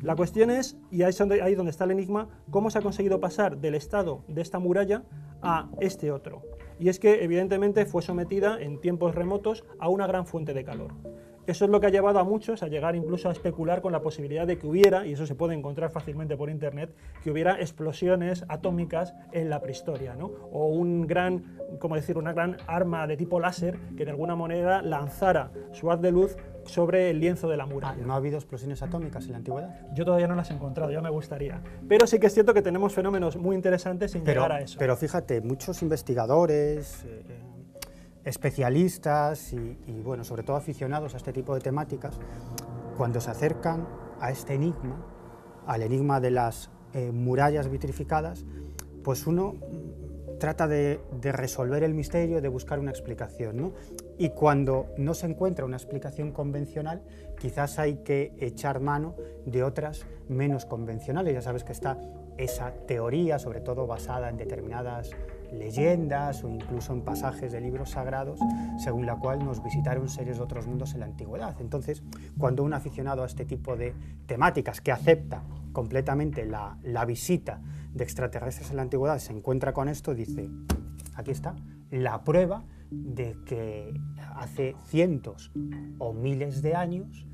La cuestión es, y ahí donde está el enigma, cómo se ha conseguido pasar del estado de esta muralla a este otro. Y es que evidentemente fue sometida en tiempos remotos a una gran fuente de calor. Eso es lo que ha llevado a muchos a llegar incluso a especular con la posibilidad de que hubiera, y eso se puede encontrar fácilmente por internet, que hubiera explosiones atómicas en la prehistoria, ¿no? O una gran arma de tipo láser que de alguna manera lanzara su haz de luz sobre el lienzo de la muralla. ¿No ha habido explosiones atómicas en la antigüedad? Yo todavía no las he encontrado, ya me gustaría. Pero sí que es cierto que tenemos fenómenos muy interesantes sin llegar a eso. Pero fíjate, muchos investigadores, especialistas y bueno, sobre todo aficionados a este tipo de temáticas, cuando se acercan a este enigma, al enigma de las murallas vitrificadas, pues uno trata de resolver el misterio, de buscar una explicación, ¿no? Y cuando no se encuentra una explicación convencional, quizás hay que echar mano de otras menos convencionales. Ya sabes que está esa teoría, sobre todo basada en determinadas leyendas o incluso en pasajes de libros sagrados, según la cual nos visitaron seres de otros mundos en la antigüedad. Entonces, cuando un aficionado a este tipo de temáticas, que acepta completamente la visita de extraterrestres en la antigüedad, se encuentra con esto, dice, aquí está la prueba de que hace cientos o miles de años,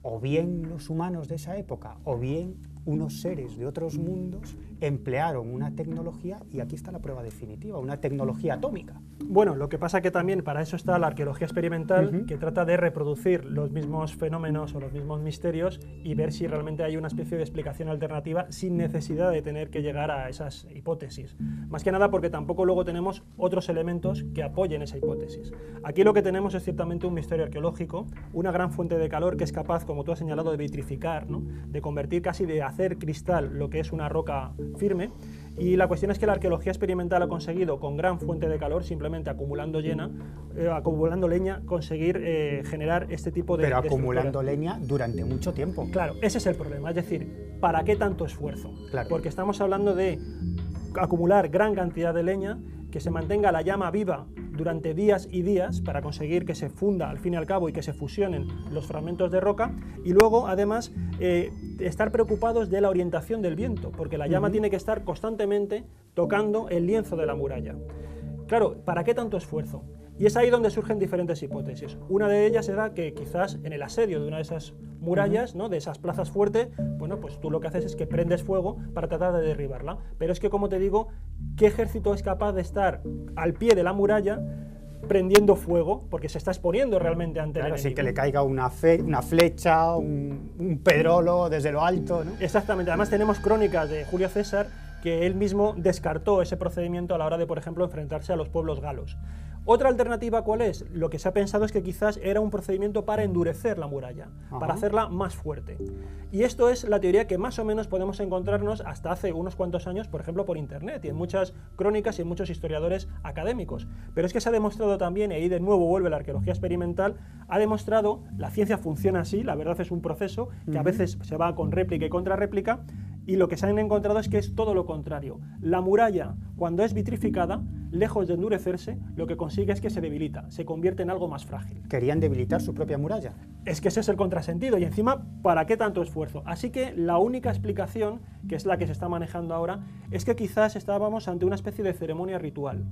o bien los humanos de esa época, o bien unos seres de otros mundos emplearon una tecnología, y aquí está la prueba definitiva, una tecnología atómica. Bueno, lo que pasa que también para eso está la arqueología experimental, que trata de reproducir los mismos fenómenos o los mismos misterios y ver si realmente hay una especie de explicación alternativa sin necesidad de tener que llegar a esas hipótesis. Más que nada porque tampoco luego tenemos otros elementos que apoyen esa hipótesis. Aquí lo que tenemos es ciertamente un misterio arqueológico, una gran fuente de calor que es capaz, como tú has señalado, de vitrificar, ¿no? De convertir casi, de hacer cristal lo que es una roca firme. Y la cuestión es que la arqueología experimental ha conseguido, con gran fuente de calor, simplemente acumulando leña, conseguir generar este tipo de... Pero acumulando leña durante mucho tiempo. Claro, ese es el problema. Es decir, ¿para qué tanto esfuerzo? Claro. Porque estamos hablando de acumular gran cantidad de leña, que se mantenga la llama viva durante días y días para conseguir que se funda al fin y al cabo y que se fusionen los fragmentos de roca, y luego además estar preocupados de la orientación del viento, porque la llama tiene que estar constantemente tocando el lienzo de la muralla. Claro, ¿para qué tanto esfuerzo? Y es ahí donde surgen diferentes hipótesis. Una de ellas era que quizás en el asedio de una de esas murallas, ¿no?, de esas plazas fuertes, bueno, pues tú lo que haces es que prendes fuego para tratar de derribarla. Pero es que, como te digo, ¿qué ejército es capaz de estar al pie de la muralla prendiendo fuego? Porque se está exponiendo realmente ante el enemigo. Así que le caiga una flecha, un pedrolo desde lo alto, ¿no? Exactamente. Además tenemos crónicas de Julio César que él mismo descartó ese procedimiento a la hora de, por ejemplo, enfrentarse a los pueblos galos. Otra alternativa, ¿cuál es? Lo que se ha pensado es que quizás era un procedimiento para endurecer la muralla, para hacerla más fuerte. Y esto es la teoría que más o menos podemos encontrarnos hasta hace unos cuantos años, por ejemplo, por internet, y en muchas crónicas y en muchos historiadores académicos. Pero es que se ha demostrado también, y ahí de nuevo vuelve la arqueología experimental, ha demostrado, la ciencia funciona así, la verdad es un proceso que a veces se va con réplica y contrarréplica, y lo que se han encontrado es que es todo lo contrario. La muralla, cuando es vitrificada, lejos de endurecerse, lo que consigue es que se debilita, se convierte en algo más frágil. Querían debilitar su propia muralla. Es que ese es el contrasentido, y encima, ¿para qué tanto esfuerzo? Así que la única explicación, que es la que se está manejando ahora, es que quizás estábamos ante una especie de ceremonia ritual.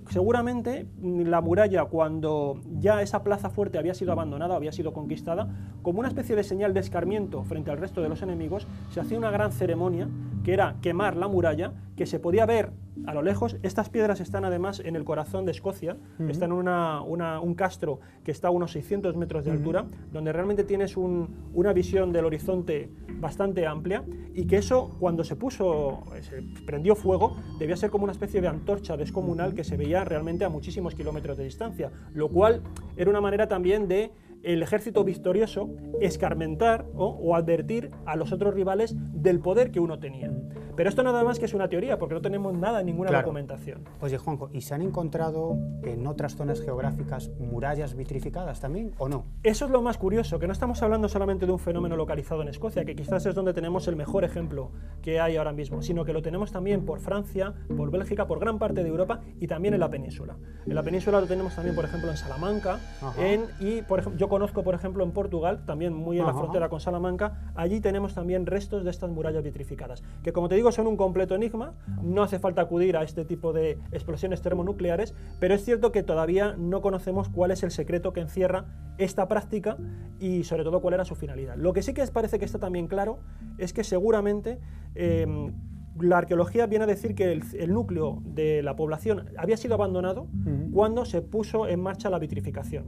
Seguramente la muralla, cuando ya esa plaza fuerte había sido abandonada, había sido conquistada, como una especie de señal de escarmiento frente al resto de los enemigos, se hacía una gran ceremonia, que era quemar la muralla, que se podía ver a lo lejos. Estas piedras están además en el corazón de Escocia, están en un castro que está a unos 600 metros de altura, donde realmente tienes una visión del horizonte bastante amplia, y que eso, cuando se prendió fuego, debía ser como una especie de antorcha descomunal que se veía realmente a muchísimos kilómetros de distancia, lo cual era una manera también de el ejército victorioso escarmentar o advertir a los otros rivales del poder que uno tenía. Pero esto nada más que es una teoría, porque no tenemos nada, ninguna documentación. Oye, Juanjo, ¿y se han encontrado en otras zonas geográficas murallas vitrificadas también, o no? Eso es lo más curioso, que no estamos hablando solamente de un fenómeno localizado en Escocia, que quizás es donde tenemos el mejor ejemplo que hay ahora mismo, sino que lo tenemos también por Francia, por Bélgica, por gran parte de Europa y también en la península. En la península lo tenemos también, por ejemplo, en Salamanca, yo conozco, por ejemplo, en Portugal, también muy en la frontera con Salamanca, allí tenemos también restos de estas murallas vitrificadas, que, como te digo, son un completo enigma. No hace falta acudir a este tipo de explosiones termonucleares, pero es cierto que todavía no conocemos cuál es el secreto que encierra esta práctica y sobre todo cuál era su finalidad. Lo que sí que parece que está también claro es que seguramente la arqueología viene a decir que el núcleo de la población había sido abandonado cuando se puso en marcha la vitrificación.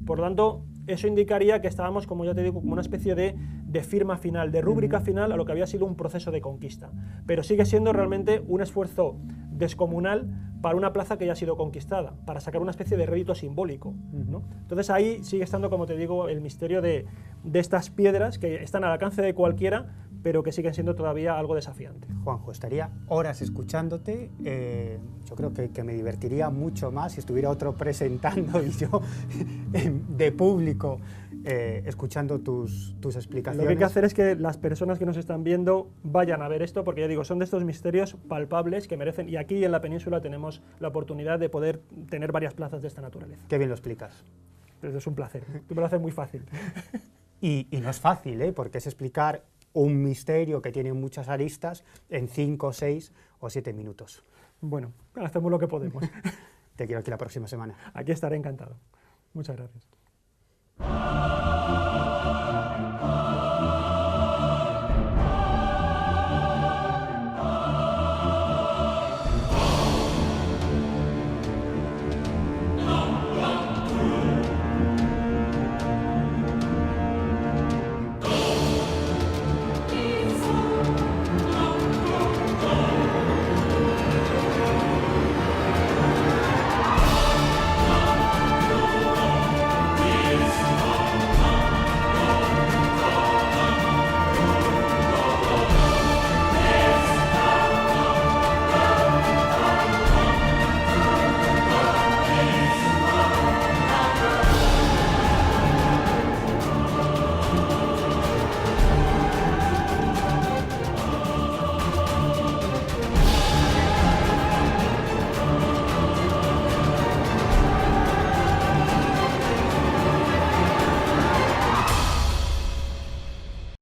Por lo tanto, eso indicaría que estábamos, como ya te digo, como una especie de firma final, de rúbrica final a lo que había sido un proceso de conquista. Pero sigue siendo realmente un esfuerzo descomunal para una plaza que ya ha sido conquistada, para sacar una especie de rédito simbólico, ¿no? Entonces ahí sigue estando, como te digo, el misterio de estas piedras que están al alcance de cualquiera, pero que siguen siendo todavía algo desafiante. Juanjo, estaría horas escuchándote. Yo creo que me divertiría mucho más si estuviera otro presentando y yo de público escuchando tus explicaciones. Lo que hay que hacer es que las personas que nos están viendo vayan a ver esto, porque ya digo, son de estos misterios palpables que merecen, y aquí en la península tenemos la oportunidad de poder tener varias plazas de esta naturaleza. Qué bien lo explicas. Pero es un placer, tú me lo haces muy fácil. Y no es fácil, porque es explicar un misterio que tiene muchas aristas en 5, 6 o 7 minutos. Bueno, hacemos lo que podemos. Te quiero aquí la próxima semana. Aquí estaré encantado. Muchas gracias.